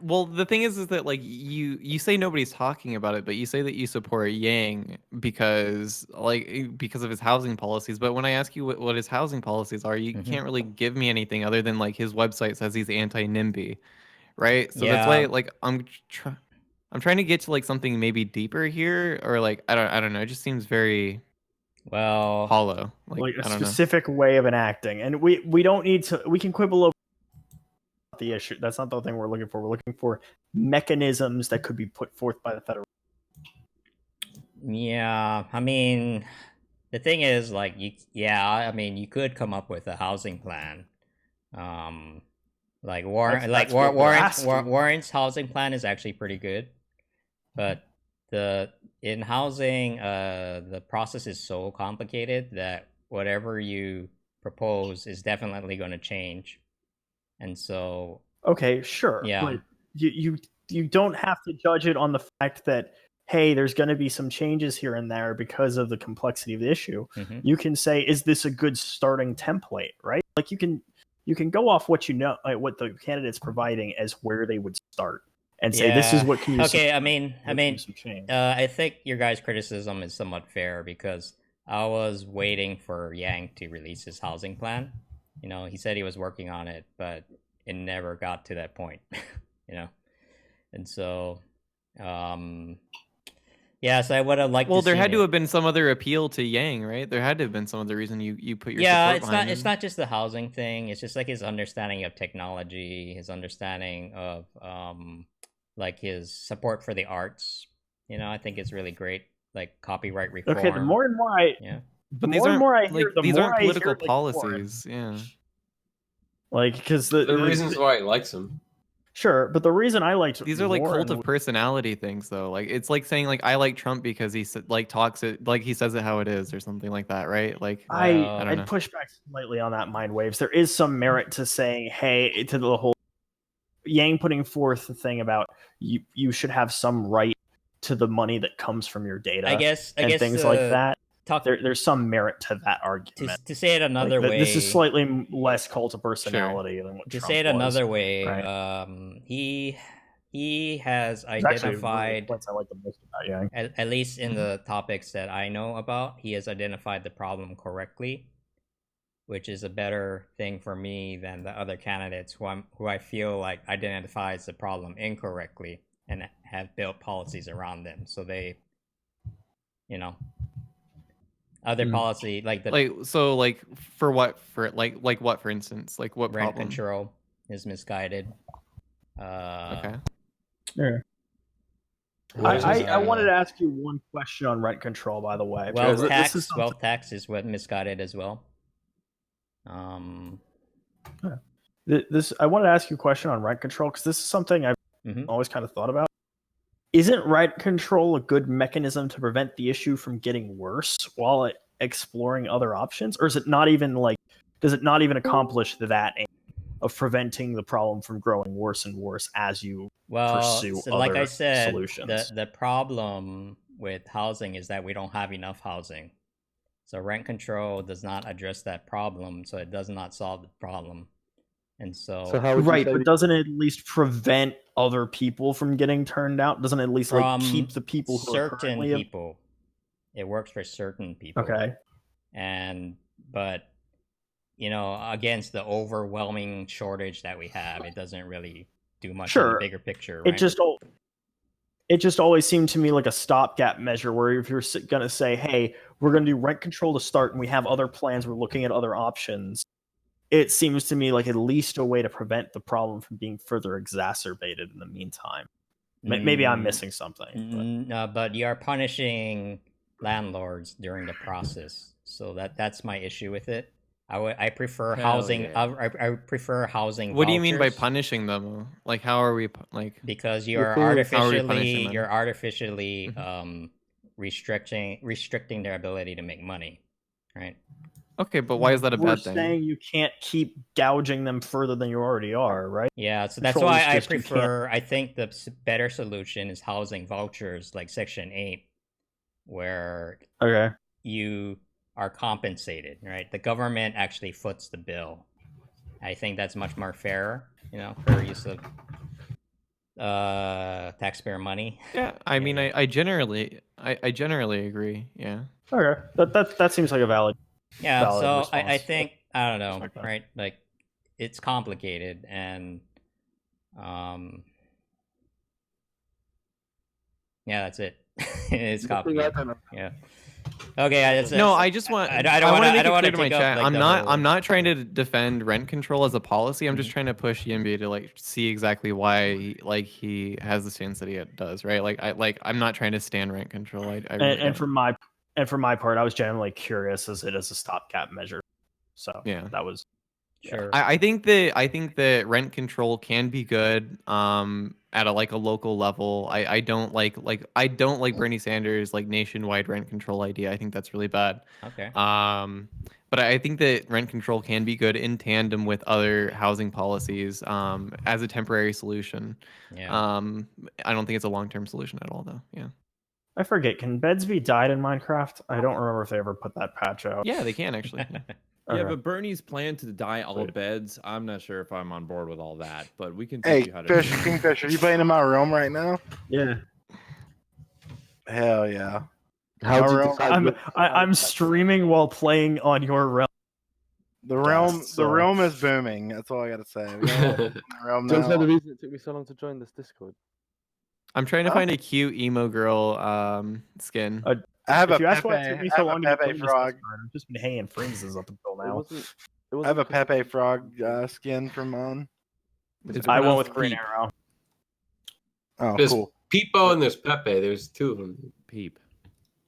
well, the thing is that like you say nobody's talking about it, but you say that you support Yang because of his housing policies. But when I ask you what his housing policies are, you can't really give me anything other than like his website says he's anti-NIMBY, right? So that's why like I'm trying to get to like something maybe deeper here, or like I don't know. It just seems very hollow, like a specific way of enacting. And we don't need to. We can quibble over the issue. That's not the thing we're looking for. We're looking for mechanisms that could be put forth by the federal. Yeah, I mean, the thing is, like, I mean, you could come up with a housing plan. Like Warren's housing plan is actually pretty good, but in housing, the process is so complicated that whatever you propose is definitely going to change. And so okay, sure, but you don't have to judge it on the fact that hey, there's going to be some changes here and there because of the complexity of the issue. You can say, is this a good starting template, right? Like you can go off what you know, like what the candidate's providing as where they would start, and say this is what can you. Okay, I mean, I think your guys' criticism is somewhat fair because I was waiting for Yang to release his housing plan. You know, he said he was working on it, but it never got to that point. You know, and so, so I would have liked. Well, there had to have been some other appeal to Yang, right? There had to have been some other reason you put your support behind him. It's not just the housing thing. It's just like his understanding of technology, his understanding of like his support for the arts. You know, I think it's really great. Like copyright reform. Okay, the more and more I but these aren't political policies. Yeah, like because the reasons why he likes him. Sure, but the reason I liked these are like cult of personality things, though. Like it's like saying like I like Trump because he like talks it like he says it how it is or something like that, right? Like I'd push back slightly on that mind waves. There is some merit to saying hey to the whole Yang putting forth the thing about you should have some right to the money that comes from your data I guess things like that. There's some merit to that argument. To say it another way, this is slightly less cult of personality than what to Trump say it was, another way, right? he has It's actually one of the identified, points I like the most about Yang. at least in the topics that I know about, he has identified the problem correctly, which is a better thing for me than the other candidates who I feel like identifies the problem incorrectly and have built policies around them. So they, other policy like for what for instance, like what rent problem? control is misguided. Okay. Yeah. I wanted to ask you one question on rent control, by the way. Wealth tax is what misguided as well. I wanted to ask you a question on rent control because this is something I've always kind of thought about. Isn't rent control a good mechanism to prevent the issue from getting worse while exploring other options, or is it not even does it not even accomplish that aim of preventing the problem from growing worse and worse as you pursue other like I said, solutions? The problem with housing is that we don't have enough housing. So rent control does not address that problem, so it does not solve the problem. And so right, but doesn't it at least prevent other people from getting turned out? Doesn't it at least keep the people who are currently people? It works for certain people. Okay. But against the overwhelming shortage that we have, it doesn't really do much in the bigger picture, right? It just always seemed to me like a stopgap measure where if you're going to say, hey, we're going to do rent control to start and we have other plans, we're looking at other options, it seems to me like at least a way to prevent the problem from being further exacerbated in the meantime. Maybe I'm missing something. But you are punishing landlords during the process. So that's my issue with it. I prefer housing. I prefer housing. What do you mean by punishing them? Like, how are we Because you're artificially restricting their ability to make money, right? Okay, but why is that a bad thing? We're saying you can't keep gouging them further than you already are, right? Yeah, so that's why I prefer. I think the better solution is housing vouchers, like Section 8, where you are compensated, right? The government actually foots the bill. I think that's much more fair, for use of taxpayer money. Yeah, I mean, I generally agree. Yeah. Okay, that seems like a valid. Yeah, so I think I don't know, right? Like, it's complicated, and yeah, that's it. It's complicated. Yeah. Okay. No, I just want. I don't want to my chat. I'm not trying to defend rent control as a policy. I'm just trying to push YIMBY to see exactly why he has the stance that he does. Right. I'm not trying to stand rent control. And for my part, I was generally curious as it is a stopgap measure. So yeah, that was sure. I think that rent control can be good at a local level. I don't like Bernie Sanders nationwide rent control idea. I think that's really bad. Okay. But I think that rent control can be good in tandem with other housing policies as a temporary solution. Yeah. I don't think it's a long-term solution at all, though. Yeah. I forget. Can beds be dyed in Minecraft? I don't remember if they ever put that patch out. Yeah, they can actually. Yeah, but Bernie's plan to dye all beds, I'm not sure if I'm on board with all that, but we can teach you how to Fish, Kingfisher, you playing in my realm right now? Yeah. Hell yeah. I'm streaming while playing on your realm. The realm is booming. That's all I gotta say. Realm That's the reason it took me so long to join this Discord. I'm trying to find a cute emo girl skin. I have a Pepe frog. I've just been hanging phrases up until now. I have a Pepe frog skin from on. I went with Green Arrow. Oh, there's cool. Peepo and there's Pepe. There's two of them. Peep.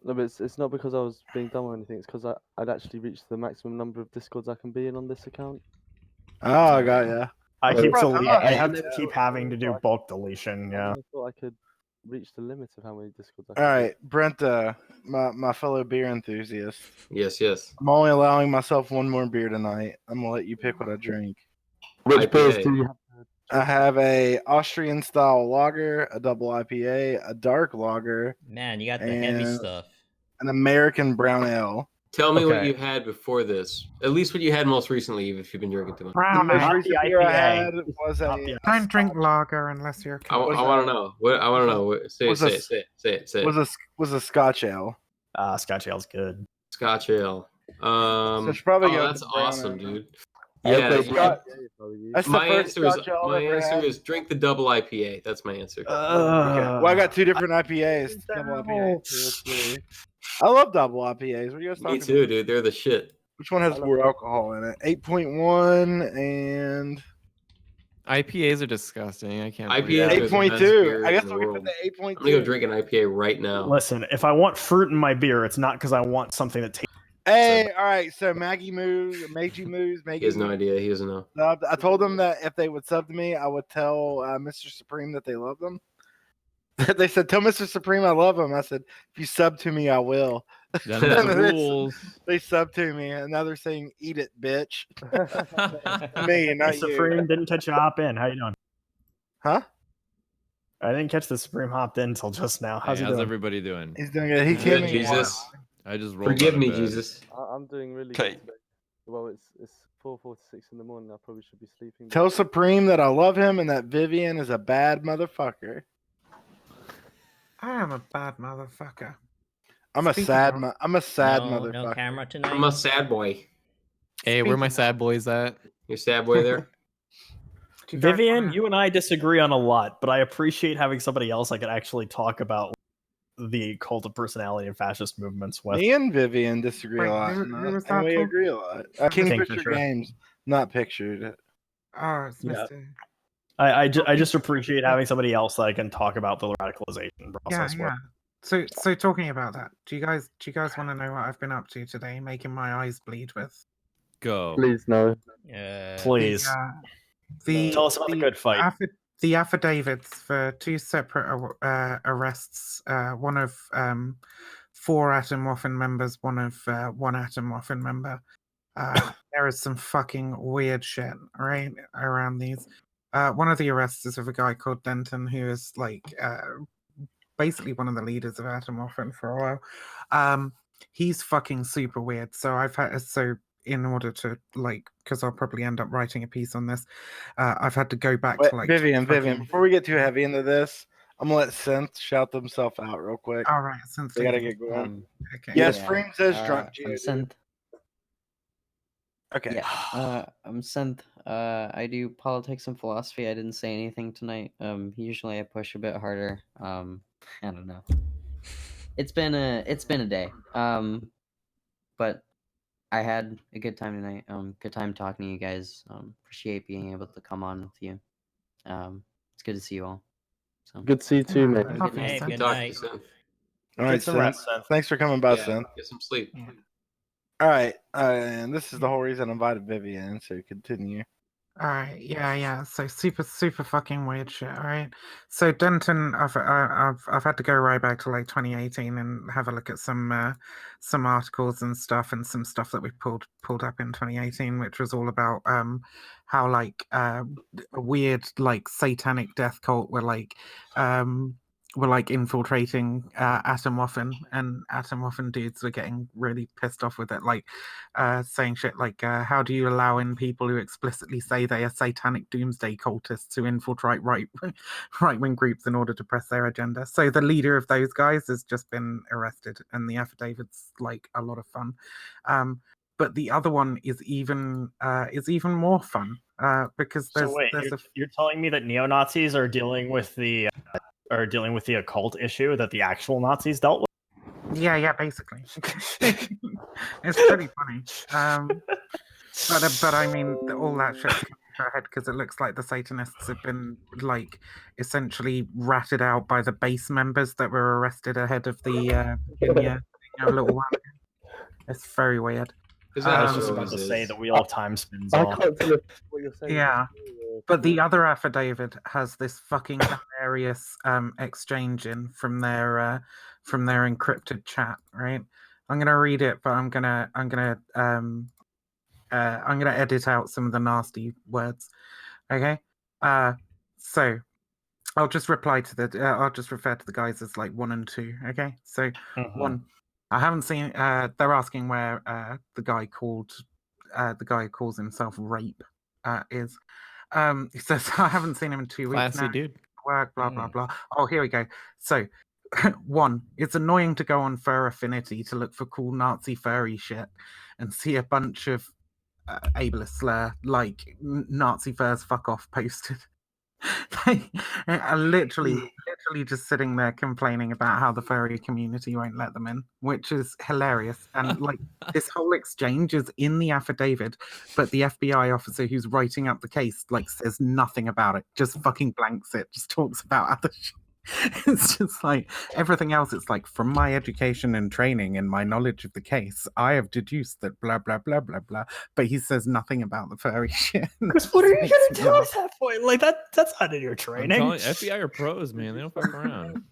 No, but it's not because I was being dumb or anything. It's because I'd actually reached the maximum number of Discords I can be in on this account. Oh, I got ya. I have to keep having to do bulk deletion. Yeah. I thought I could reach the limit of how many Discords I All can right, Brent, my fellow beer enthusiast. Yes. I'm only allowing myself one more beer tonight. I'm gonna let you pick what I drink. Which beers do you have I have a Austrian style lager, a double IPA, a dark lager. Man, you got the heavy and stuff. An American brown ale. Tell me what you had before this. At least what you had most recently, if you've been drinking too much. The most recent beer I had was a. Don't drink lager unless you're. I want to know. I want to know. Say it. Was a Scotch ale. Scotch ale's good. Scotch ale. So it's probably go with that's the brown awesome, ale. dude. Yeah, Yeah, that's the my first answer is Scotch ale I've ever had. drink the double IPA. That's my answer. Okay. Well, I got two different IPAs. Double IPA. I love double IPAs. What are you guys talking Me too, dude. They're the shit. Which one has more alcohol in it? 8.1 and IPAs are disgusting. I can't. IPAs 8.2. I guess we can put the 8.2. I'm gonna go drink an IPA right now. Listen, if I want fruit in my beer, it's not because I want something that tastes. Hey, all right. So Meiji Moose. He has no idea. He doesn't know. I told them that if they would sub to me, I would tell Mr. Supreme that they love them. They said, "Tell Mr. Supreme I love him." I said, "If you sub to me, I will." They sub to me, and now they're saying, "Eat it, bitch." Me, not you. Supreme didn't catch you hop in. How you doing? Huh? I didn't catch the Supreme hopped in until just now. How's he How's doing? everybody doing? He's doing good. He Good, came in. Jesus. I just rolled Forgive out of me, bed. Jesus. I'm doing really Okay. good today. Well, it's 4:46 in the morning. I probably should be sleeping. Tell Supreme that I love him and that Vivian is a bad motherfucker. I am a bad motherfucker. I'm a Speaking sad. of- I'm a sad No motherfucker. camera tonight. I'm a sad boy. Hey, where my sad boys at? You sad boy there? Vivian, you and I disagree on a lot, but I appreciate having somebody else I could actually talk about the cult of personality and fascist movements with. Me and Vivian disagree Wait, a lot, who was that and we for? agree a lot. Kingfisher Kingfisher. Games, not pictured. Oh, it's Yeah. Mr. I just appreciate having somebody else that I can talk about the radicalization Yeah, process with. yeah. So talking about that, do you guys want to know what I've been up to today? Making my eyes bleed with. Go. Please no. Please. Tell us about the good fight. The affidavits for two separate arrests. One of 4 Atomwaffen members. One of 1 Atomwaffen member. There is some fucking weird shit right around these. One of the arrests is of a guy called Denton, who is like basically one of the leaders of Atomwaffen for a while. He's fucking super weird. So in order to because I'll probably end up writing a piece on this, I've had to go back Wait, to Vivian, before we get too heavy into this, I'm gonna let Synth shout themselves out real quick. All right, Synth, they gotta get going. Okay. Yes, Freem says drunk I'm Jew. Synth. Okay. Yeah, I'm Synth. I do politics and philosophy. I didn't say anything tonight. Usually I push a bit harder. I don't know. It's been a day. But I had a good time tonight. Good time talking to you guys. Appreciate being able to come on with you. It's good to see you all. So Good to see you too, mate. Hey, good Talk to night. you soon. All right, Get some Synth. rest, Synth. Thanks for coming by, Yeah, Synth. get some sleep. All right, and this is the whole reason I invited Vivian. So continue. All right, yeah. So super fucking weird shit. All right. So Denton, I've had to go right back to 2018 and have a look at some articles and stuff, and some stuff that we pulled up in 2018, which was all about how a weird satanic death cult were infiltrating Atomwaffen, and Atomwaffen dudes were getting really pissed off with it, saying shit how do you allow in people who explicitly say they are satanic doomsday cultists to infiltrate right-wing groups in order to press their agenda? So the leader of those guys has just been arrested, and the affidavit's a lot of fun. But the other one is even more fun because there's So wait, you're telling me that neo-Nazis are dealing with the occult issue that the actual Nazis dealt with? Yeah, basically. It's pretty funny. But I mean, all that shit's coming to a head because it looks like the Satanists have been essentially ratted out by the base members that were arrested ahead of the Virginia thing a little while ago. It's very weird. I was just about to say the wheel of time spins on. can't tell if what you're saying. Yeah. But the other affidavit has this fucking hilarious exchange in from their encrypted chat, right? I'm gonna read it, but I'm gonna edit out some of the nasty words. Okay. So I'll just reply to the. I'll just refer to the guys as like 1 and 2. Okay. So 1. I haven't seen. They're asking where the guy called. The guy who calls himself Rape is. He says I haven't seen him in 2 weeks Classy now. dude. Work. Blah blah blah. Oh, here we go. So 1. It's annoying to go on Fur Affinity to look for cool Nazi furry shit and see a bunch of ableist slur like Nazi furs fuck off posted. They are literally just sitting there complaining about how the furry community won't let them in, which is hilarious. And like this whole exchange is in the affidavit, but the FBI officer who's writing up the case like says nothing about it, just fucking blanks it, just talks about other shit. It's just like everything else. It's like, from my education and training and my knowledge of the case, I have deduced that blah blah blah blah blah. But he says nothing about the furry shit. Because what are you gonna tell us that for? Like that's not in your I'm training. telling you, FBI are pros, man. They don't fuck around.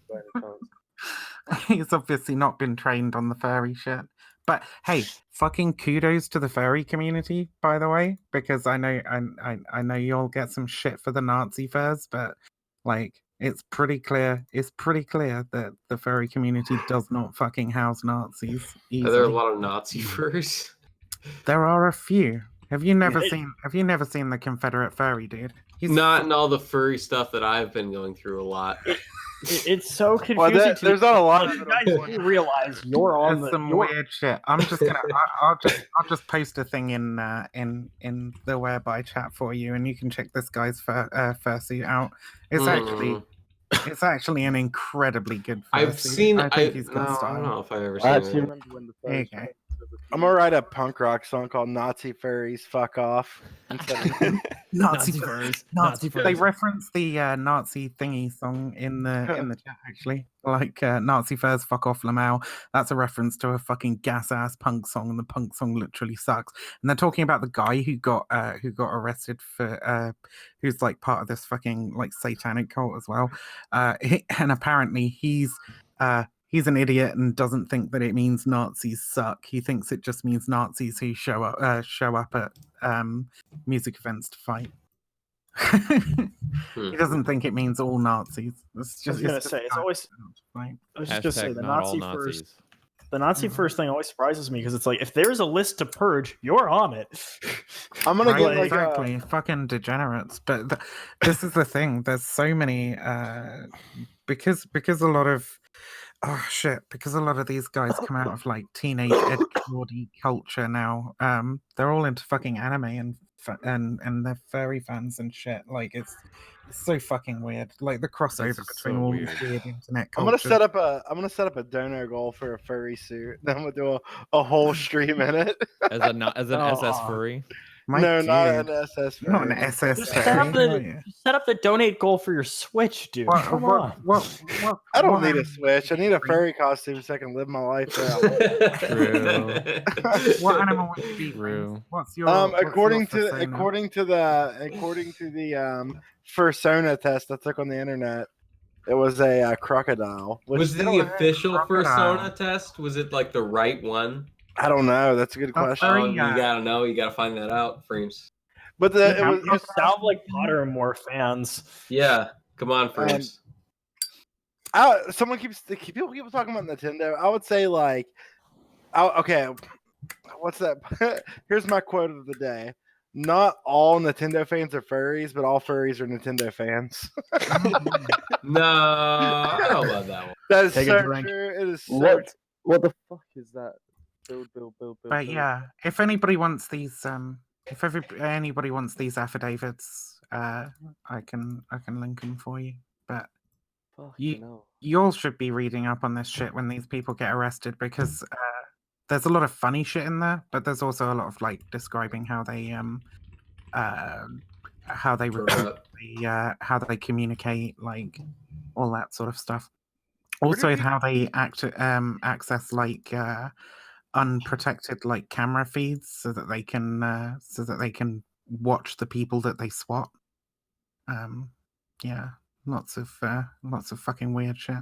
He's obviously not been trained on the furry shit. But hey, fucking kudos to the furry community, by the way, because I know you'll get some shit for the Nazi furs, but like it's pretty clear that the furry community does not fucking house Nazis easily. Are there a lot of Nazi furs? There are a few. Have you never seen the Confederate furry dude? He's Not in all the furry stuff that I've been going through a lot. It's so confusing. Well, there's not a lot of you guys do realize you're on There's some weird shit. I'm just gonna. I'll just post a thing in the whereby chat for you, and you can check this guy's fursuit out. It's actually an incredibly good. I've seen. I think he's got I style. don't know if I've ever I seen it. There you go. I'm gonna write a punk rock song called "Nazi Furries Fuck Off." Nazi furs. They reference the Nazi thingy song in the chat actually, like Nazi furs fuck off Lamau. That's a reference to a fucking gas ass punk song, and the punk song literally sucks. And they're talking about the guy who got arrested for who's like part of this fucking like satanic cult as well. And apparently he's an idiot and doesn't think that it means Nazis suck. He thinks it just means Nazis who show up at music events to fight. He doesn't think it means all Nazis. It's just, I was just gonna say the Nazi first. The Nazi first thing always surprises me because it's like if there's a list to purge, you're on it. I'm gonna get like exactly fucking degenerates. But this is the thing. There's so many because a lot of because a lot of these guys come out of like teenage edgelordy culture now. They're all into fucking anime and they're furry fans and shit. Like it's so fucking weird. Like the crossover between all these weird internet cultures. I'm gonna set up a donor goal for a furry suit. Then we'll do a whole stream in it. As an SS furry. No, not an SS furry. Not an SS Just furry. set up the donate goal for your Switch, dude. Come on. I don't need a Switch. I need a furry costume so I can live my life out. True. What animal would you be? True. What's your according to the fursona test I took on the internet, it was a crocodile. Was it the official fursona test? Was it like the right one? I don't know. That's a good question. You gotta know. You gotta find that out, Frames. But You sound like Pottermore fans. Yeah, come on, Frames. People keep talking about Nintendo. I would say like, okay, what's that? Here's my quote of the day. Not all Nintendo fans are furries, but all furries are Nintendo fans. No, I don't love that one. That is Take so a drink. true. It is so What the fuck is that? Build. But yeah, if anybody wants these, anybody wants these affidavits, I can link them for you. But you all should be reading up on this shit when these people get arrested because there's a lot of funny shit in there, but there's also a lot of like describing how they recruit, how they communicate, like all that sort of stuff. Also, how they access like unprotected like camera feeds so that they can watch the people that they swat. Yeah, lots of fucking weird shit.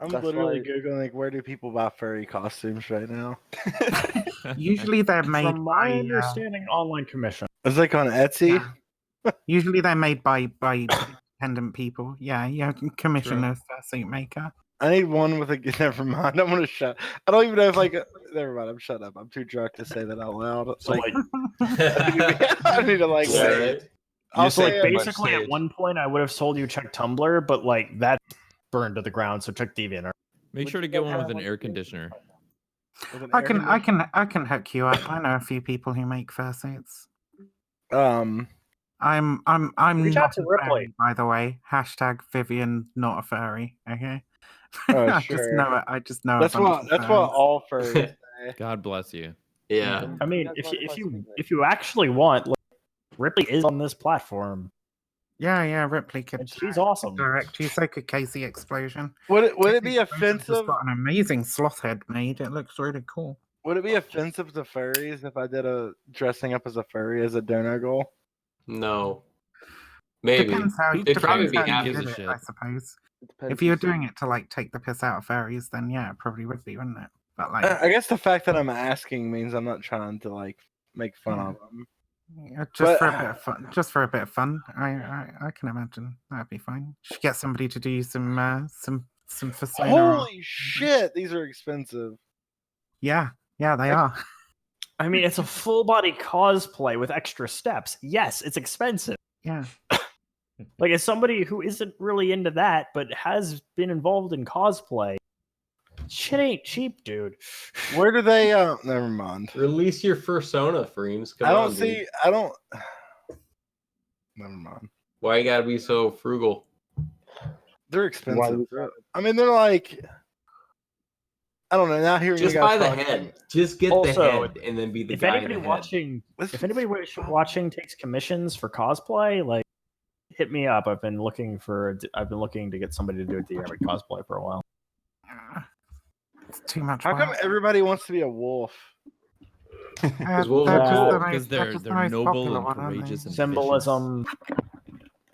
I'm literally googling like where do people buy furry costumes right now? Usually they're made From my understanding, online commission. It's like on Etsy. Usually they're made by independent people. Yeah, you can commission a suit maker. I need one with a. Never mind. I'm gonna shut. I don't even know if like. Never mind. I'm shut up. I'm too drunk to say that out loud. So like, I need to like. Yeah, wait. right. I'll So like say it basically at one point I would have told you check Tumblr, but like that's burned to the ground. So check DeviantArt. Make sure to get one with an air conditioner. I can hook you up. I know a few people who make fursuits. Um, I'm Reach not out to a Ripley. furry, by the way. Hashtag Vivian not a furry. Okay. Oh, I sure. just know it. I just know That's a bunch what. of That's what furries. all furries say. God bless you. Yeah. I mean, if you actually want, like, Ripley is on this platform. Yeah, Ripley could. She's awesome. Direct you, so could Casey Explosion. Would it be Casey Explosion's just offensive? got an amazing sloth head made. It looks really cool. Would it be offensive to furries if I did a dressing up as a furry as a dono goal? No. Maybe. Depends how, It'd probably depends be how happy. you did it, I suppose. Depends If you're who's doing it to like take the piss out of furries, then yeah, it probably would be, wouldn't it? But like, I guess the fact that I'm asking means I'm not trying to like make fun of them. yeah, just for a bit of fun. Just for a bit of fun, I can imagine that'd be fine. Should get somebody to do some persona. Holy shit, these are expensive. Yeah, they are. I mean, it's a full body cosplay with extra steps. Yes, it's expensive. Yeah. Like, as somebody who isn't really into that, but has been involved in cosplay, shit ain't cheap, dude. Where do they? Never mind. Release your fursona, Freems. Come I on, don't see. dude. I don't. Never mind. Why you gotta be so frugal? They're expensive. I mean, they're like. I don't know. Now hearing Just you guys buy the talk- head. Just get Also, the head, and then be the if guy anybody in the watching, takes commissions for cosplay, like, hit me up. I've been looking to get somebody to do a DMA cosplay for a while. It's too much. How come everybody wants to be a wolf? Because wolves are cool. Because they're noble and courageous and Symbolism.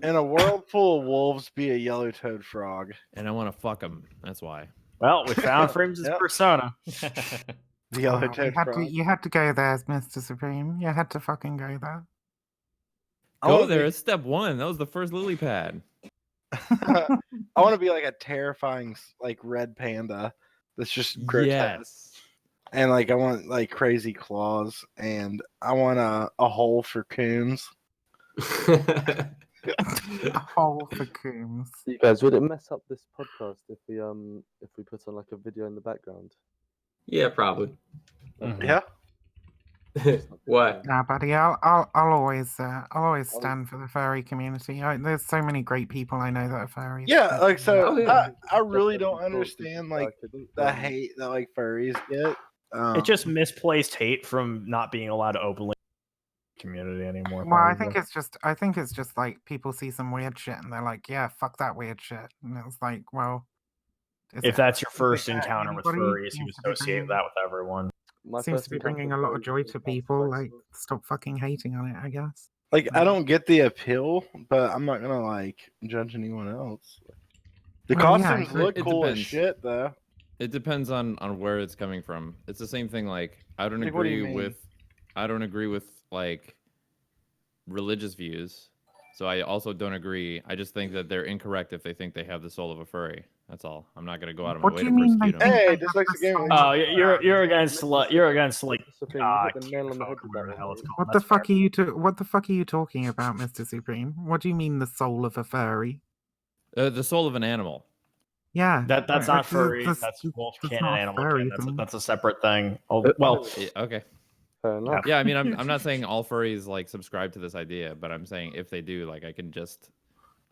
In a world full of wolves, be a yellow-toed frog. And I want to fuck them. That's why. Well, we found Frames' persona. The yellow-toed frog. You had to go there, Mr. Supreme. You had to fucking go there. Go there. It's step one. That was the first lily pad. I want to be like a terrifying, like red panda that's just grotesque. Yes. And like I want like crazy claws, and I want a hole for coons. A hole for Coombs. You guys, would it mess up this podcast if we put on like a video in the background? Yeah, probably. Yeah. What? Nah, buddy, I'll always stand for the furry community. There's so many great people I know that are furries. Yeah, like so. Oh, yeah. I really don't understand like the hate that like furries get. It's just misplaced hate from not being allowed to openly community anymore. Well, I think it's just like people see some weird shit and they're like, yeah, fuck that weird shit, and it's like, well, if that's your first encounter with furries, you Seems to be associate that with everyone. Seems to be bringing a lot of joy to people. Like, stop fucking hating on it, I guess. Like I don't get the appeal, but I'm not gonna like judge anyone else. The Well, yeah, costumes look it cool as depends. shit, though. It depends on where it's coming from. It's the same thing. Like I don't Like, what do you agree mean? with like religious views. So I also don't agree. I just think that they're incorrect if they think they have the soul of a furry. That's all. I'm not gonna go out of my What way do to you mean persecute they them. Hey, dyslexic Oh, you're against like Supreme, you hit the nail on the head with that one, mate. What the fuck are you What the fuck are you talking about, Mr. Supreme? What do you mean the soul of a furry? The soul of an animal. Yeah, That's not furry. That's That's wolf that's kin not and animal furry, kin. then. That's a separate thing. Oh, well, Yeah, okay. Fair enough. Yeah, I mean, I'm not saying all furries like subscribe to this idea, but I'm saying if they do, like, I can just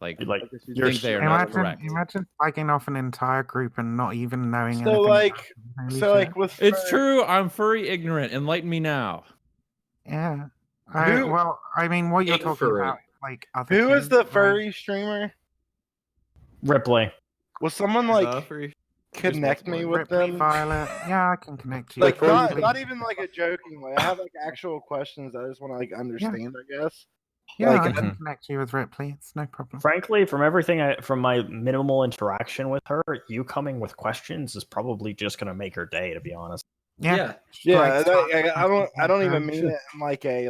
like think they are not correct. Imagine flagging off an entire group and not even knowing anything. So like, about them. so Holy like shit. with It's true. I'm furry ignorant. Enlighten me now. Yeah. Who- Well, I mean, what you're Big talking furry. about, like other. who is kins, the right? furry streamer? Ripley. Was someone like connect me with Ripley, them? Violet. Yeah, I can connect you. Like not, Ripley. not even like a joking way. I have like actual questions that I just want to like understand. I guess. Yeah, I like, can connect you with Ripley. It's no problem. Frankly, from everything from my minimal interaction with her, you coming with questions is probably just gonna make her day. To be honest. Yeah. Yeah, Like, I don't even mean it in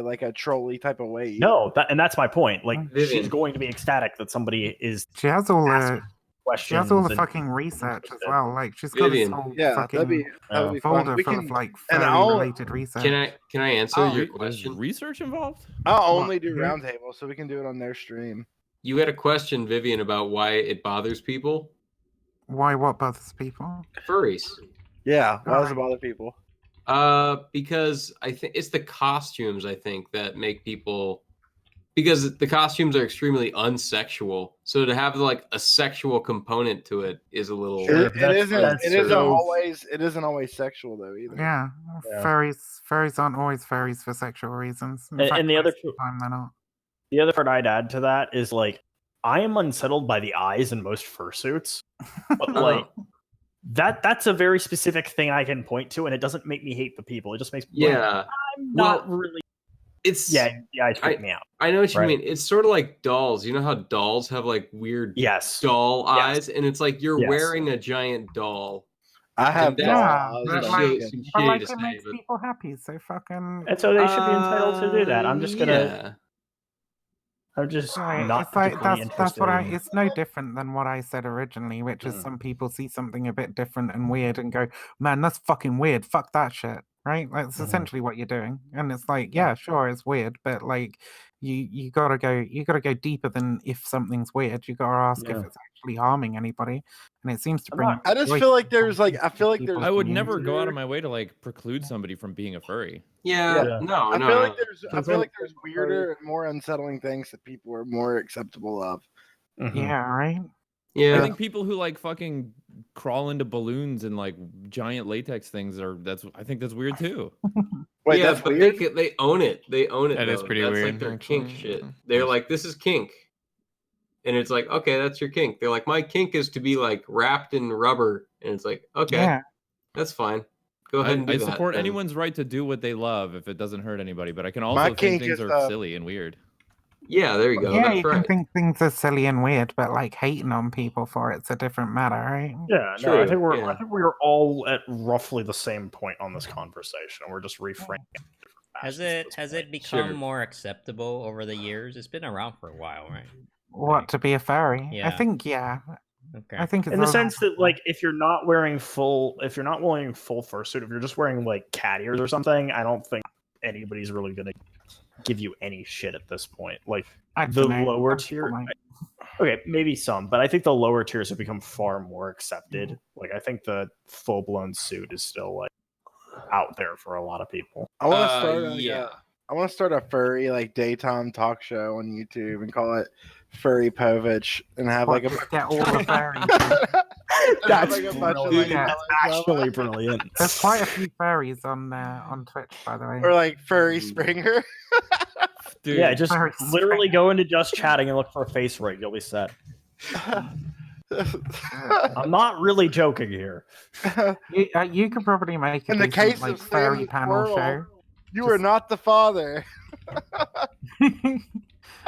like a trolly type of way. No, and that's my point. Like, she's Vivian. going to be ecstatic that somebody is. She has all asking the questions. she has all the and- fucking research as well. Like she's got this Vivian. whole Yeah, fucking that'd be fun. folder We full can of like and furry I'll related research. Can I answer your There's question? research involved? I'll only do Mhm. roundtable, so we can do it on their stream. You had a question, Vivian, about why it bothers people. Why? What bothers people? Furries. Yeah, why does it bother people? Because I think it's the costumes. I think that make people, because the costumes are extremely unsexual. So to have like a sexual component to it is a little. It isn't always sexual though either. Yeah, furries aren't always furries for sexual reasons. In fact, And the other most of the time they're not. The other part I'd add to that is like I am unsettled by the eyes in most fursuits, but like that's a very specific thing I can point to, and it doesn't make me hate the people. It just makes me Yeah. I'm not really. It's the eyes freak me out. I know what you Right. mean. It's sort of like dolls. You know how dolls have like weird doll eyes, and it's like you're wearing a giant doll. I have And that's Yeah, some but shitty- like, some but shitty like to it say, makes but- people happy, so fucking. And so they should be entitled to do that. I'm just gonna. Yeah. I'm just Right, not it's like particularly that's what interested in- it's no different than what I said originally, which is some people see something a bit different and weird and go, man, that's fucking weird. Fuck that shit. Right? That's essentially what you're doing. And it's like, yeah, sure, it's weird, but like you gotta go deeper than if something's weird. You gotta ask if it's actually harming anybody. And it seems to bring I just joy feel like to there's like I feel like people's there's I would community. never go out of my way to like preclude somebody from being a furry. Yeah, no, I no. feel no. like there's weirder and more unsettling things that people are more acceptable of. Yeah, right? I think people who like fucking crawl into balloons and like giant latex things I think that's weird too. Wait, yeah, that's but weird? they own it. They own it. That is though. pretty That's weird, like their actually. kink shit. They're like, this is kink. And it's like, okay, that's your kink. They're like, my kink is to be like wrapped in rubber. And it's like, okay, Yeah. that's fine. Go ahead and do I that. support then. anyone's right to do what they love if it doesn't hurt anybody, but I can also My think kink things is, are silly and weird. Yeah, there you go. Yeah, That's you can right. think things are silly and weird, but like hating on people for it's a different matter, right? Yeah, no, True, I think we're yeah. I think we're all at roughly the same point on this conversation. We're just reframing. Has it become Sure. more acceptable over the years? It's been around for a while, right? What, to be a furry? I Yeah. think, yeah. Okay. I think it's In the all- sense that, like, if you're not wearing full fursuit, if you're just wearing like cat ears or something, I don't think anybody's really gonna give you any shit at this point. Like I the don't know, lower some people tier, might. okay, maybe some, but I think the lower tiers have become far more accepted. Like I think the full blown suit is still like out there for a lot of people. I want to start yeah. I want to start a furry like daytime talk show on YouTube and call it Furry Povich and have like a Get all the furries. That's like a bunch of, brilliant. like, That's actually brilliant. There's quite a few furries on Twitch, by the way. or like Furry Springer. Dude, Yeah, just Furry literally go into just chatting and look for a face rig. You'll be set. I'm not really joking here. You could probably make a In the decent, case like of furry Sam panel Squirrel, show. you are not the father.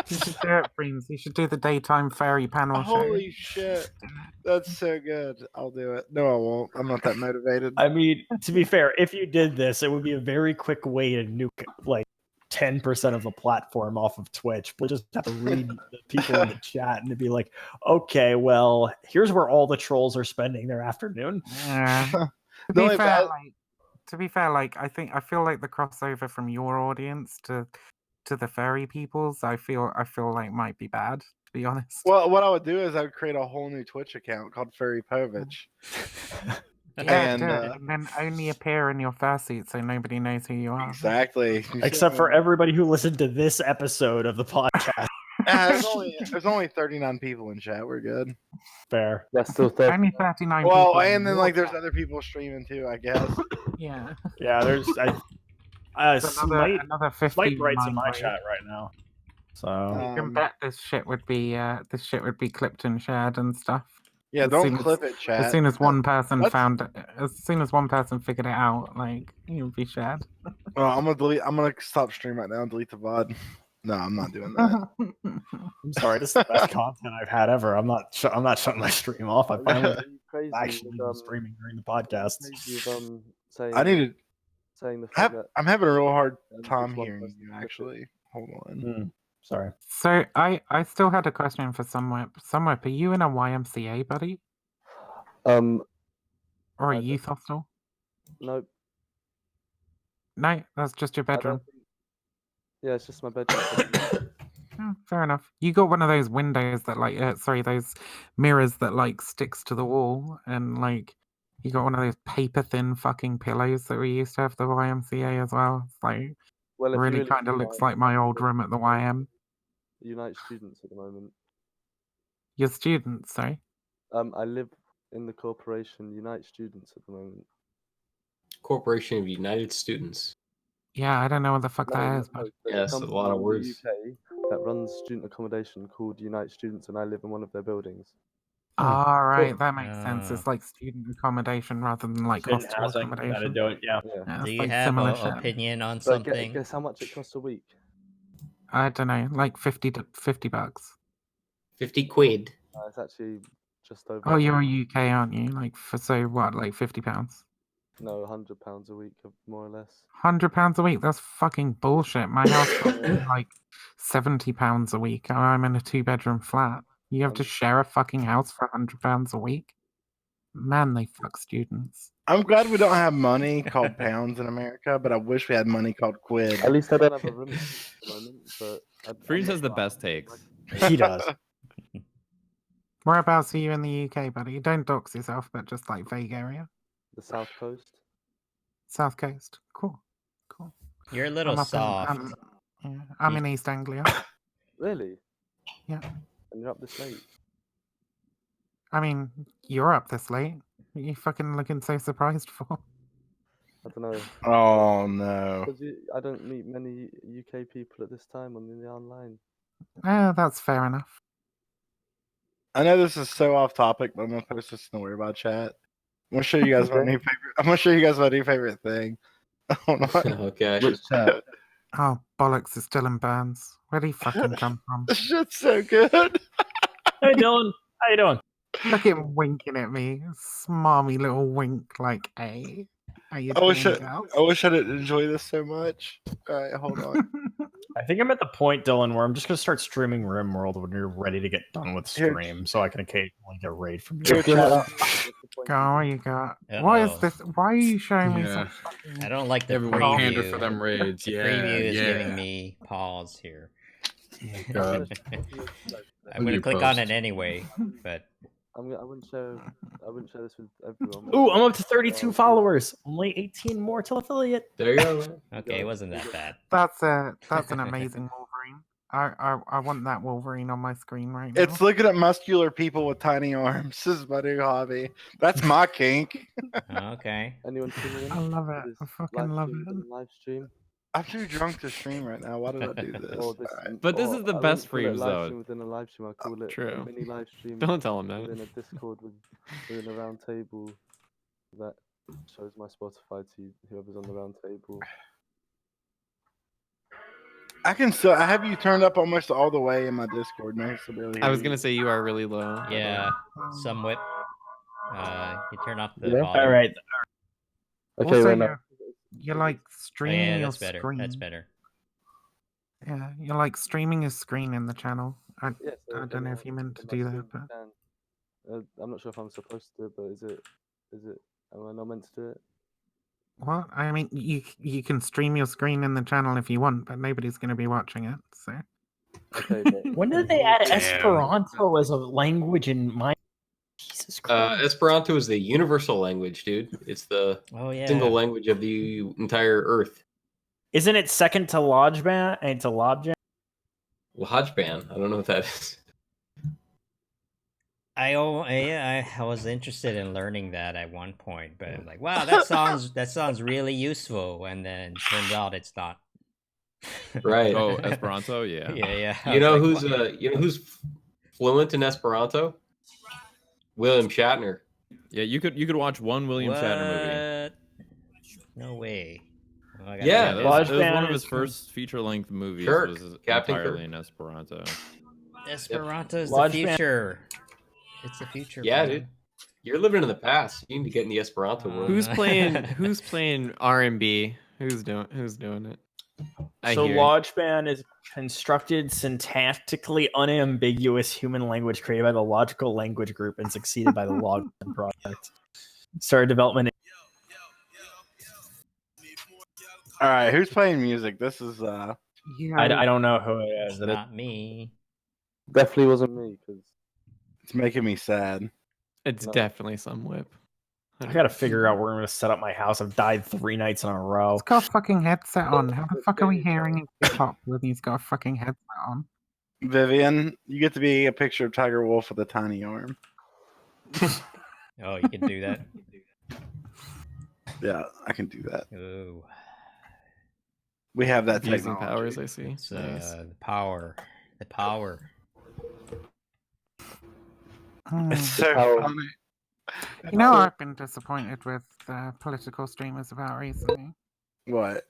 You should do it, Freems. You should do the daytime furry panel show. Holy shit. That's so good. I'll do it. No, I won't. I'm not that motivated. I mean, to be fair, if you did this, it would be a very quick way to nuke like 10% of the platform off of Twitch. We'll just have to read the people in the chat and it'd be like, okay, well, here's where all the trolls are spending their afternoon. Yeah. To be fair, like I feel like the crossover from your audience to the furry people's, I feel like might be bad, to be honest. Well, what I would do is I would create a whole new Twitch account called Furry Povich. Yeah, do it, and then only appear in your fursuit so nobody knows who you are. Exactly. Except for everybody who listened to this episode of the podcast. There's only 39 people in chat. We're good. Fair. That's still 30. Only 39 Well, people. and then like there's other people streaming too, I guess. Yeah. Yeah, there's another 50 Slight Bright's in my mind chat right now. So You can bet this shit would be clipped and shared and stuff. Yeah, As don't soon clip as, it, chat. As soon as one person What? as soon as one person figured it out, like it would be shared. Well, I'm gonna stop stream right now and delete the VOD. No, I'm not doing that. I'm sorry, this is the best content I've had ever. I'm not shutting my stream off. I finally Crazy actually with, streaming during the podcast. crazy with, saying I need to saying the fact that I'm having a real hard time just one hearing person you. took it. Actually, hold on. Sorry. So I still had a question for Somewhere. Somewhere, are you in a YMCA, buddy? Or a youth hostel? Nope. No, that's just your I bedroom. don't think... Yeah, it's just my bedroom. Oh, fair enough. You got one of those windows that like, sorry, those mirrors that like sticks to the wall, and like you got one of those paper thin fucking pillows that we used to have at the YMCA as well. It's like Well, if you really really kind of think looks about like my old room at the YM. Unite students at the moment. Your students, sorry. I live in the corporation Unite Students at the moment. Corporation of United Students. Yeah, I don't know what the fuck that is, No, but there's Yes, a company lot of in words. the UK that runs student accommodation called Unite Students, and I live in one of their buildings. all right, cool. that makes sense. It's like student accommodation rather than like Student hostel housing, gotta accommodation. do it, yeah. Yeah, Do it's you like have similar an shit. opinion on But something? guess how much it costs a week? I don't know, like 50 to $50. 50 quid. It's actually just over. Oh, you're UK, aren't you? Like for so what, like £50? No, £100 a week, more or less. £100 a week? That's fucking bullshit. My house costs me like £70 a week. And I'm in a 2-bedroom flat. You have to share a fucking house for £100 a week? Man, they fuck students. I'm glad we don't have money called pounds in America, but I wish we had money called quid. At least I don't have a room at the moment, but Freeze has the best takes. He does. Whereabouts are you in the UK, buddy? Don't dox yourself, but just like vague area. The South Coast. South Coast. Cool. Cool. You're a little I'm up soft. I'm in East Anglia. Really? Yeah. And you're up this late? I mean, you're up this late. What are you fucking looking so surprised for? I don't know. Oh no. Because I don't meet many UK people at this time on the online. That's fair enough. I know this is so off topic, but I'm gonna post this in the Weird About chat. I'm gonna show you guys my new favorite. I'm gonna show you guys my new favorite thing. Hold on. Okay. Which chat? Oh, bollocks, it's Dylan Burns. Where'd he fucking come from? This shit's so good. Hey Dylan, how you doing? Look at him winking at me. Smarmy little wink like, hey. How you I wish doing, girl? I wish I didn't enjoy this so much. All right, hold on. I think I'm at the point, Dylan, where I'm just gonna start streaming RimWorld when you're ready to get done with Here. stream, so I can occasionally get raid from Here, you. chat. Go, what you got? What is this? Why are you showing me Yeah. some fucking... I don't like the Everyone preview. pander for them raids. The Yeah, preview is yeah. giving me pause here. God. I'm gonna click on it anyway, but I wouldn't share this with everyone. Ooh, I'm up to 32 followers. Only 18 more till affiliate. There you go, man. okay, it wasn't that bad. That's an amazing Wolverine. I want that Wolverine on my screen right now. It's looking at muscular people with tiny arms. This is my new hobby. That's my kink. Okay. Anyone tuning in? I love it. I fucking love it. Live stream. I'm too drunk to stream right now. Why did I do this? But this is the I best wouldn't call it frames, live though. stream within a live stream. I call it True. a mini live stream. Don't tell him that. Within a Discord within a round table that shows my Spotify to whoever's on the round table. I can still. I have you turned up almost all the way in my Discord. Man, I was gonna say you are really low. Yeah, somewhat. You turn off the Yeah? volume. All right. Okay, Also, right now. you're like Oh, streaming yeah, your that's better. screen. That's better. Yeah, you're like streaming your screen in the channel. I Yes, don't know if you meant to do that, but I'm not sure if I'm supposed to, but is it? Am I not meant to do it? what? I mean, you can stream your screen in the channel if you want, but nobody's going to be watching it. So Okay. But When did they add Esperanto as a language in my? Jesus Christ. Esperanto is the universal language, dude. It's the single language of the entire Earth. Isn't it second to Lodgeban and to Lobjan? Lodgeban. I don't know what that is. I was interested in learning that at one point, but I'm like, wow, that sounds really useful, and then turns out it's not. Right. Oh, Esperanto, yeah. Yeah. You know who's fluent in Esperanto? William Shatner. Yeah, you could watch one William Shatner movie. No way. Oh, Yeah, it was one of his first feature-length movies. Kirk, Was Captain entirely Kirk. in Esperanto. Esperanto is the Lodgeban- future. It's the future. Yeah, man. dude. You're living in the past. You need to get in the Esperanto world. Who's playing R&B Who's doing it? So hear it. LodgeBand is constructed syntactically unambiguous human language created by the Logical Language Group and succeeded by the LogBand project. Started development. All right, who's playing music? This is I don't know who it is. It's not me. Definitely wasn't me because it's making me sad. It's definitely some whip. I gotta figure out where I'm gonna set up my house. I've died 3 nights in a row. He's got a fucking headset on. How the fuck are we hearing his hip-hop when he's got a fucking headset on? Vivian, you get to be a picture of Tiger Wolf with a tiny arm. Oh, you can do that. Yeah, I can do that. Ooh. We have that Using technology. powers, I see. It's, Nice. the power. The power. It's so funny. You know, I've been disappointed with political streamers about recently. What?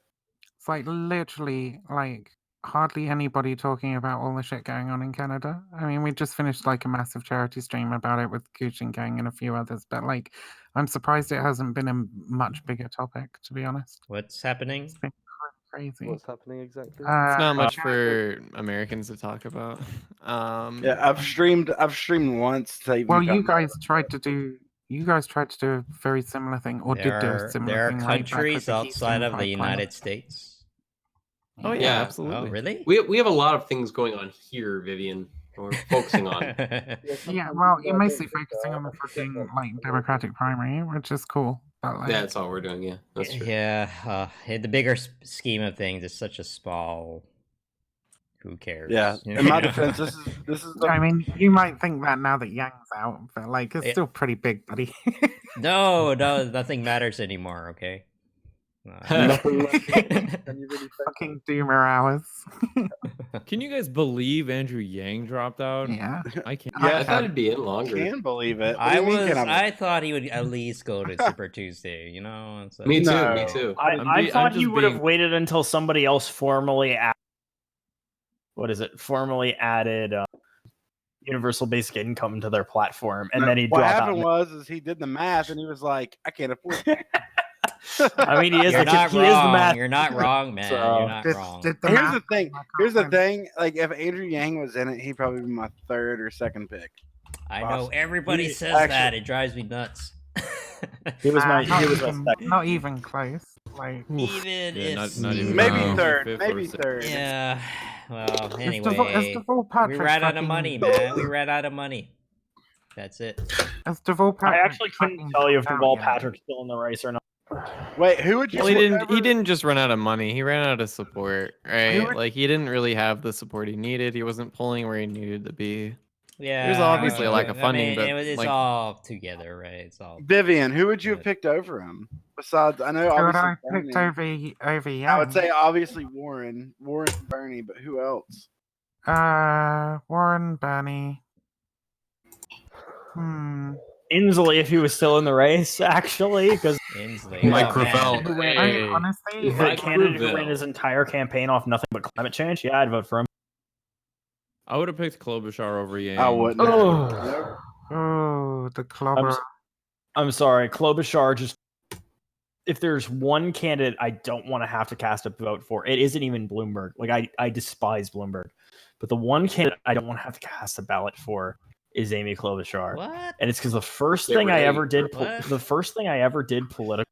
It's like literally like hardly anybody talking about all the shit going on in Canada. I mean, we just finished like a massive charity stream about it with Kuchin Gang and a few others, but like, I'm surprised it hasn't been a much bigger topic, to be honest. What's happening? It's been crazy. What's happening exactly? It's not much for Americans to talk about. Yeah, I've streamed once. Well, you guys tried to do a very similar thing, or did do a similar There are thing. right back with countries the outside Keystone of the Pipeline. United States. Oh yeah, absolutely. Oh, really? We have a lot of things going on here, Vivian. We're focusing on. Yeah, well, you're mostly focusing on the fucking like Democratic primary, which is cool. But, like, Yeah, that's all we're doing. Yeah, that's true. Yeah, in the bigger scheme of things, it's such a small. Who cares? Yeah, You in my know? defense, this is. I mean, you might think that now that Yang's out, but like it's still pretty big, buddy. No, nothing matters anymore. Okay. Fucking doomer hours. Can you guys believe Andrew Yang dropped out? Yeah, I can't. I thought it'd be in longer. Can't believe it. I thought he would at least go to Super Tuesday. You know. It's like, Me too. Me too. I thought he would have waited until somebody else formally formally added universal basic income to their platform, and then he What dropped happened out. was he did the math and he was like, I can't afford it. I mean, he is You're the not he is the wrong. math. You're not wrong, man. You're not wrong. Here's the thing. Here's the thing. Like, if Andrew Yang was in it, he'd probably be my third or second pick. I know everybody He says actually- that. It drives me nuts. He was my. not, He was my even, second. not even close. Like Even Yeah, if not even maybe close. third. Fifth or Maybe sixth. third. Yeah. Well, It's anyway, Deval we Patrick's ran out of fucking- money, man. We ran out of money. That's it. As Deval I Patrick actually couldn't tell you if fucking Deval out, Patrick's still in the race or not. Wait, who would you? Well, he didn't just run out of money. He ran out of support, right? Like he didn't really have the support he needed. He wasn't pulling where he needed to be. Yeah. There's obviously a lack of funding, but it's like, all together, right? It's all. Vivian, who would you have picked over him? Besides, I know Who would obviously I picked over Yang? I would say obviously Warren and Bernie, but who else? Warren, Bernie. Inslee, if he was still in the race, actually, because Inslee. Mike Oh, man. Gravel. I mean, honestly, the candidate who ran his entire campaign off nothing but climate change, yeah, I'd vote for him. I would have picked Klobuchar over Yang. I wouldn't. Oh, the clobber. I'm sorry, Klobuchar just. If there's one candidate I don't want to have to cast a vote for, it isn't even Bloomberg. Like I despise Bloomberg, but the one candidate I don't want to have to cast a ballot for is Amy Klobuchar. What? And it's because the first thing I ever did, politically.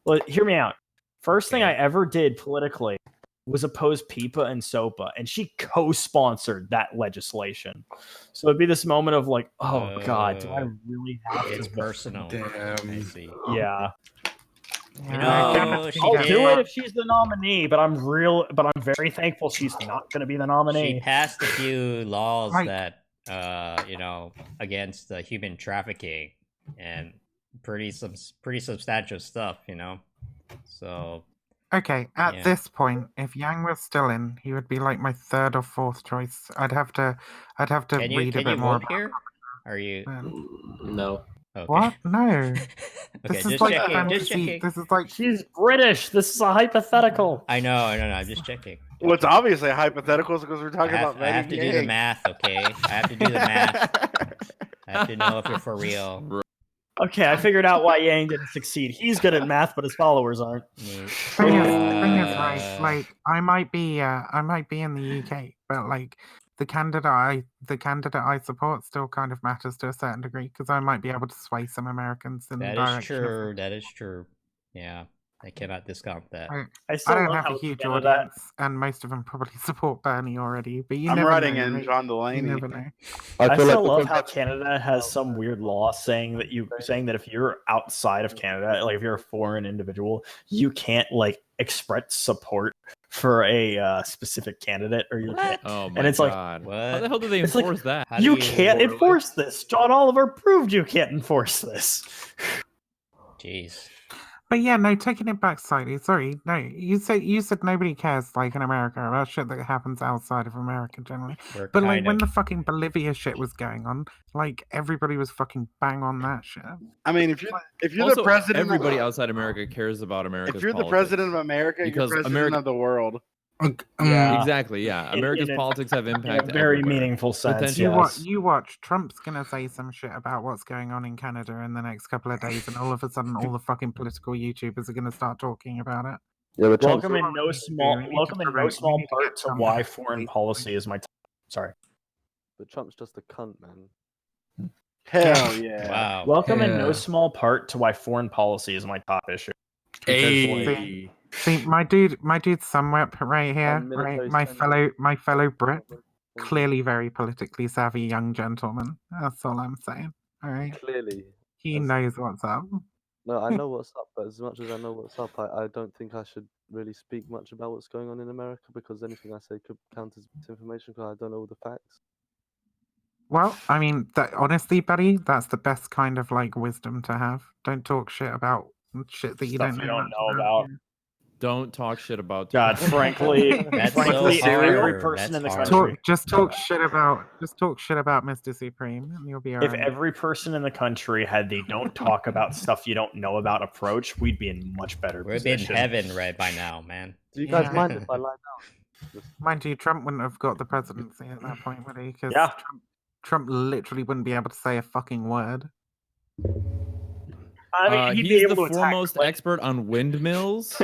Well, hear me out. First thing I ever did politically was oppose PIPA and SOPA, and she co-sponsored that legislation. So it'd be this moment of like, oh God, do I really have to? It's personal. I see. Yeah. You know, she I'll did. do it if she's the nominee, but I'm very thankful she's not going to be the nominee. She passed a few laws Right. that, against human trafficking and pretty substantial stuff, you know. So Okay, at yeah. this point, if Yang was still in, he would be like my third or fourth choice. I'd have to Can you read a can bit you more vote about here? Are you? No. Okay. What? No. Okay, This is just like checking. Just fantasy. checking. This is like She's British. This is a hypothetical. I know. I'm just checking. Well, it's obviously a hypothetical because we're talking about. I have to do the math, okay? I have to do the math. I have to know if you're for real. Okay, I figured out why Yang didn't succeed. He's good at math, but his followers aren't. Thing is, right? Like, I might be in the UK, but like the candidate I support still kind of matters to a certain degree because I might be able to sway some Americans in the That is direction of. true. That is true. Yeah, I cannot discount that. I don't have a huge audience, and most of them probably support Bernie already. But you I'm never writing know, in right? John You Delaney. never know. I still love how Canada has some weird law saying that if you're outside of Canada, like if you're a foreign individual, you can't like express support for a specific candidate, or you can't. Oh my and it's god! like, How the hell do they it's like, enforce that? you can't enforce this. John Oliver proved you can't enforce this. Jeez. But yeah, no, taking it back slightly. Sorry, no, you said nobody cares like in America about shit that happens outside of America generally. We're But like kind when of- the fucking Bolivia shit was going on, like everybody was fucking bang on that shit. I mean, if you're Also, the president, everybody outside America cares about America's if you're the politics. president of America, because you're president America of the world. Yeah. Exactly. Yeah, America's politics have impact. in a very everywhere. meaningful sense. Potentially. You watch. Trump's gonna say some shit about what's going on in Canada in the next couple of days, and all of a sudden, all the fucking political YouTubers are gonna start talking about it. Yeah, but Welcome in no small part to why foreign policy is my. Sorry. But Trump's just a cunt, man. Hell yeah! Wow. Welcome in no small part to why foreign policy is my top issue. Because, See, my dude somewhere right here, right? My fellow Brit, clearly very politically savvy young gentleman. That's all I'm saying. All right. Clearly. He knows what's up. No, I know what's up, but as much as I know what's up, I don't think I should really speak much about what's going on in America because anything I say could count as misinformation because I don't know all the facts. Well, I mean, honestly, buddy, that's the best kind of like wisdom to have. Don't talk shit about shit that you Stuff don't you know, don't much know about. Don't talk shit about. God, frankly, That's frankly, so every hard. person in the That's country. hard. Just talk shit about Mr. Supreme, and you'll be If alright. every person in the country had the "don't talk about stuff you don't know about" approach, we'd be in much better We'd be in position. heaven right by now, man. Do you guys mind if I lie down? Mind you, Trump wouldn't have got the presidency at that point, would he? Because Yeah. Trump literally wouldn't be able to say a fucking word. I mean, he'd be he's able the to attack foremost Clinton. expert on windmills.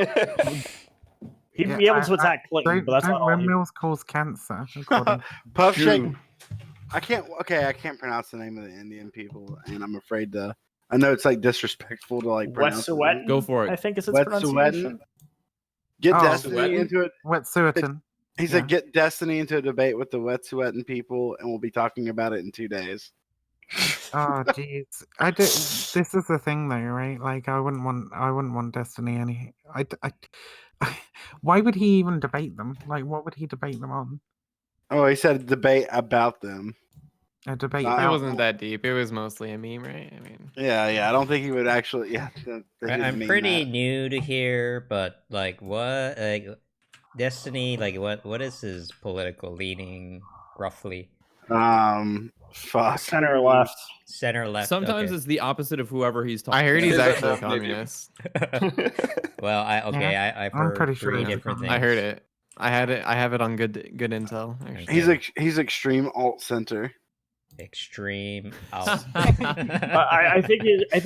He'd be able to attack Clinton, but that's not all. Windmills cause cancer. according- Puff True. Shake. I can't pronounce the name of the Indian people, and I'm afraid to. I know it's like disrespectful to like pronounce. the name. Wet'suwet'en? Go for it. I think it's its Wet'suwet'en. pronunciation. Get Oh, Destiny into it. Wet'suwet'en. He said, "Get Destiny into a debate with the Wet'suwet'en people, and we'll be talking about it in 2 days." Oh jeez, I do. This is the thing, though, right? Like, I wouldn't want Destiny any. Why would he even debate them? Like, what would he debate them on? Oh, he said debate about them. A debate It It about. wasn't that deep. It was mostly a meme, right? I mean, Yeah. I don't think he would actually. Yeah, I'm pretty new to here, but like, what, like, Destiny, like, what is his political leaning roughly? Fuck. Center left. Center left. Sometimes okay. it's the opposite of whoever he's talking. I heard he's to. actually a communist. Well, I've I'm heard pretty sure three he's a different things. I heard it. I have it on good intel. Actually. He's extreme alt center. Extreme out. I think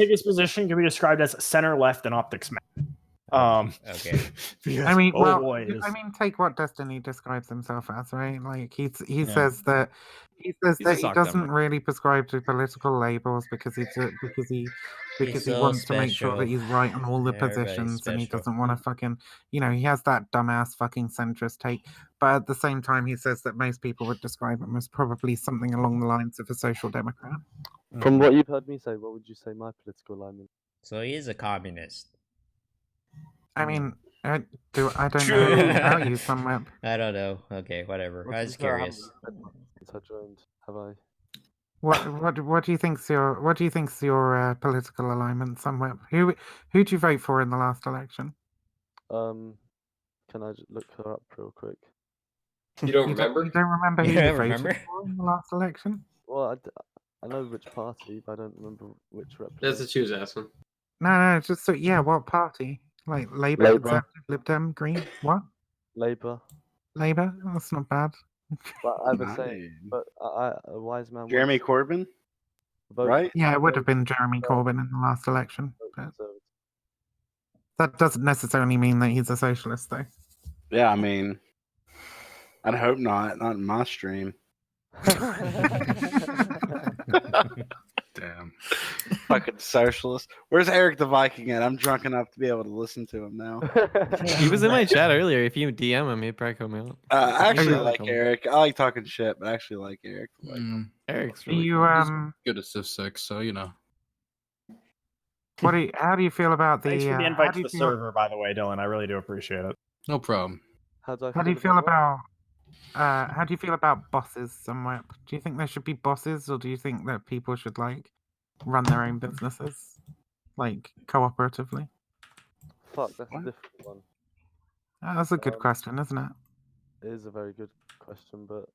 his position can be described as center left and optics map. Okay. I mean, oh well, boy, I mean, take what Destiny describes himself as, right? Like he Yeah. says that he sock doesn't dummy. really prescribe to political labels because he so wants to make sure special. that he's right on all the Everybody's positions, and he special. doesn't want to fucking, he has that dumbass fucking centrist take. But at the same time, he says that most people would describe him as probably something along the lines of a social democrat. From what you've heard me say, what would you say my political alignment? So he is a communist. I mean, I don't know about you, somewhere. I don't know. Okay, whatever. I was curious. Since I joined, have I? What do you think's your political alignment, somewhere? Who do you vote for in the last election? Can I just look her up real quick? You don't remember? You don't remember who You you don't voted remember? for in the last election? Well, I know which party, but I don't remember which representative. That's what she was asking. No, just so what party? Like Labour, Labour. Conservative, Lib Dem, Green, what? Labour. Labour? That's not bad. But I would say, but a wise man. Jeremy once- Corbyn. right? Yeah, it would have been Jeremy Corbyn in the last election, but that doesn't necessarily mean that he's a socialist, though. Yeah, I mean, I'd hope not. Not in my stream. Damn. Fucking socialist. Where's Eric the Viking at? I'm drunk enough to be able to listen to him now. He was in my chat earlier. If you DM him, he'd probably come out. I actually like Eric. I like talking shit, but I actually like Eric. Eric's really you cool. Good at Civ 6, so you know. How do you feel about the? Thanks for the how invite do to you the feel- server, by the way, Dylan. I really do appreciate it. No problem. How do you feel about? How do you feel about bosses somewhere? Do you think there should be bosses, or do you think that people should like run their own businesses, like cooperatively? Fuck, that's a difficult one. That's a good question, isn't it? It is a very good question, but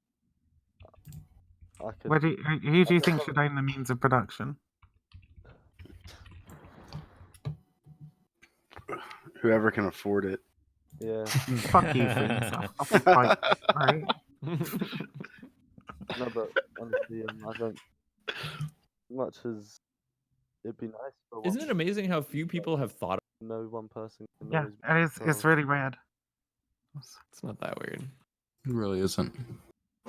I could. Who do you think should own the means of production? Whoever can afford it. Yeah. Fuck you, Fiends. I'll fight, right? No, but honestly, I don't. Much as it'd be nice. For Isn't it amazing how few people have thought? No one person can Yeah, always. it is. It's really weird. It's not that weird. It really isn't.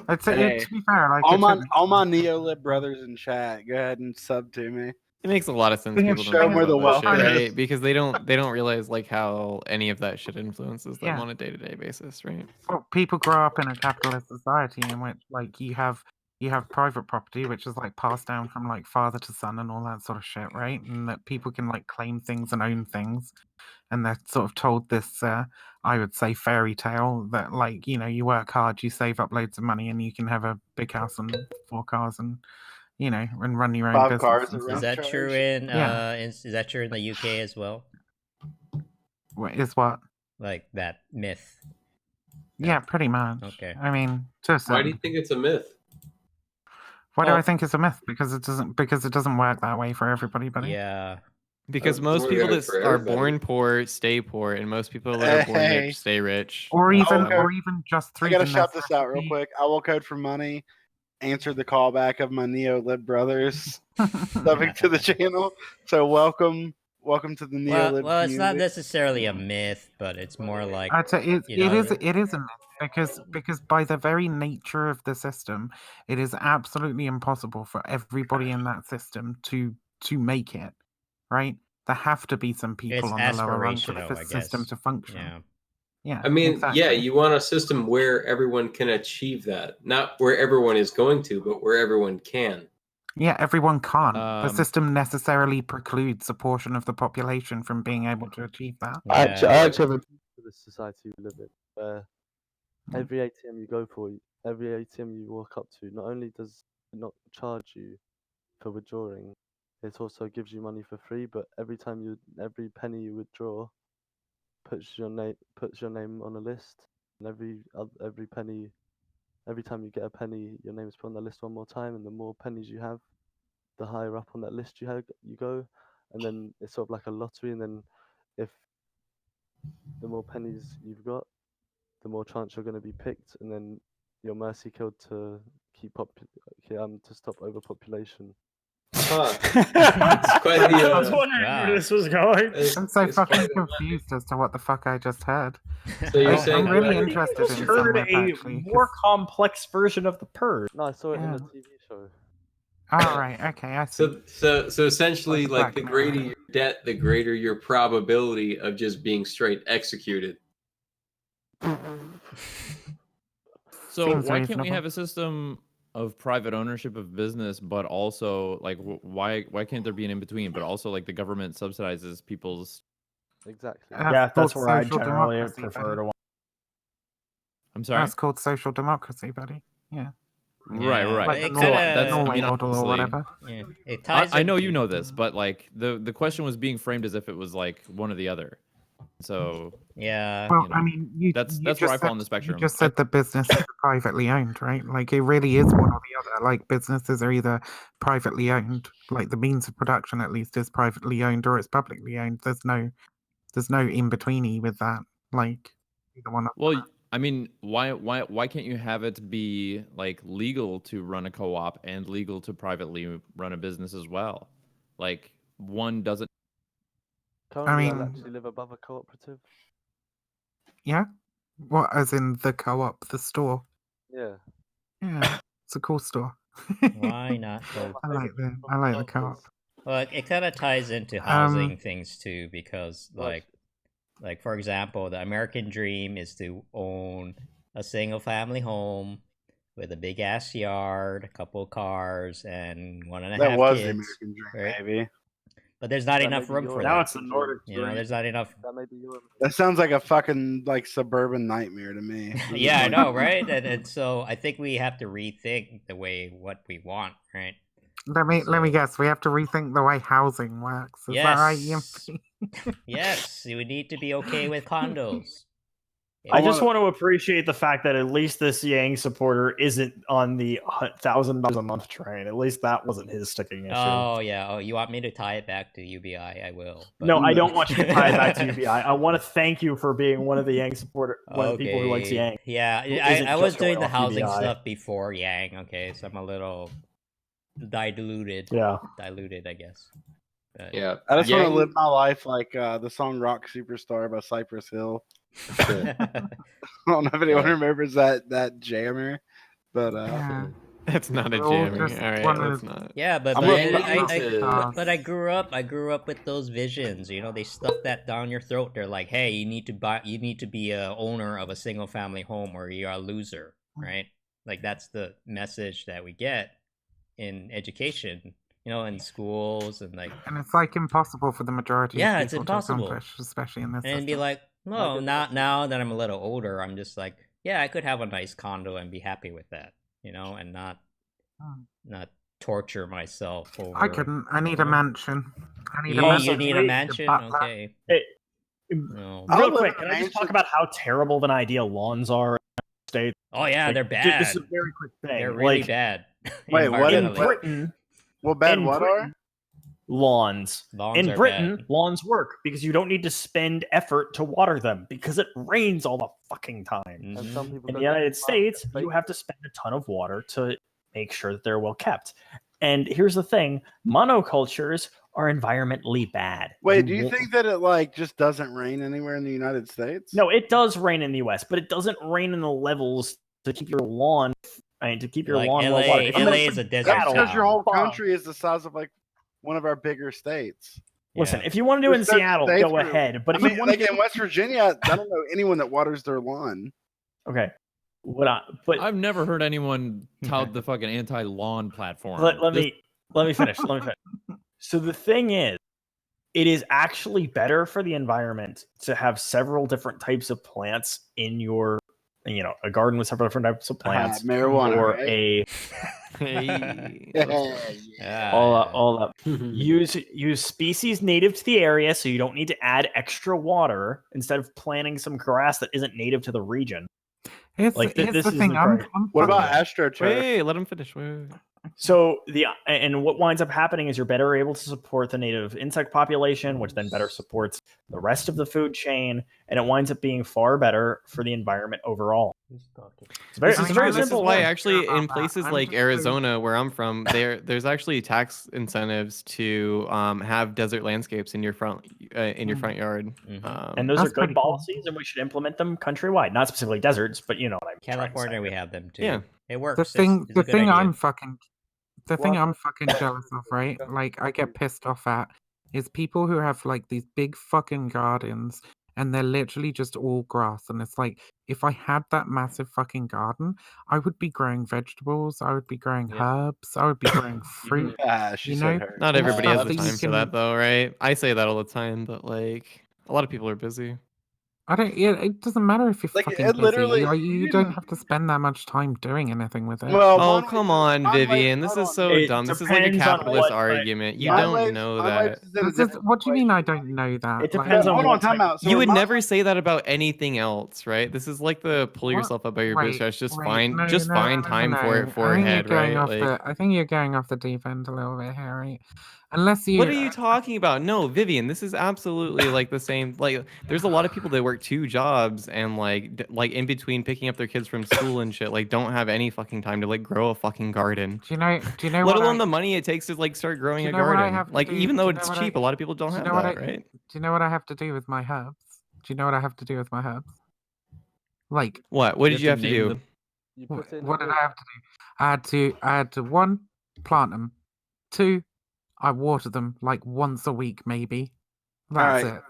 It's Hey, to be fair, like all it my shouldn't. neo-lib brothers in chat, go ahead and sub to me. It makes a lot of sense. We can People show don't them where know the about that wealth shit, is. right? Because they don't realize like how any of that shit influences them Yeah. on a day-to-day basis, right? Well, people grow up in a capitalist society in which, like, you have private property, which is like passed down from like father to son and all that sort of shit, right? And that people can like claim things and own things, and they're sort of told this, I would say, fairy tale that like you work hard, you save up loads of money, and you can have a big house and 4 cars and and run your own 5 business. cars and at stuff. Is that true in Yeah. is that true in the UK as well? Is what? Like that myth? Yeah, pretty much. Okay. I mean, to a Why certain do you think it's a myth? Why do I think it's a myth? Because it doesn't work that way for everybody, buddy. Yeah. Because most people that are born poor stay poor, and most people that are born Hey. rich stay rich. Or even I just through gotta the shout this out real necessity. quick. I will code for money. Answered the callback of my neo-lib brothers subbing to the channel. So welcome to the neo-lib Well, it's not community. necessarily a myth, but it's more like I'd say it you know, is a myth because by the very nature of the system, it is absolutely impossible for everybody in that system to make it, right? There have to be some people it's on the lower rung for the aspirational, I system guess. to function. Yeah. Yeah, I mean, exactly. yeah, you want a system where everyone can achieve that. Not where everyone is going to, but where everyone can. Yeah, everyone can't. The system necessarily precludes a portion of the population from being able to achieve that. I actually have a to the society we live in, where every ATM you go for, every ATM you walk up to, not only does it not charge you for withdrawing, it also gives you money for free. But every penny you withdraw, puts your name on a list, and every penny, every time you get a penny, your name's put on the list one more time, and the more pennies you have, the higher up on that list you go, and then it's sort of like a lottery, and then if the more pennies you've got, the more chance you're going to be picked, and then you're mercy killed to to stop overpopulation. It's quite the, I was wondering where this was going. I'm so fucking confused as to what the fuck I just heard. So you're I'm saying really that- interested just in heard some a actually. more complex version of the purge. No, I saw it in a Yeah. TV show. All right, okay, I see. So essentially, like the Black greater your debt, the greater your probability of just being straight executed. So Seems why can't we reasonable. have a system of private ownership of business, but also like why can't there be an in between? But also like the government subsidizes people's. Exactly. Yeah, that's called where I social generally democracy, prefer buddy. to. I'm sorry. That's called social democracy, buddy. Yeah. Right, right. Like the It So kinda- that's I Norway mean, model or obviously- whatever. Yeah, it ties. I know into- you know this, but like the question was being framed as if it was like one or the other. So yeah, Well, you know, I mean, you that's you where just I fall said- on the spectrum. You just said the business is privately owned, right? Like it really is one or the other. Like businesses are either privately owned, like the means of production at least is privately owned, or it's publicly owned. There's no in betweeny with that. Like either one. Well, I mean, why can't you have it be like legal to run a co-op and legal to privately run a business as well? Like one doesn't. Currently, mean- I'll actually live above a cooperative. Yeah. What? As in the co-op, the store? Yeah. Yeah, it's a cool store. Why not go? I like the co-op. Well, it kind of ties into housing things too, because like for example, the American dream is to own a single family home with a big ass yard, a couple cars, and 1.5 That was kids. the American dream, right? maybe. But there's not enough room for that. Now it's the Nordic You know, there's not enough. That may be your. That sounds like a fucking like suburban nightmare to me. Yeah, I know, right? And so I think we have to rethink the way what we want, right? Let me guess. We have to rethink the way housing works. Is that right, Yimpy? Yes, we need to be okay with condos. I just want to appreciate the fact that at least this Yang supporter isn't on the $1,000 a month train. At least that wasn't his sticking issue. Oh yeah. Oh, you want me to tie it back to UBI? I will. But... No, I don't want you to tie it back to UBI. I want to thank you for being one of the Yang supporter, one of the people who likes Yang. Yeah, I was doing the housing UBI. stuff before Yang. Okay, so I'm a little diluted. Yeah, diluted, I guess. But... Yeah, I just want to live my life like the song "Rock Superstar" by Cypress Hill. I don't know if anyone remembers that jammer, but that's not a jammer. All right, that's not. Yeah, but I grew up with those visions. You know, they stuck that down your throat. They're like, hey, you need to be a owner of a single family home, or you're a loser, right? Like that's the message that we get in education. You know, in schools and like. And it's like impossible for the majority. Yeah, of it's people impossible, to accomplish, especially in this. And be like, no, now that I'm a little older, I'm just like, yeah, I could have a nice condo and be happy with that, you know, and not torture myself over. I couldn't. I need a mansion. I need a mansion. You need a mansion? Okay. Hey, real quick, can I just talk about how terrible of an idea lawns are in the States? Oh yeah, they're bad. This is a very quick thing. They're really bad. Wait, what in Britain? What bad? What are? Lawns. Lawns in Britain, lawns work because you don't need to spend effort to water them because it rains all the fucking time. Mm-hmm. In the United States, you have to spend a ton of water to make sure that they're well kept. And here's the thing: monocultures are environmentally bad. Wait, do you think that it like just doesn't rain anywhere in the United States? No, it does rain in the U.S., but it doesn't rain in the levels to keep your lawn. To keep your lawn well watered. LA is a desert. That's because your whole country is the size of like one of our bigger states. Listen, if you want to do it in Seattle, go ahead. But if you want like in West Virginia, I don't know anyone that waters their lawn. Okay, but I've never heard anyone tout the fucking anti-lawn platform. Let me finish. So the thing is, it is actually better for the environment to have several different types of plants in your, a garden with several different types of plants, marijuana, or right? all up. Use species native to the area, so you don't need to add extra water instead of planting some grass that isn't native to the region. Here's this the is thing. What about AstroTurf? Wait, let him finish. Wait. So what winds up happening is you're better able to support the native insect population, which then better supports the rest of the food chain, and it winds up being far better for the environment overall. It's very simple. This is why actually in places like Arizona, where I'm from, there's actually tax incentives to have desert landscapes in your front yard. And those are good policies, and we should implement them countrywide. Not specifically deserts, but you know what I'm California, we have them too. Yeah, it works. The thing I'm fucking jealous of, right? Like I get pissed off at is people who have like these big fucking gardens and they're literally just all grass. And it's like, if I had that massive fucking garden, I would be growing vegetables, I would be growing herbs, I would be growing fruit. Not everybody has the time for that though, right? I say that all the time, but like a lot of people are busy. It doesn't matter if you're fucking busy. You don't have to spend that much time doing anything with it. Well, come on, Vivian. This is so dumb. This is like a capitalist argument. You don't know that. What do you mean I don't know that? It depends on what time out. You would never say that about anything else, right? This is like the pull yourself up by your bootstraps. Just find time for it beforehand, right? I think you're going off the deep end a little bit here, right? Unless you. What are you talking about? No, Vivian, this is absolutely like the same. Like, there's a lot of people that work 2 jobs and like in between picking up their kids from school and shit, like don't have any fucking time to like grow a fucking garden. Do you know? Let what alone the money it takes to like start growing a garden. Like, even though it's cheap, a lot of people don't have that, right? Do you know what I have to do with my herbs? Do you know what I have to do with my herbs? Like what? What did you have to do? What did I have to do? I had to 1, plant them. 2, I water them like once a week, maybe. That's it.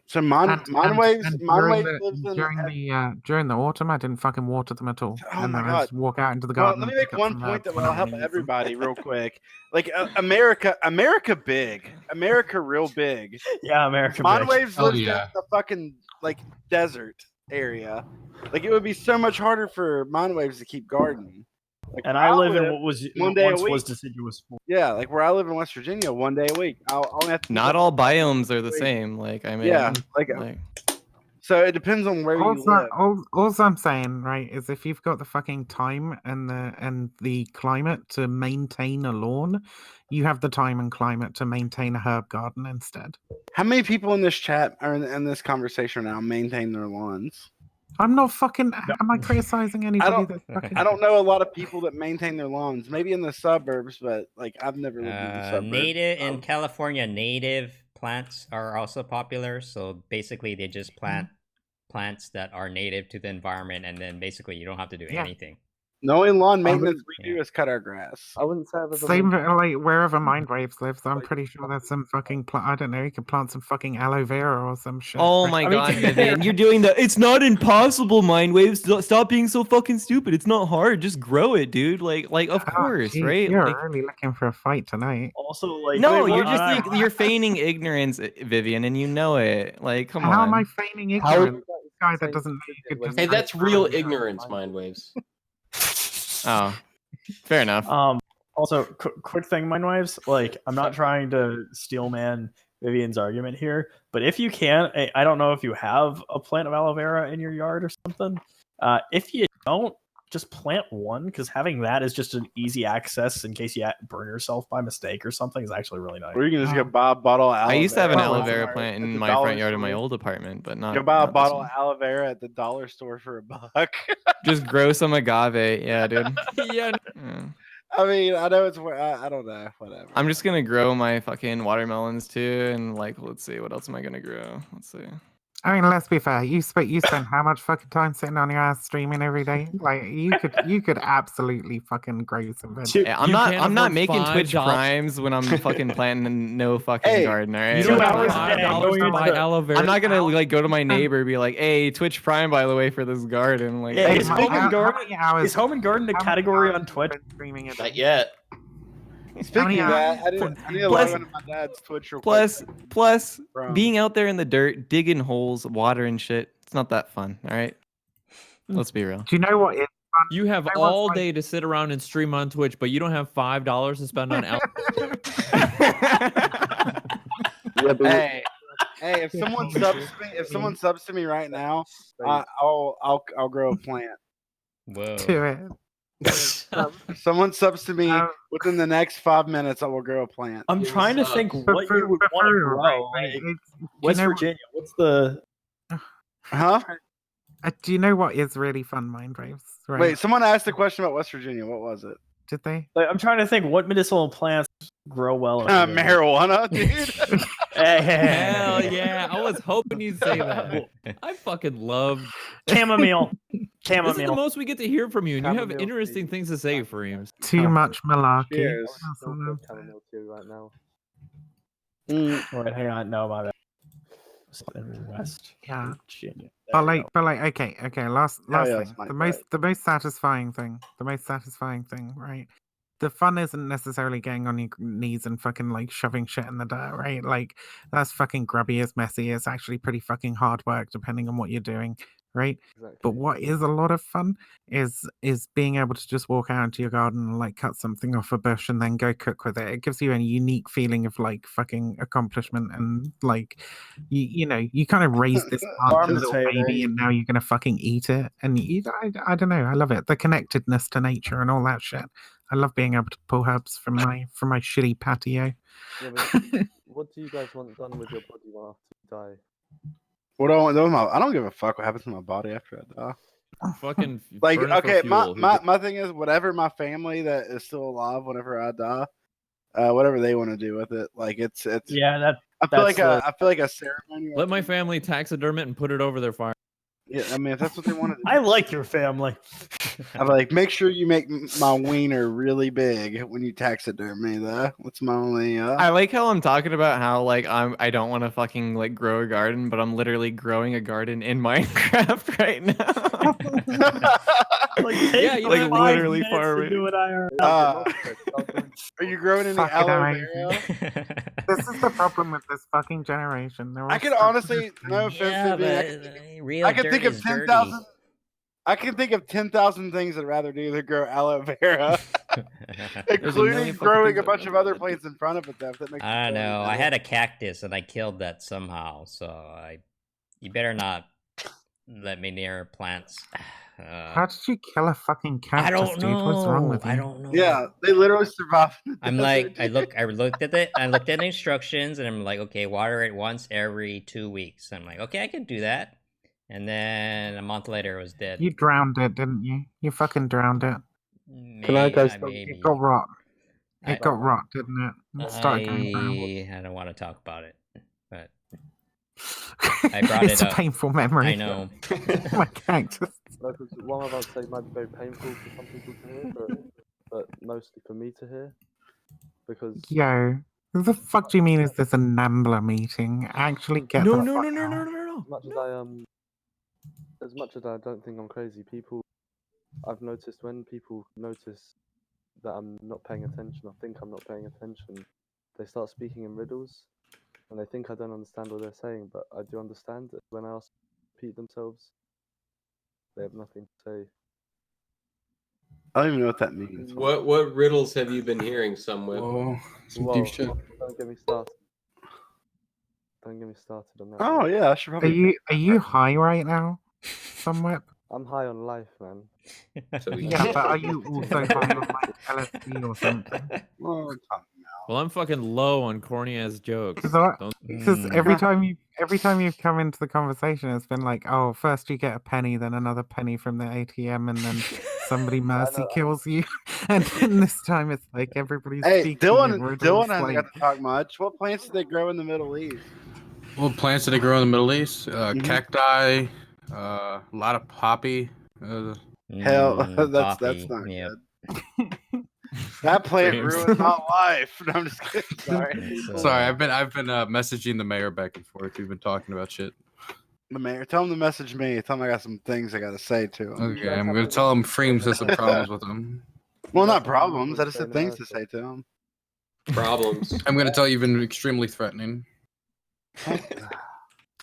So Monwaves during the autumn, I didn't fucking water them at all. Oh and my then I God. just walk out into the Well, garden. let me and make pick up one some point herbs that when will I help need them. everybody real quick. Like America big. America real big. Yeah, America big. Monwaves Oh, lives yeah. down in the fucking like desert area. Like it would be so much harder for Monwaves to keep gardening. Like, And where I live in live, what was one day a once was week. deciduous forest. Yeah, like where I live in West Virginia, one day a week. I'll only have to Not all biomes are the same. Like, I mean, Yeah, so it depends on where you live. All I'm saying, right, is if you've got the fucking time and the climate to maintain a lawn, you have the time and climate to maintain a herb garden instead. How many people in this chat are in this conversation now maintain their lawns? I'm not fucking. Am I criticizing anybody that's fucking? I don't know a lot of people that maintain their lawns. Maybe in the suburbs, but like I've never lived in the suburbs. Native in California, native plants are also popular. So basically, they just plant plants that are native to the environment, and then basically you don't have to do anything. The only lawn maintenance we do is cut our grass. I wouldn't say I've ever Same like wherever Mindwaves lives. I'm pretty sure there's some fucking. I don't know. You can plant some fucking aloe vera or some shit. Oh my God, Vivian, you're doing the. It's not impossible, Mindwaves. Stop being so fucking stupid. It's not hard. Just grow it, dude. Like of course, geez, right? You're Like, really looking for a fight tonight. Also, like no, you're just like you're feigning ignorance, Vivian, and you know it. Like, come on. How am I feigning ignorance? This guy that doesn't know you could just. Hey, that's real ignorance, Mindwaves. Oh, fair enough. Also, quick thing, Mindwaves. Like, I'm not trying to steel man Vivian's argument here, but if you can, I don't know if you have a plant of aloe vera in your yard or something. If you don't, just plant one, because having that is just an easy access in case you burn yourself by mistake or something is actually really nice. Or you can just go buy a bottle of aloe vera. I used to have an aloe vera plant in my front yard of my old apartment, but not. Go buy a not bottle of aloe vera at the dollar store for $1. Just grow some agave, yeah, dude. Yeah. I mean, I know it's. I don't know. Whatever. I'm just gonna grow my fucking watermelons too, and like, let's see, what else am I gonna grow? Let's see. I mean, let's be fair. You spend how much fucking time sitting on your ass streaming every day? Like you could absolutely fucking grow some vegetables. Yeah, I'm not making Twitch primes when I'm fucking planting no fucking garden. All right. You don't have $5 to buy aloe vera. I'm not gonna like go to my neighbor and be like, "Hey, Twitch Prime, by the way, for this garden." Like, Yeah, is home and garden a category on Twitch? Not yet. Speaking of that, I need to log on to my dad's Twitch real quick. Plus, being out there in the dirt, digging holes, water and shit, it's not that fun. All right, let's be real. Do you know what? You have all day to sit around and stream on Twitch, but you don't have $5 to spend on aloe. Hey, if someone subs to me right now, I'll grow a plant. Whoa. Do it. If someone subs to me within the next 5 minutes, I will grow a plant. I'm trying to think what you would want to grow. Like, West Virginia, what's the? Huh? Do you know what is really fun, Mindwaves? Right? Wait, someone asked a question about West Virginia. What was it? Did they? Like, I'm trying to think what medicinal plants grow well. Marijuana, dude. Hell yeah! I was hoping you'd say that. I fucking love chamomile. This is the most we get to hear from you, and you have interesting things to say, Freems. Too much malarkey. Cheers. Chamomile tea right now. Wait, hang on. No, my bad. West Virginia. But like, okay. Last yeah, thing. The most satisfying thing, right? The fun isn't necessarily getting on your knees and fucking like shoving shit in the dirt, right? Like that's fucking grubby, it's messy, it's actually pretty fucking hard work depending on what you're doing, right? Exactly. But what is a lot of fun is being able to just walk out into your garden and like cut something off a bush and then go cook with it. It gives you a unique feeling of like fucking accomplishment and like you know you kind of raised this plant as a little baby and now you're gonna fucking eat it and I don't know, I love it. The connectedness to nature and all that shit. I love being able to pull herbs from my shitty patio. Yeah, but what do you guys want done with your body after you die? What do I want to do with my? I don't give a fuck what happens to my body after I die. Fucking Like, burn it for okay, fuel. my thing is whatever my family that is still alive whenever I die, whatever they want to do with it. Like it's Yeah, I feel like I feel like a ceremony. Let my family taxiderm it and put it over their fire. Yeah, I mean, if that's what they want to do. I like your family. I'm like, make sure you make my wiener really big when you taxiderm me, though. What's my only? I like how I'm talking about how like I don't want to fucking like grow a garden, but I'm literally growing a garden in Minecraft right now. Like, yeah, you like literally far away. Are you growing any Fucking aloe amazing. vera? This is the problem with this fucking generation. They're all I could stuck honestly, to no this offense, Yeah, to me, but real I could dirt think of is 10,000. dirty. I can think of 10,000 things I'd rather do than grow aloe vera, including growing a bunch of other plants in front of it. Though, if that makes I don't sense. know. I had a cactus and I killed that somehow. So you better not let me near plants. How did you kill a fucking cactus, I don't dude? What's wrong know. with you? I don't know. Yeah, they literally survived. I'm like, I looked at it. I looked at the instructions, and I'm like, okay, water it once every 2 weeks. I'm like, okay, I can do that. And then a month later, it was dead. You drowned it, didn't you? You fucking drowned it. Can I go? Maybe. It got rot. It got rot, didn't it? It started going brown. I don't want to talk about it, but I brought It's it a up. painful memory. I know. My cactus. No, because what I'm about to say might be very painful for some people to hear, but mostly for me to hear, because Yo, what the fuck do you mean? Is this a Nambler meeting? Actually, get the fuck out. As much as I don't think I'm crazy, I've noticed when people notice that I'm not paying attention, I think I'm not paying attention, they start speaking in riddles, and they think I don't understand what they're saying, but I do understand it. When I ask them to repeat themselves, they have nothing to say. I don't even know what that means. What riddles have you been hearing, Somewhere? Whoa, some Whoa, deep shit. don't get me started. Don't get me started on that. Oh yeah, I should probably. Are you high right now? Somewhere? I'm high on life, man. Yeah, but are you also high on like LSD or something? Well, I'm fucking low on corny ass jokes. Because every time you've come into the conversation, it's been like, oh, first you get a penny, then another penny from the ATM, and then somebody mercy kills you, and then this time it's like everybody's Hey, speaking Dylan in riddles, hasn't like, got to talk much. What plants do they grow in the Middle East? What plants do they grow in the Middle East? Cacti, a lot of poppy. Hell, that's not good. That plant ruined my life. No, I'm just kidding. Sorry. Sorry, I've been messaging the mayor back and forth. We've been talking about shit. The mayor, tell him to message me. Tell him I got some things I got to say to him. Okay, I'm gonna tell him Freems has some problems with him. Well, not problems. I just had things to say to him. Problems. I'm gonna tell you, you've been extremely threatening.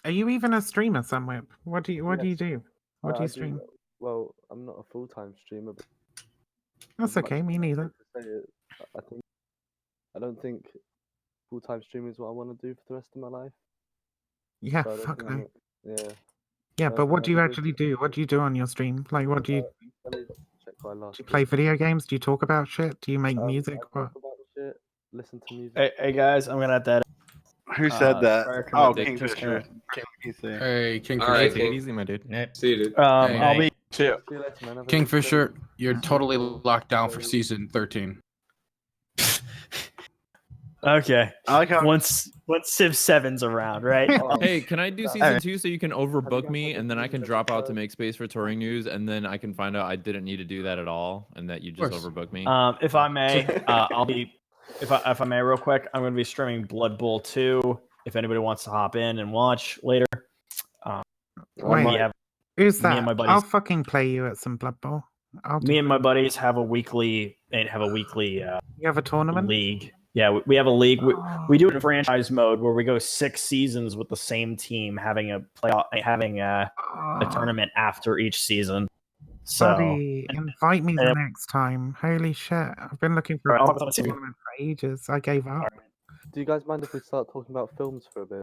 are you even a streamer somewhere? What do you do? What do you stream? Well, I'm not a full-time streamer, but That's okay, me neither. I don't think full-time streaming is what I want to do for the rest of my life. Yeah, So I don't fuck think no. Yeah. Yeah, So I but what think do you I'll actually do? What do you do on your stream? Like, what do you Let me check my last. do? You play video games? Do you talk about shit? Do you make I music? talk What? about shit, listen to music. Hey guys, I'm gonna have that. Who said that? Prior Oh, commitment, just Kingfisher. gonna- Hey, Kingfisher. All right, Take it easy, my dude. See you, dude. I'll be. See you later, man. Have a good Kingfisher, day. you're totally locked down for season 13. Okay. I like how once Civ 7's around, right? Hey, can I do season 2 so you can overbook me and then I can drop out to make space for touring news and then I can find out I didn't need to do that at all and that you just overbooked me? If I may, I'll be. If I may, real quick, I'm going to be streaming Blood Bowl 2. If anybody wants to hop in and watch later. Wait, who's me that? and my buddies. I'll fucking play you at some Blood Bowl. Me and my buddies have a weekly. You have a tournament? League. Yeah, we have a league. We do it in franchise mode where we go 6 seasons with the same team, having a tournament after each season. So, Buddy, invite me the next time. Holy shit. I've been looking for a Alright, I'll tournament for ages. I gave up. Do you guys mind if we start talking about films for a bit?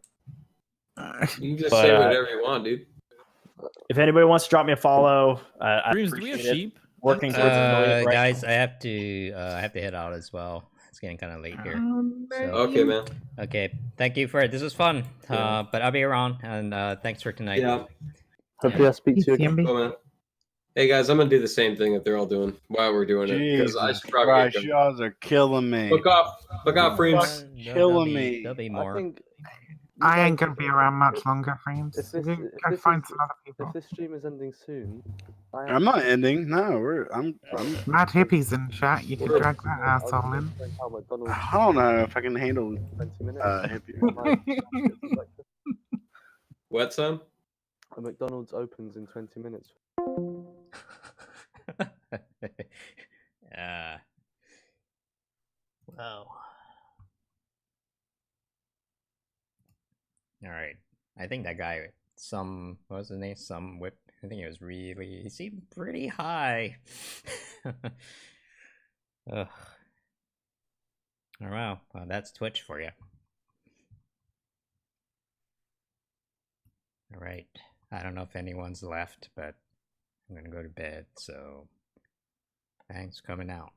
You can just say whatever you want, dude. If anybody wants to drop me a follow, I Dreams, do we have appreciate it. sheep? working towards a million right guys, now. I have to head out as well. It's getting kind of late here. So, Okay, man. Okay, thank you for it. This was fun. Yeah. But I'll be around, and thanks for tonight. Yeah. Hopefully, I speak to you again. Cool, man. Hey guys, I'm gonna do the same thing that they're all doing while we're doing it because I Jesus should probably Christ, get going. y'all are killing me. Look off, Freems. Killing me. There'll be I more. think I ain't gonna be around much longer, Frames. if this, You if go this find is, some other people. if this stream is ending soon, I I'm not ending. No, I'm Mad hippies in chat. You can drag that asshole in. how McDonald's I don't know if I can handle 20 minutes. hippie. What, son? A McDonald's opens in 20 minutes. Wow. All right. I think that guy, what was his name? Some whip. I think it was really. He seemed pretty high. Ugh. Oh wow. Well, that's Twitch for you. All right. I don't know if anyone's left, but I'm gonna go to bed. So, thanks for coming out.